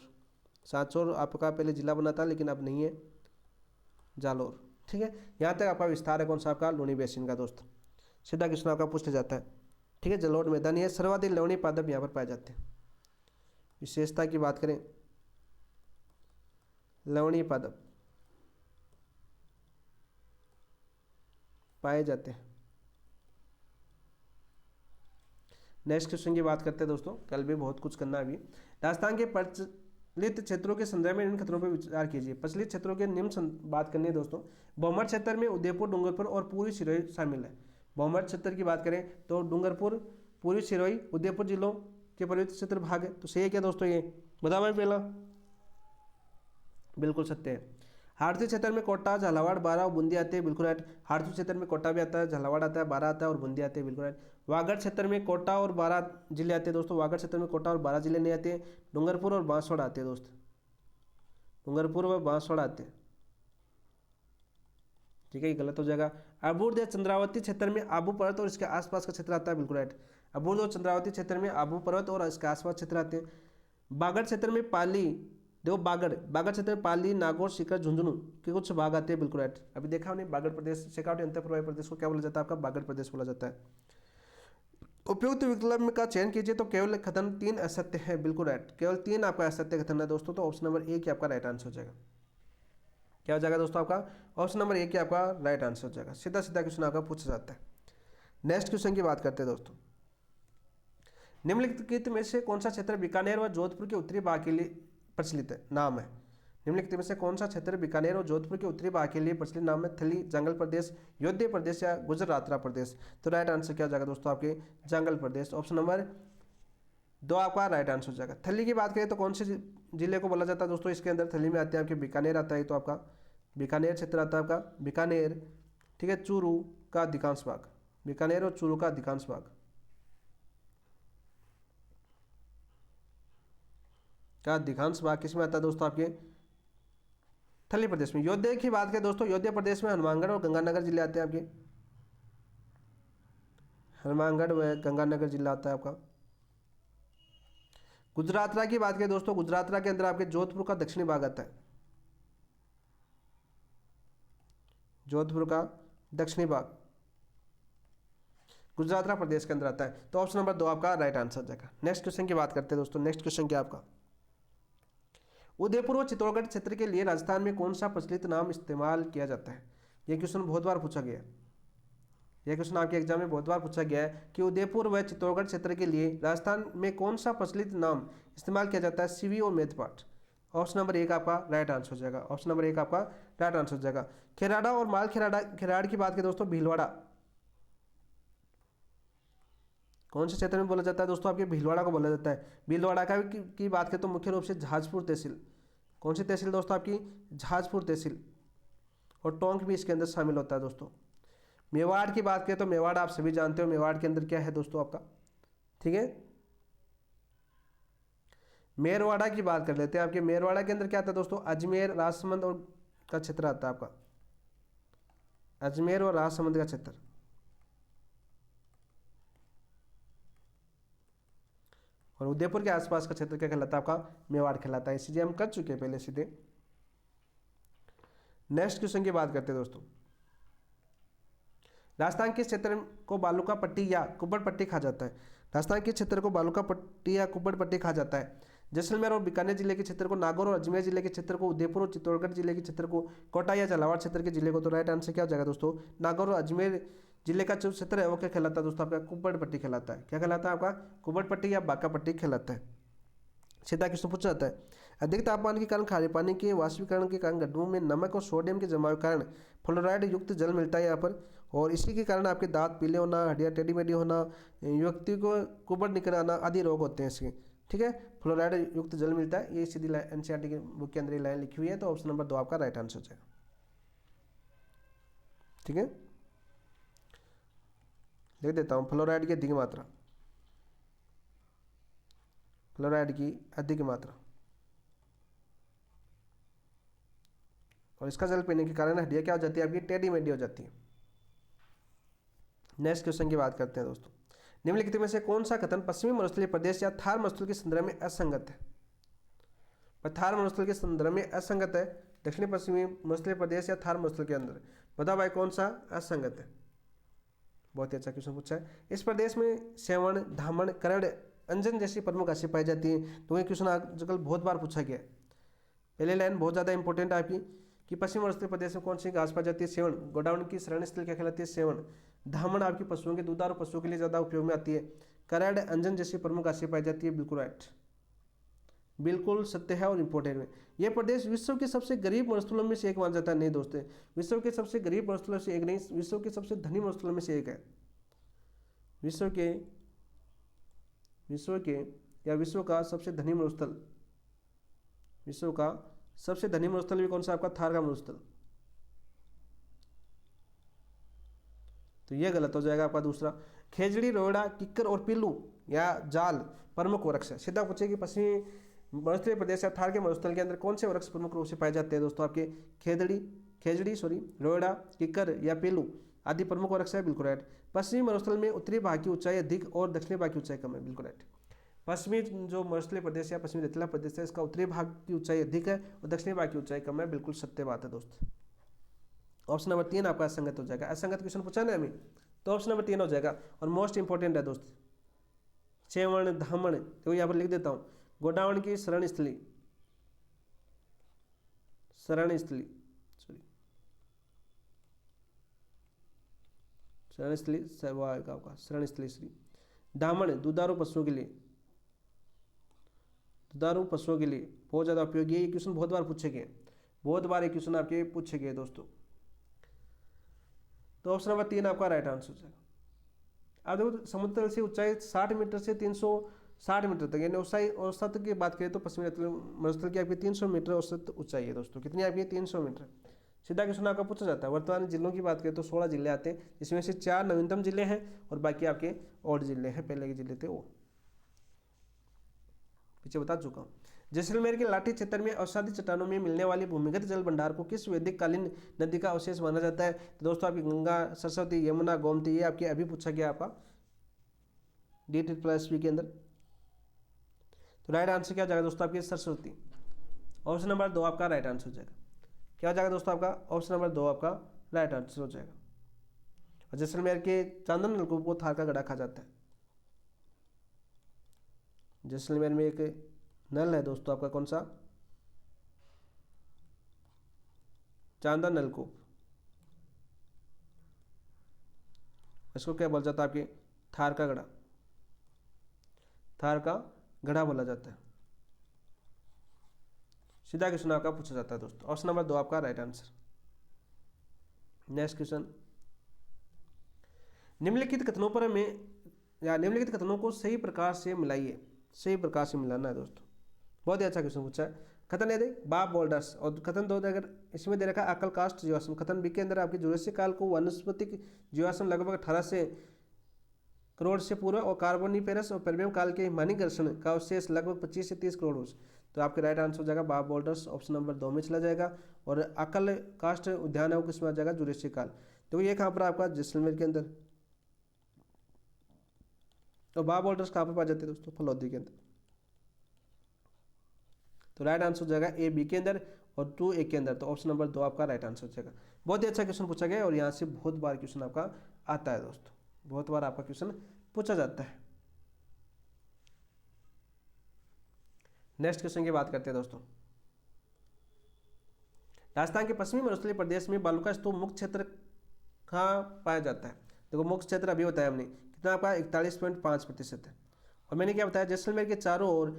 सांचौर आपका पहले जिला बना था लेकिन अब नहीं है, जालोर, ठीक है। यहाँ तक आपका विस्तार है कौन सा? आपका लूनी बेसिन का दोस्त। सीधा क्वेश्चन आपका पूछ लिया जाता है, ठीक है। जलोढ़ मैदान, ये सर्वाधिक लवणीय पादप यहाँ पर पाए जाते हैं। विशेषता की बात करें, लवणीय पादप पाए जाते हैं। नेक्स्ट क्वेश्चन की बात करते हैं दोस्तों, कल भी बहुत कुछ करना है अभी। राजस्थान के प्रचलित क्षेत्रों के संदर्भ में इन खतरों पर विचार कीजिए। प्रचलित क्षेत्रों के निम्न बात करनी है दोस्तों। बोमर क्षेत्र में उदयपुर, डूंगरपुर और पूर्वी सिरोही शामिल है। बोमर क्षेत्र की बात करें तो डूंगरपुर, पूर्वी सिरोही, उदयपुर जिलों के पर्वतीय क्षेत्र भाग है। तो सही है क्या दोस्तों? ये बताओ भाई पहला, बिल्कुल सत्य है। हाड़ती क्षेत्र में कोटा, झालावाड़, बारा और बूंदी आते हैं, बिल्कुल राइट। हाड़ती क्षेत्र में कोटा भी आता है, झालावाड़ आता है, बारा आता है और बूंदी आते हैं, बिल्कुल राइट। वागड़ क्षेत्र में कोटा और बारा जिले आते हैं दोस्तों। वागड़ क्षेत्र में कोटा और बारा जिले नहीं आते हैं। डूंगरपुर और बांसवाड़ा आते हैं दोस्त, डूंगरपुर व बांसवाड़ा आते हैं, ठीक है। ये गलत हो जाएगा। अबूर्द या चंद्रावती क्षेत्र में आबू पर्वत और इसके आसपास का क्षेत्र आता है, बिल्कुल राइट। अबूर्द और चंद्रावती क्षेत्र में आबू पर्वत और इसके आसपास क्षेत्र आते हैं। बागड़ क्षेत्र में पाली, देखो बागड़ क्षेत्र में पाली, नागौर, सीकर, झुंझुनू के कुछ भाग आते हैं, बिल्कुल राइट। अभी देखा हमने बागड़ प्रदेश, शेखावटी अंतरप्रवाही प्रदेश को क्या बोला जाता है? आपका बागड़ प्रदेश बोला जाता है। उपयुक्त विकल्प का चयन कीजिए तो केवल कथन 3 असत्य है, बिल्कुल राइट। केवल 3 आपका असत्य कथन है दोस्तों। तो ऑप्शन नंबर 1 आपका राइट आंसर हो जाएगा। क्या हो जाएगा दोस्तों? आपका ऑप्शन नंबर 1 आपका राइट आंसर हो जाएगा। सीधा सीधा क्वेश्चन आपका पूछा जाता है। नेक्स्ट क्वेश्चन की बात करते हैं दोस्तों। निम्नलिखित में से कौन सा क्षेत्र बीकानेर व जोधपुर के उत्तरी भाग के लिए प्रचलित है? नाम है। निम्नलिखित में से कौन सा क्षेत्र बीकानेर और जोधपुर के उत्तरी भाग के लिए प्रचलित नाम है? थली, जंगल प्रदेश, योध्य प्रदेश या गुजरातरा प्रदेश। तो राइट आंसर क्या हो जाएगा दोस्तों? आपके जंगल प्रदेश। ऑप्शन नंबर 2 आपका राइट आंसर हो जाएगा। थली की बात करें तो कौन से जिले को बोला जाता है दोस्तों? इसके अंदर थली में आते हैं आपके बीकानेर आता है, तो आपका बीकानेर क्षेत्र आता है आपका बीकानेर, ठीक है। चूरू का अधिकांश भाग, बीकानेर और चूरू का अधिकांश भाग किस में आता है दोस्तों? आपके थली प्रदेश में। अयोध्या की बात करें दोस्तों, अयोध्या प्रदेश में हनुमानगढ़ और गंगानगर जिले आते हैं आपके, हनुमानगढ़ व गंगानगर जिला आता है आपका। गुजरातरा की बात करें दोस्तों, गुजरातरा के अंदर आपके जोधपुर का दक्षिणी भाग आता है, जोधपुर का दक्षिणी भाग गुजरातरा प्रदेश के अंदर आता है। तो ऑप्शन नंबर 2 आपका राइट आंसर हो जाएगा। नेक्स्ट क्वेश्चन की बात करते हैं दोस्तों। नेक्स्ट क्वेश्चन क्या आपका, उदयपुर व चित्तौड़गढ़ क्षेत्र के लिए राजस्थान में कौन सा प्रचलित नाम इस्तेमाल किया जाता है। यह क्वेश्चन बहुत बार पूछा गया है, यह क्वेश्चन आपके एग्जाम में बहुत बार पूछा गया है कि उदयपुर व चित्तौड़गढ़ क्षेत्र के लिए राजस्थान में कौन सा प्रचलित नाम इस्तेमाल किया जाता है, सीवी और मेदपाट। ऑप्शन नंबर 1 आपका राइट आंसर हो जाएगा, ऑप्शन नंबर 1 आपका राइट आंसर हो जाएगा। खेराड़ा और माल खेराड़ की बात करें दोस्तों, भीलवाड़ा कौन से क्षेत्र में बोला जाता है दोस्तों, आपके भीलवाड़ा को बोला जाता है। भीलवाड़ा का की बात करें तो मुख्य रूप से जहाजपुर तहसील, कौन सी तहसील दोस्तों आपकी, जहाजपुर तहसील, और टोंक भी इसके अंदर शामिल होता है दोस्तों। मेवाड़ की बात करें तो मेवाड़ आप सभी जानते हो, मेवाड़ के अंदर क्या है दोस्तों आपका, ठीक है। मेरवाड़ा की बात कर लेते हैं, आपके मेरवाड़ा के अंदर क्या आता है दोस्तों, अजमेर राजसमंद और का क्षेत्र आता है आपका, अजमेर और राजसमंद का क्षेत्र। और उदयपुर के आसपास का क्षेत्र क्या कहलाता है आपका, मेवाड़ कहलाता है। इसी हम कर चुके हैं पहले सीधे। नेक्स्ट क्वेश्चन की बात करते हैं दोस्तों, राजस्थान के क्षेत्र को बालुका पट्टी या कुब्बड़ पट्टी कहा जाता है। राजस्थान के क्षेत्र को बालुका पट्टी या कुब्बड़ पट्टी कहा जाता है। जैसलमेर और बीकानेर जिले के क्षेत्र को नागौर और अजमेर जिले के क्षेत्र को उदयपुर और चित्तौड़गढ़ जिले के क्षेत्र को कोटा या झालावाड़ क्षेत्र के जिले को। तो राइट आंसर क्या हो जाएगा दोस्तों, नागौर और अजमेर जिले का जो क्षेत्र है वो क्या कहलाता है दोस्तों, आपका कुब्बड़ पट्टी कहलाता है। क्या कहलाता है आपका, कुब्बड़ पट्टी या बाका पट्टी कहलाता है। सीधा क्वेश्चन पूछा जाता है, अधिक तापमान के कारण खारे पानी के वाष्पीकरण के कारण गड्ढों में नमक और सोडियम के जमाव के कारण फ्लोराइड युक्त जल मिलता है यहाँ पर, और इसी के कारण आपके दांत पीले होना, हड्डियाँ टेढ़ी मेढ़ी होना, व्यक्ति को कुब्बड़ निकल आना आदि रोग होते हैं इसके, ठीक है। फ्लोराइड युक्त जल मिलता है, ये सीधी एनसीईआरटी की बुक के अंदर लाइन लिखी हुई है। तो ऑप्शन नंबर 2 आपका राइट आंसर हो जाएगा, ठीक है। लिख देता हूँ, फ्लोराइड की अधिक मात्रा, फ्लोराइड की अधिक मात्रा, और इसका जल पीने के कारण हड्डियाँ क्या हो जाती है आपकी, टेढ़ी मेढ़ी हो जाती है। नेक्स्ट क्वेश्चन की बात करते हैं दोस्तों, निम्नलिखित में से कौन सा कथन पश्चिमी मरुस्थलीय प्रदेश या थार मरुस्थल के संदर्भ में असंगत है। पर थार मरुस्थल के संदर्भ में असंगत है, दक्षिणी पश्चिमी मरुस्थलीय प्रदेश या थार मरुस्थल के अंदर, बताओ भाई कौन सा असंगत है। बहुत ही अच्छा क्वेश्चन पूछा है। इस प्रदेश में सेवण, धामण, करड़, अंजन जैसी प्रमुख घासें पाई जाती हैं। तो ये क्वेश्चन आजकल बहुत बार पूछा गया है। पहले लाइन बहुत ज़्यादा इंपॉर्टेंट है आपकी कि पश्चिम मरुस्थलीय प्रदेश में कौन सी घास पाई जाती है, सेवण। गोडाउन की शरण स्थल क्या कहलाती है, सेवण। धामण आपकी पशुओं के दुधारू पशुओं के लिए ज़्यादा उपयोग में आती है। करड़, अंजन जैसी प्रमुख घासें पाई जाती है। बिल्कुल राइट, बिल्कुल सत्य है और इंपॉर्टेंट है। यह प्रदेश विश्व के सबसे गरीब मरुस्थलों में से एक माना जाता है। नहीं दोस्तों, विश्व के सबसे गरीब मरुस्थलों से एक नहीं, विश्व के सबसे धनी मरुस्थलों में से एक है। विश्व का सबसे धनी मरुस्थल, विश्व का सबसे धनी मरुस्थल भी कौन सा आपका, थार का मरुस्थल। तो यह गलत हो जाएगा आपका दूसरा। खेजड़ी, रोड़ा, किक्कर और पिल्लू या जाल प्रमुख वृक्ष है। सीधा पूछे कि पश्चिमी मरुस्थलीय प्रदेश या थार के मरुस्थल के अंदर कौन से वृक्ष प्रमुख रूप से पाए जाते हैं दोस्तों, आपके खेजड़ी रोड़ा, किक्कर या पिल्लू आदि प्रमुख वृक्ष है। बिल्कुल राइट। पश्चिमी मरुस्थल में उत्तरी भाग की ऊंचाई अधिक और दक्षिणी भाग की ऊंचाई कम है। बिल्कुल राइट। पश्चिमी जो मरुस्थलीय प्रदेश या पश्चिमी रेतीला प्रदेश है, इसका उत्तरी भाग की ऊंचाई अधिक है और दक्षिणी भाग की ऊंचाई कम है। बिल्कुल सत्य बात है दोस्त। ऑप्शन नंबर 3 आपका असंगत हो जाएगा। असंगत क्वेश्चन पूछा ना हमें, तो ऑप्शन नंबर 3 हो जाएगा। और मोस्ट इंपॉर्टेंट है दोस्त, सेवण, धामण, तो यहाँ पर लिख देता हूँ, गोडाउन की शरण स्थली, शरण स्थली श्री। धामण दुधारू पशुओं के लिए, बहुत ज़्यादा उपयोगी है। ये क्वेश्चन बहुत बार पूछे गए, बहुत बार ये क्वेश्चन आपके पूछे गए दोस्तों। तो ऑप्शन नंबर 3 आपका राइट आंसर हो जाएगा। अब देखो, समुद्र तल से ऊंचाई 60 मीटर से 360 मीटर तक, यानी औसत की बात करें तो पश्चिमी मरुस्थल की आपकी 300 मीटर औसत ऊंचाई है दोस्तों। कितनी आपकी, 300 मीटर। सीधा क्वेश्चन आपका पूछा जाता है। वर्तमान जिलों की बात करें तो 16 जिले आते हैं, जिसमें से 4 नवीनतम जिले हैं और बाकी आपके और जिले हैं, पहले के जिले थे वो पीछे बता चुका हूँ। जैसलमेर के लाठी क्षेत्र में अवसादी चट्टानों में मिलने वाली भूमिगत जल भंडार को किस वैदिक कालीन नदी का अवशेष माना जाता है? तो दोस्तों आपकी गंगा, सरस्वती, यमुना, गोमती, ये आपके अभी पूछा गया आपका DSSP के अंदर। तो राइट आंसर क्या हो जाएगा दोस्तों आपकी सरस्वती। ऑप्शन नंबर 2 आपका राइट आंसर हो जाएगा। क्या हो जाएगा दोस्तों आपका? ऑप्शन नंबर 2 आपका राइट आंसर हो जाएगा। और जैसलमेर के चांदन नलकूप को थार का गड़ा कहा जाता है। जैसलमेर में एक नल है दोस्तों आपका, कौन सा? चांदन नलकूप। इसको क्या बोला जाता है आपके? थार का गड़ा। थार का गड़ा बोला जाता है। सीधा क्वेश्चन आपका पूछा जाता है दोस्तों। ऑप्शन नंबर 2 आपका राइट आंसर। नेक्स्ट क्वेश्चन, निम्नलिखित कथनों पर हमें या निम्नलिखित कथनों को सही प्रकार से मिलाइए। सही प्रकार से मिलाना है दोस्तों। बहुत ही अच्छा क्वेश्चन पूछा है। कथन ए दे बाप बोल्डर्स, और कथन 2 अगर इसमें दे रखा है अकल कास्ट जीवाश्म। कथन बी के अंदर आपके जुरासिक काल को वानस्पतिक जीवाश्म लगभग 18 से करोड़ से पूर्व और कार्बोनिफेरस और पर्मियम काल के हिमानी घर्षण का अवशेष लगभग 25 से 30 करोड़ वर्ष। तो आपके राइट आंसर हो जाएगा बाप बोल्डर्स, ऑप्शन नंबर 2 में चला जाएगा। और अकल कास्ट उद्यान है वो किसमें आ जाएगा? जुरासिक काल। तो ये कहाँ पर आपका? जैसलमेर के अंदर। तो बाप बोल्डर्स कहाँ पर पाए जाते हैं दोस्तों? फलौदी के अंदर। तो राइट आंसर हो जाएगा ए बी के अंदर और 2 ए के अंदर। तो ऑप्शन नंबर 2 आपका राइट आंसर हो जाएगा। बहुत ही अच्छा क्वेश्चन पूछा गया और यहाँ से बहुत बार क्वेश्चन आपका आता है दोस्तों। बहुत बार आपका क्वेश्चन पूछा जाता है। नेक्स्ट क्वेश्चन की बात करते हैं दोस्तों। राजस्थान के पश्चिमी मरुस्थलीय प्रदेश में बालू का स्तूप मुख्य क्षेत्र कहाँ पाया जाता है? देखो मुख्य क्षेत्र अभी बताया हमने कितना आपका 41.5% है। और मैंने क्या बताया? जैसलमेर के चारों ओर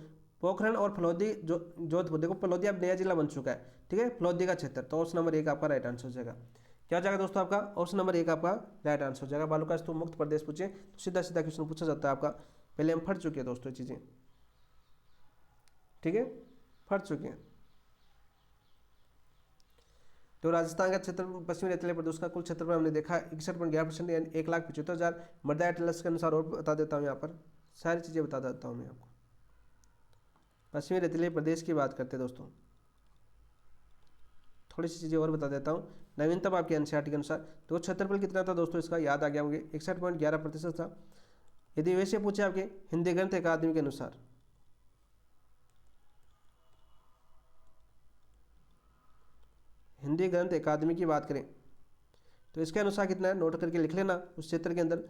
पोखरण और फलौदी जोधपुर। देखो फलौदी अब नया जिला बन चुका है, ठीक है, फलौदी का क्षेत्र। तो ऑप्शन नंबर 1 आपका राइट आंसर हो जाएगा। क्या हो जाएगा दोस्तों आपका? ऑप्शन नंबर 1 आपका राइट आंसर हो जाएगा। बालू का स्तूप मुक्त प्रदेश पूछे तो सीधा सीधा क्वेश्चन पूछा जाता है आपका। पहले हम फट चुके हैं दोस्तों चीजें, ठीक है, फट चुके हैं। तो राजस्थान का क्षेत्र पश्चिमी रेतीले प्रदेश का कुल क्षेत्रफल हमने देखा 61.11% यानी 1,75,000। मृदा एटलस के अनुसार और बता देता हूँ, यहाँ पर सारी चीज़ें बता देता हूँ मैं आपको। पश्चिमी रेतीले प्रदेश की बात करते हैं दोस्तों, थोड़ी सी चीज़ें और बता देता हूँ। नवीनतम आपके NCERT के अनुसार तो क्षेत्रफल कितना था दोस्तों? इसका याद आ गया मुझे, 61.11% था। यदि वैसे पूछे आपके हिंदी ग्रंथ अकादमी के अनुसार, हिंदी ग्रंथ अकादमी की बात करें तो इसके अनुसार कितना है? नोट करके लिख लेना। उस क्षेत्र के अंदर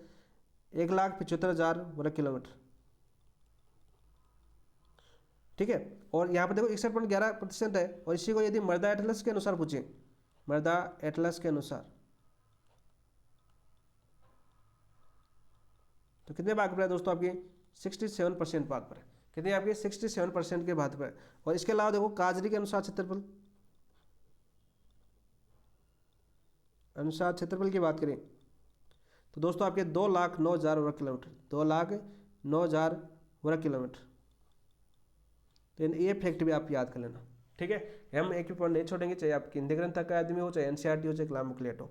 1,75,000 वर्ग किलोमीटर, ठीक है। और यहाँ पर देखो 61.11% है। और इसी को यदि मृदा एटलस के अनुसार पूछे, मृदा एटलस के अनुसार तो कितने भाग पर है दोस्तों? आपके 67% भाग पर है। कितने आपके? 67% के भाग पर है। और इसके अलावा देखो काजरी के अनुसार क्षेत्रफल की बात करें तो दोस्तों आपके 2,09,000 वर्ग किलोमीटर, 2,09,000 वर्ग किलोमीटर। तो ये फैक्ट भी आप याद कर लेना, ठीक है। हम एक भी पॉइंट नहीं छोड़ेंगे, चाहे आपकी हिंदी ग्रंथ अकादमी हो, चाहे NCERT हो, चाहे कलाम बुकलेट हो।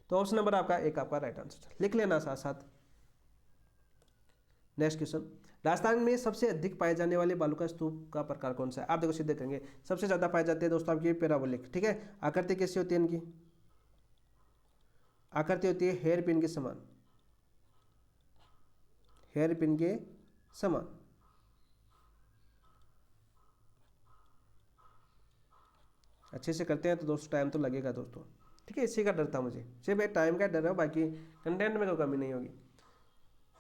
तो ऑप्शन नंबर आपका 1 आपका राइट आंसर लिख लेना साथ साथ। नेक्स्ट क्वेश्चन, राजस्थान में सबसे अधिक पाए जाने वाले बालू का स्तूप का प्रकार कौन सा है? आप देखो सीधे करेंगे, सबसे ज्यादा पाए जाते हैं दोस्तों आपकी पैराबोलिक, ठीक है। आकृति कैसी होती है इनकी? आकृति होती है हेयर पिन के समान, हेयर पिन के समान। अच्छे से करते हैं तो दोस्तों टाइम तो लगेगा दोस्तों, ठीक है। इसी का डर था मुझे, सिर्फ टाइम का डर है, बाकी कंटेंट में कोई कमी नहीं होगी।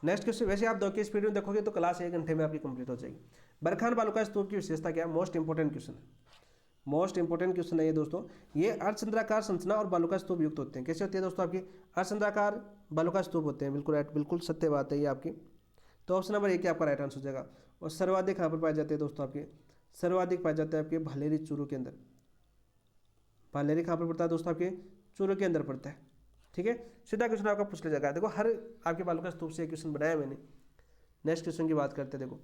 नेक्स्ट क्वेश्चन, वैसे आप 2 की स्पीड में देखोगे तो क्लास 1 घंटे में आपकी कंप्लीट हो जाएगी। बरखान बालू का स्तूप की विशेषता क्या है? मोस्ट इंपोर्टेंट क्वेश्चन है, मोस्ट इंपोर्टेंट क्वेश्चन है ये दोस्तों। ये अर्धचंद्राकार संरचना और बालू का स्तूप युक्त होते हैं। कैसे होती है दोस्तों? आपकी अर्धचंद्राकार बालू का स्तूप होते हैं। बिल्कुल राइट, बिल्कुल सत्य बात है ये आपकी। तो ऑप्शन नंबर 1 आपका राइट आंसर हो जाएगा। और सर्वाधिक यहाँ पर पाए जाते हैं दोस्तों आपके, सर्वाधिक पाए जाते हैं आपके भालेरी चूरू के अंदर। भालेरी कहाँ पर पड़ता है दोस्तों? आपके चूरू के अंदर पड़ता है, ठीक है। सीधा क्वेश्चन आपका पूछ लिया जाएगा। देखो हर आपके बालू का स्तूप से क्वेश्चन बनाया मैंने। नेक्स्ट क्वेश्चन की बात करते हैं। देखो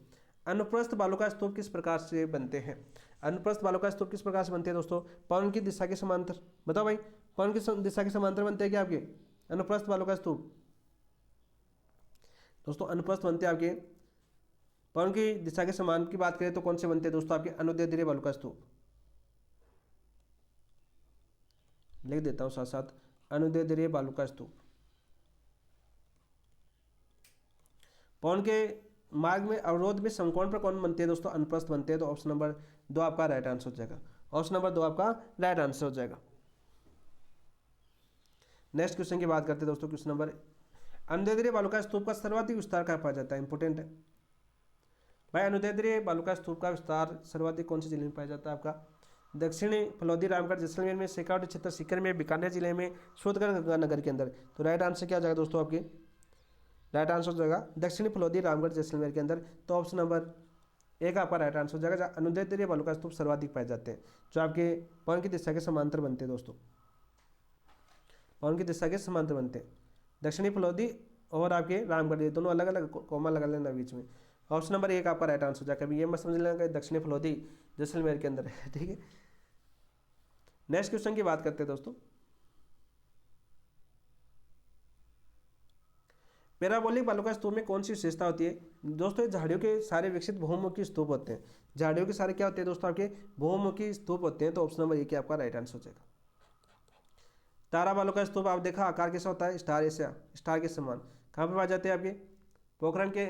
अनुप्रस्थ बालू का स्तूप किस प्रकार से बनते हैं? अनुप्रस्थ बालू का स्तूप किस प्रकार से बनते हैं दोस्तों? पवन की दिशा के समांतर। बताओ भाई, पवन की दिशा के समांतर बनते हैं क्या आपके अनुप्रस्थ बालू का स्तूप? दोस्तों अनुप्रस्थ बनते हैं आपके पवन की दिशा के समान की बात करें तो कौन से बनते हैं दोस्तों आपके अनुदैर्ध्य बालू का स्तूप। लिख देता हूं साथ साथ, अनुदैर्ध्य बालू का स्तूप। पवन के मार्ग में अवरोध में समकोण पर कौन बनते हैं दोस्तों, अनुप्रस्थ बनते हैं। तो ऑप्शन नंबर 2 आपका राइट आंसर हो जाएगा। ऑप्शन नंबर 2 आपका राइट आंसर हो जाएगा। नेक्स्ट क्वेश्चन की बात करते हैं दोस्तों। क्वेश्चन नंबर, अनुदैर्ध्य बालू का स्तूप का सर्वाधिक विस्तार कहाँ पाया जाता है। इंपोर्टेंट है भाई। अनुदैर्ध्य बालू का स्तूप का विस्तार सर्वाधिक कौन से जिले में पाया जाता है आपका, दक्षिणी फलौदी, रामगढ़, जैसलमेर में, शेखावाटी क्षेत्र सीकर में, बीकानेर जिले में, सूरतगढ़, गंगानगर के अंदर। तो राइट आंसर क्या हो जाएगा दोस्तों आपके, राइट आंसर हो जाएगा दक्षिणी फलौदी, रामगढ़, जैसलमेर के अंदर। तो ऑप्शन नंबर 1 आपका राइट आंसर हो जाएगा, जहाँ अनुदैर्ध्य बालू का स्तूप सर्वाधिक पाए जाते हैं, जो आपके पवन की दिशा के समांतर बनते हैं दोस्तों। पवन की दिशा के समांतर बनते हैं दक्षिणी फलौदी और आपके रामगढ़, ये दोनों अलग अलग कॉमा लगा लेना बीच में। ऑप्शन नंबर 1 आपका राइट आंसर हो जाएगा। अभी ये मत समझ लेना कि दक्षिणी फलौदी जैसलमेर के अंदर है, ठीक है। नेक्स्ट क्वेश्चन की बात करते हैं दोस्तों। पैराबोलिक बालू का स्तूप में कौन सी विशेषता होती है दोस्तों, ये झाड़ियों के सारे विकसित बहुमुखी स्तूप होते हैं। झाड़ियों के सारे क्या होते हैं दोस्तों आपके, बहुमुखी स्तूप होते हैं। तो ऑप्शन नंबर 1 आपका राइट आंसर हो जाएगा। तारा बालू का स्तूप आप देखा आकार कैसा होता है, स्टार ऐसा, स्टार के समान। कहाँ पर पाए जाते हैं आपके, पोखरण के,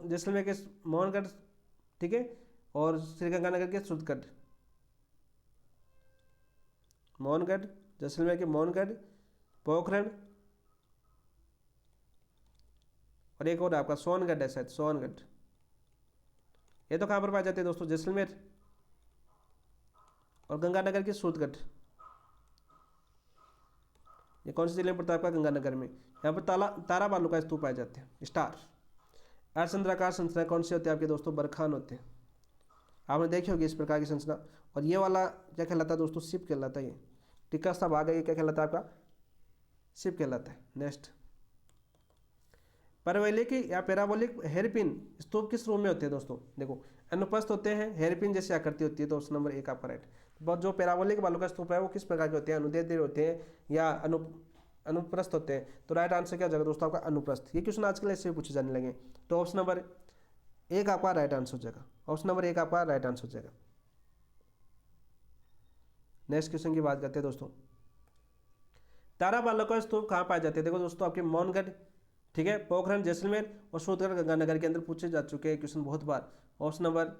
जैसलमेर के मोहनगढ़, ठीक है, और श्रीगंगानगर के सूरतगढ़। मोहनगढ़, जैसलमेर के मोहनगढ़, पोखरण, और एक और आपका सोनगढ़ है शायद, सोनगढ़। ये तो कहाँ पर पाए जाते हैं दोस्तों, जैसलमेर और गंगानगर के सूरतगढ़। ये कौन से जिले में पड़ता है आपका, गंगानगर में। यहाँ पर तारा बालू का स्तूप पाए जाते हैं, स्टार। अर्धचंद्राकार संरचना कौन सी होती है आपके दोस्तों, बरखान होते हैं। आपने देखी होगी इस प्रकार की संरचना। और ये वाला क्या कहलाता है दोस्तों, शिप कहलाता है। ये टिक्का सा भाग है, ये क्या कहलाता है आपका, शिप कहलाता है। नेक्स्ट, परवैलिक या पैराबोलिक हेयरपिन स्तूप किस रूप में होते हैं दोस्तों, देखो अनुप्रस्थ होते हैं, हेयरपिन जैसी आकृति होती है। तो ऑप्शन नंबर 1 आपका राइट। जो पैराबोलिक बालू का स्तूप है वो किस प्रकार के होते हैं, अनुदैर्ध्य होते हैं या अनुप्रस्थ होते हैं। तो राइट आंसर क्या हो जाएगा दोस्तों आपका, अनुप्रस्थ। ये क्वेश्चन आजकल ऐसे पूछे जाने लगे। तो ऑप्शन नंबर 1 आपका राइट आंसर हो जाएगा। ऑप्शन नंबर 1 आपका राइट आंसर हो जाएगा। नेक्स्ट क्वेश्चन की बात करते हैं दोस्तों। तारा बालू का स्तूप कहाँ पाए जाते हैं, देखो दोस्तों आपके मौनगढ़, ठीक है, पोखरण, जैसलमेर और सूरतगढ़, गंगानगर के अंदर पूछे जा चुके हैं क्वेश्चन बहुत बार। ऑप्शन नंबर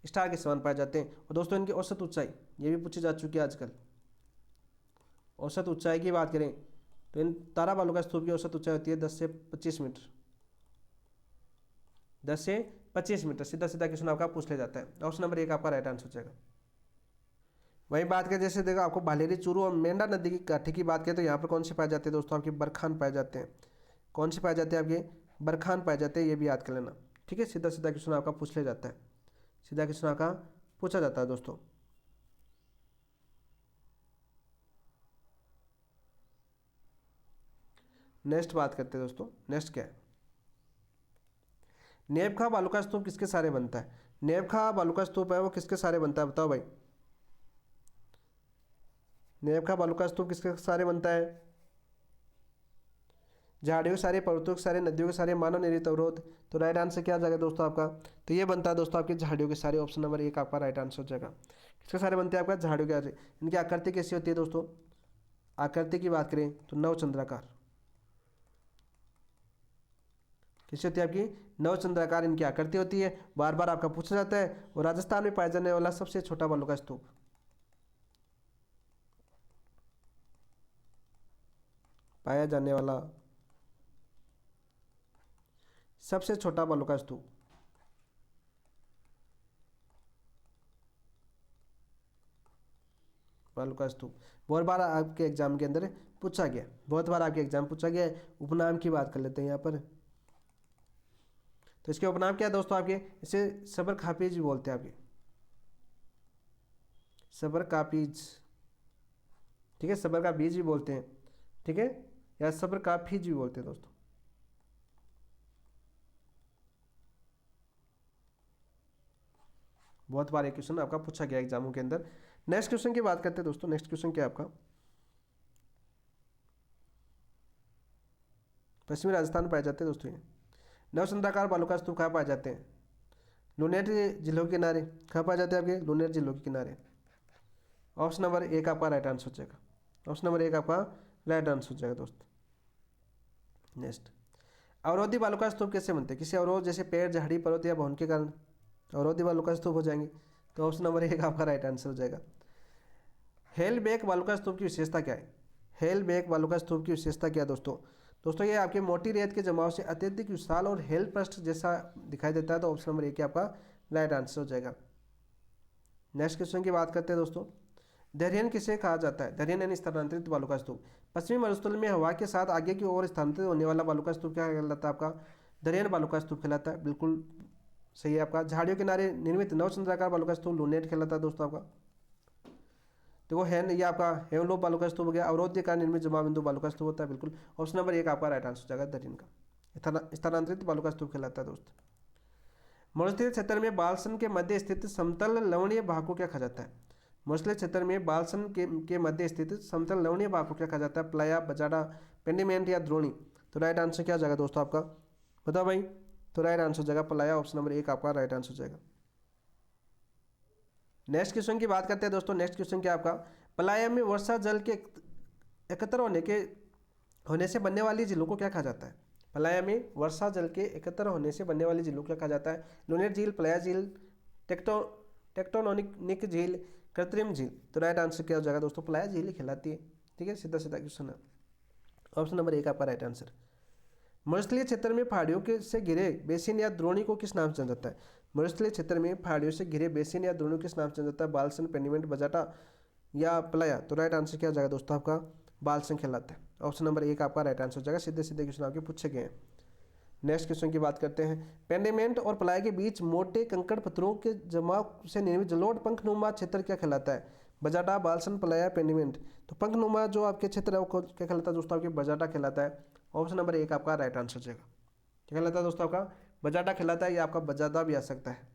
स्टार के समान पाए जाते हैं। और दोस्तों इनकी औसत ऊंचाई ये भी पूछी जा चुकी है आजकल। औसत ऊंचाई की बात करें तो इन तारा बालू का स्तूप की औसत ऊंचाई होती है 10 से 25 मीटर। 10 से 25 मीटर, सीधा सीधा क्वेश्चन आपका पूछ लिया जाता है। ऑप्शन नंबर 1 आपका राइट आंसर हो जाएगा। वही बात करें जैसे देखो आपको भालेरी, चूरू और मेंढा नदी की काठी की बात करें तो यहाँ पर कौन से पाए जाते हैं दोस्तों, आपके बरखान पाए जाते हैं। कौन से पाए जाते हैं आपके, बरखान पाए जाते हैं। ये भी याद कर लेना, ठीक है। सीधा सीधा क्वेश्चन आपका पूछ लिया जाता है, सीधा क्वेश्चन आपका पूछा जाता है दोस्तों। नेक्स्ट बात करते हैं दोस्तों। नेक्स्ट क्या है, नेबखा बालू का स्तूप किसके सहारे बनता है। नेबखा बालू का स्तूप है वो किसके सहारे बनता है, बताओ भाई। नेबखा बालू का स्तूप किसके सहारे बनता है, झाड़ियों के सारे, पर्वतों के सारे, नदियों के सारे, मानव निर्मित अवरोध। तो राइट आंसर क्या आ जाएगा दोस्तों आपका, तो ये बनता है दोस्तों आपके झाड़ियों के सारे। ऑप्शन नंबर 1 आपका राइट आंसर हो जाएगा। किसके सारे बनते हैं आपका, झाड़ियों के सारे। इनकी आकृति कैसी होती है दोस्तों, आकृति की बात करें तो नवचंद्राकार। कैसी होती है आपकी, नवचंद्राकार इनकी आकृति होती है। बार बार आपका पूछा जाता है। और राजस्थान में पाया जाने वाला सबसे छोटा बालू का स्तूप, पाया जाने वाला सबसे छोटा बालू का स्तूप, बालू का स्तूप बहुत बार आपके एग्जाम के अंदर पूछा गया, बहुत बार आपके एग्जाम पूछा गया है। उपनाम की बात कर लेते हैं यहाँ पर। तो इसके उपनाम क्या है दोस्तों आपके, इसे सबर खापीज भी बोलते हैं आपके, सबर का बीज, ठीक है, सबर का बीज भी बोलते हैं, ठीक है, या सबर का फीज भी बोलते हैं दोस्तों। बहुत बार एक क्वेश्चन आपका पूछा गया एग्जामों के अंदर। नेक्स्ट क्वेश्चन की बात करते हैं दोस्तों। नेक्स्ट क्वेश्चन क्या है आपका, पश्चिमी राजस्थान में पाए जाते हैं दोस्तों ये। नवचंद्राकार बालू का स्तूप कहाँ पाए जाते हैं? लुनेट जिलों के किनारे। कहाँ पाए जाते हैं आपके? लुनेट जिलों के किनारे। ऑप्शन नंबर एक आपका राइट आंसर हो जाएगा। ऑप्शन नंबर एक आपका राइट आंसर हो जाएगा दोस्त। नेक्स्ट, अवरोधी बालू का स्तूप कैसे बनते हैं? किसी अवरोध जैसे पेड़, झाड़ी, पर्वत या भवन के कारण अवरोधी बालू का स्तूप हो जाएंगे। तो ऑप्शन नंबर एक आपका राइट आंसर हो जाएगा। हेलबेक बालू का स्तूप की विशेषता क्या है? हेलबेक बालू का स्तूप की विशेषता क्या है दोस्तों? दोस्तों ये आपके मोटी रेत के जमाव से अत्यधिक विशाल और हेल पृष्ठ जैसा दिखाई देता है। तो ऑप्शन नंबर एक आपका राइट आंसर हो जाएगा। नेक्स्ट क्वेश्चन की बात करते हैं दोस्तों, दरियन किसे कहा जाता है? दरियन यानी स्थानांतरित बालू का स्तूप। पश्चिमी मरुस्थल में हवा के साथ आगे की ओर स्थानांतरित होने वाला बालू का स्तूप क्या कहलाता है? आपका दरियन बालू का स्तूप कहलाता है। बिल्कुल सही है आपका। झाड़ियों के किनारे निर्मित नवचंद्राकार बालू का स्तूप लूनेट कहलाता है दोस्तों आपका। देखो हैन ये आपका हेमलोप बालू का स्तूप हो गया। अवरोध के कारण निर्मित जमा बिंदु बालू का स्तूप होता है। बिल्कुल ऑप्शन नंबर एक आपका राइट आंसर हो जाएगा दरियन का। स्थानांतरित बालू का स्तूप कहलाता है दोस्त। मरुस्थलीय क्षेत्र में बालसन के मध्य स्थित समतल लवणीय भाग को क्या कहा जाता है? मरुस्थलीय क्षेत्र में बालसन के मध्य स्थित समतल लवणीय भाग को क्या कहा जाता है? प्लाया, बजाडा, पेंडिमेंट या द्रोणी। तो राइट आंसर क्या हो जाएगा दोस्तों आपका? बताओ भाई। तो राइट आंसर हो जाएगा प्लाया। ऑप्शन नंबर एक आपका राइट आंसर हो जाएगा। नेक्स्ट क्वेश्चन की बात करते हैं दोस्तों। नेक्स्ट क्वेश्चन क्या आपका? प्लाया में वर्षा जल के एकत्र होने से बनने वाली झीलों को क्या कहा जाता है? प्लाया में वर्षा जल के एकत्र होने से बनने वाली झीलों को क्या कहा जाता है? लुनेट झील, प्लाया झील, टेक्टोनिक झील, कृत्रिम झील। तो राइट आंसर क्या हो जाएगा दोस्तों? प्लाया झील ही कहलाती है। ठीक है, सीधा सीधा क्वेश्चन है। ऑप्शन नंबर एक आपका राइट आंसर। मरुस्थलीय क्षेत्र में पहाड़ियों के से घिरे बेसिन या द्रोणी को किस नाम से जाना जाता है? मरुस्थलीय क्षेत्र में पहाड़ियों से घिरे बेसिन या द्रोणी को किस नाम से जाना जाता है? बालसन, पेंडिमेंट, बजाटा या प्लाया। तो राइट आंसर क्या हो जाएगा दोस्तों आपका? बालसन कहलाता है। ऑप्शन नंबर एक आपका राइट आंसर हो जाएगा। सीधे सीधे क्वेश्चन आपके पूछे गए हैं। नेक्स्ट क्वेश्चन की बात करते हैं। पेंडिमेंट और प्लाया के बीच मोटे कंकड़ पत्थरों के जमाव से निर्मित जलोढ़ पंखनुमा क्षेत्र क्या कहलाता है? बजाटा, बालसन, प्लाया, पेंडिमेंट। तो पंखनुमा जो आपके क्षेत्र है वो क्या कहलाता है दोस्तों? आपके बजाटा कहलाता है। ऑप्शन नंबर एक आपका राइट आंसर हो जाएगा। क्या कहलाता है दोस्तों? आपका बजाटा कहलाता है। या आपका बजादा भी आ सकता है।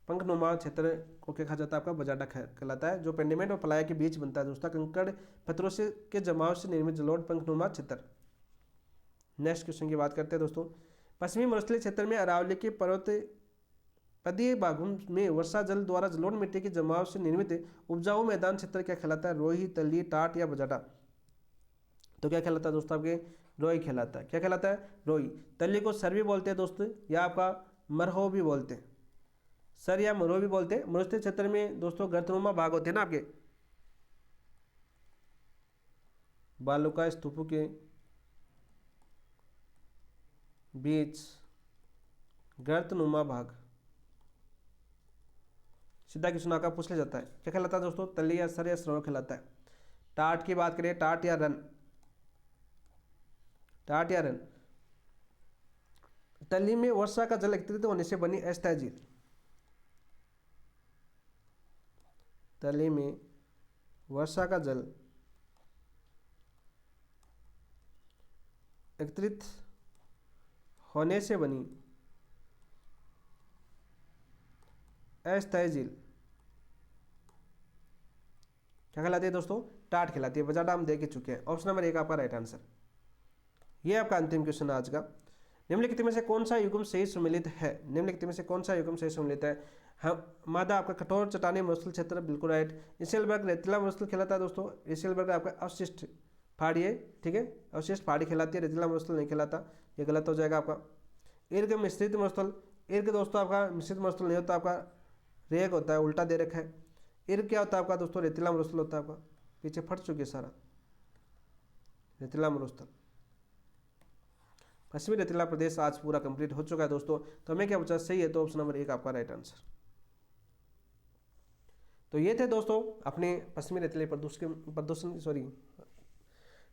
पंखनुमा क्षेत्र को क्या कहा जाता है? आपका बजाटा कहलाता है, जो पेंडिमेंट और प्लाया के बीच बनता है दोस्तों। कंकड़ पत्थरों से के जमाव से निर्मित जलोढ़ पंखनुमा क्षेत्र। नेक्स्ट क्वेश्चन की बात करते हैं दोस्तों। पश्चिमी मरुस्थलीय क्षेत्र में अरावली के पर्वतपदीय भागों में वर्षा जल द्वारा जलोढ़ मिट्टी के जमाव से निर्मित उपजाऊ मैदान क्षेत्र क्या कहलाता है? रोही, तली, टाट या बजाटा। तो क्या कहलाता है दोस्तों? आपके रोही कहलाता है। क्या कहलाता है? रोही। तली को सर भी बोलते हैं दोस्तों, या आपका मरहो भी बोलते हैं। सर या मरहो भी बोलते हैं। मरुस्थलीय क्षेत्र में दोस्तों गर्तनुमा भाग होते हैं ना आपके बालू का स्तूपों के बीच गर्तनुमा भाग। सीधा क्वेश्चन आपका पूछ लिया जाता है। क्या कहलाता है दोस्तों? तली या सर या सरोवर कहलाता है। टाट की बात करें, टाट या रन। टाट या रन। तली में वर्षा का जल एकत्रित होने से बनी अस्थायी झील। तली में वर्षा का जल एकत्रित होने से बनी अस्थायी झील क्या कहलाती है दोस्तों? टाट कहलाती है। बजाटा हम देख चुके हैं। ऑप्शन नंबर एक आपका राइट आंसर। ये आपका अंतिम क्वेश्चन है आज का। निम्नलिखित में से कौन सा युग्म सही सम्मिलित है? निम्नलिखित में से कौन सा युग्म सही सम्मिलित है? हम मादा आपका कठोर चट्टानी मरुस्थल क्षेत्र, बिल्कुल राइट। इसेलबर्ग रेतीला मरुस्थल कहलाता है दोस्तों। इसेलबर्ग आपका अवशिष्ट पहाड़ी है। ठीक है, अवशिष्ट पहाड़ी कहलाती है, रेतीला मरुस्थल नहीं कहलाता। ये गलत हो जाएगा आपका। इर्ग मिश्रित मरुस्थल। इर्ग दोस्तों आपका मिश्रित मरुस्थल नहीं होता, आपका रेग होता है, उल्टा दे रखा है। इर्ग क्या होता है आपका दोस्तों? रेतीला मरुस्थल होता है आपका। पीछे फट चुके सारा रेतीला मरुस्थल। पश्चिमी रेतीला प्रदेश आज पूरा कंप्लीट हो चुका है दोस्तों। तो हमें क्या बचा? सही है, तो ऑप्शन नंबर एक आपका राइट आंसर। तो ये थे दोस्तों अपने पश्चिमी रेतीले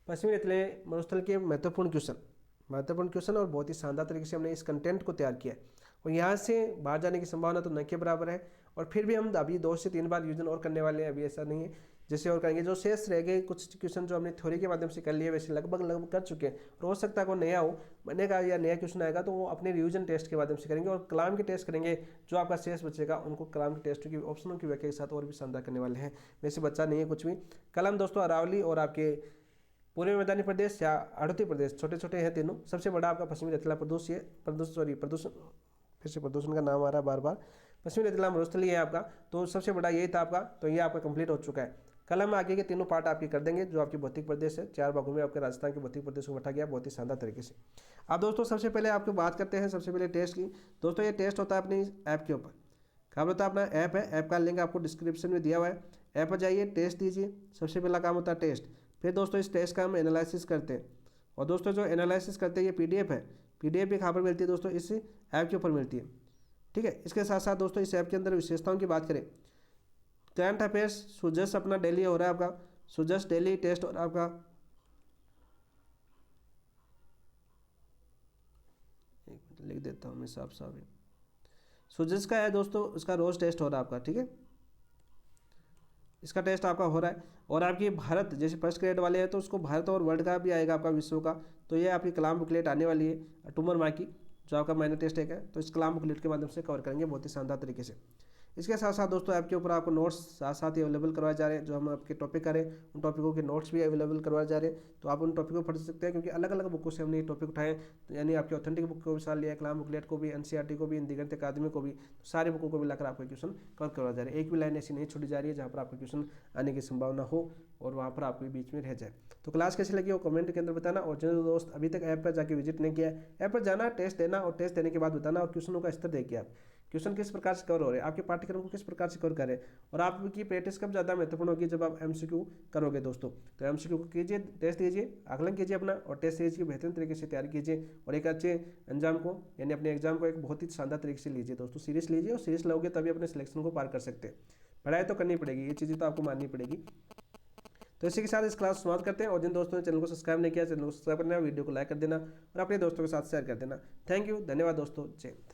पश्चिमी रेतीले मरुस्थल के महत्वपूर्ण क्वेश्चन और बहुत ही शानदार तरीके से हमने इस कंटेंट को तैयार किया है। और यहाँ से बाहर जाने की संभावना तो न के बराबर है। और फिर भी हम अभी 2 से 3 बार रिवीजन और करने वाले हैं। अभी ऐसा नहीं है, जैसे और करेंगे। जो शेष रह गए कुछ क्वेश्चन जो हमने थ्योरी के माध्यम से कर लिए, वैसे लगभग कर चुके हैं। और हो सकता है कोई नया हो, मैंने कहा या नया क्वेश्चन आएगा तो वो अपने रिवीजन टेस्ट के माध्यम से करेंगे। और कलाम के टेस्ट करेंगे। जो आपका शेष बचेगा उनको कलाम के टेस्ट की ऑप्शनों की व्याख्या के साथ और भी शानदार करने वाले हैं। वैसे बच्चा नहीं है कुछ भी। कल हम दोस्तों अरावली और आपके पूर्वी मैदानी प्रदेश या अरुणाचल प्रदेश, छोटे छोटे हैं तीनों। सबसे बड़ा आपका पश्चिमी रतलाम प्रदूषण का नाम आ रहा है बार बार, पश्चिमी रतलाम मरुस्थलीय है आपका। तो सबसे बड़ा यही था आपका, तो ये आपका कंप्लीट हो चुका है। कल हम आगे के तीनों पार्ट आपके कर देंगे, जो आपकी भौतिक प्रदेश है। 4 भागों में आपके राजस्थान के भौतिक प्रदेश को बांटा गया बहुत ही शानदार तरीके से। अब दोस्तों सबसे पहले आपको बात करते हैं सबसे पहले टेस्ट की। दोस्तों ये टेस्ट होता है अपनी ऐप के ऊपर। क्या होता है, अपना ऐप है, ऐप का लिंक आपको डिस्क्रिप्शन में दिया हुआ है। ऐप पर जाइए, टेस्ट दीजिए। सबसे पहला काम होता है टेस्ट। फिर दोस्तों इस टेस्ट का हम एनालिसिस करते हैं, और दोस्तों जो एनालिसिस करते हैं ये PDF है। PDF भी कहाँ पर मिलती है दोस्तों, इस ऐप के ऊपर मिलती है। ठीक है, इसके साथ साथ दोस्तों इस ऐप के अंदर विशेषताओं की बात करें, करंट अफेयर्स सुजस्ट अपना डेली हो रहा है आपका, सुजस्ट डेली टेस्ट और आपका लिख देता हूँ मैं साफ साफ। सुजस्ट का है दोस्तों, उसका रोज टेस्ट हो रहा है आपका। ठीक है, इसका टेस्ट आपका हो रहा है। और आपकी भारत जैसे फर्स्ट ग्रेड वाले हैं तो उसको भारत और वर्ल्ड का भी आएगा आपका, विश्व का। तो ये आपकी कलाम बुकलेट आने वाली है अक्टूबर माह की, जो आपका माइनर टेस्ट एक है। तो इस कलाम बुकलेट के माध्यम से कवर करेंगे बहुत ही शानदार तरीके से। इसके साथ साथ दोस्तों ऐप के ऊपर आपको नोट्स साथ साथ ही अवेलेबल करवाए जा रहे हैं। जो हम आपके टॉपिक करें उन टॉपिकों के नोट्स भी अवेलेबल करवाए जा रहे हैं, तो आप उन टॉपिकों को पढ़ सकते हैं, क्योंकि अलग अलग बुकों से हमने ये टॉपिक उठाए। तो यानी आपकी ऑथेंटिक बुक को भी साथ लिया, कलाम बुकलेट को भी, NCERT को भी, हिंदी गणित अकादमी को भी, तो सारी बुकों को मिलाकर आपको क्वेश्चन कवर करवाया जा रहा है। एक भी लाइन ऐसी नहीं छोड़ी जा रही है जहाँ पर आपको क्वेश्चन आने की संभावना हो और वहाँ पर आपको बीच में रह जाए। तो क्लास कैसी लगी वो कमेंट के अंदर बताना। और जो दोस्त अभी तक ऐप पर जाके विजिट नहीं किया है, ऐप पर जाना, टेस्ट देना, और टेस्ट देने के बाद बताना और क्वेश्चनों का स्तर देखिए आप, क्वेश्चन किस प्रकार से कवर हो रहे हैं, आपके पाठ्यक्रम को किस प्रकार से कवर करें। और आपकी प्रैक्टिस कब ज़्यादा महत्वपूर्ण होगी, जब आप MCQ करोगे दोस्तों। तो MCQ को कीजिए, टेस्ट दीजिए, आकलन कीजिए अपना, और टेस्ट सीरीज की बेहतरीन तरीके से तैयारी कीजिए, और एक अच्छे अंजाम को यानी अपने एग्जाम को एक बहुत ही शानदार तरीके से लीजिए दोस्तों। सीरीज लीजिए, और सीरीज लोगे तभी अपने सिलेक्शन को पार कर सकते हैं। पढ़ाई तो करनी पड़ेगी, ये चीज़ें तो आपको माननी पड़ेगी। तो इसी के साथ इस क्लास समाप्त करते हैं। और जिन दोस्तों ने चैनल को सब्सक्राइब नहीं किया, चैनल को सब्सक्राइब करना, वीडियो को लाइक कर देना और अपने दोस्तों के साथ शेयर कर देना। थैंक यू, धन्यवाद दोस्तों, जय हिंद।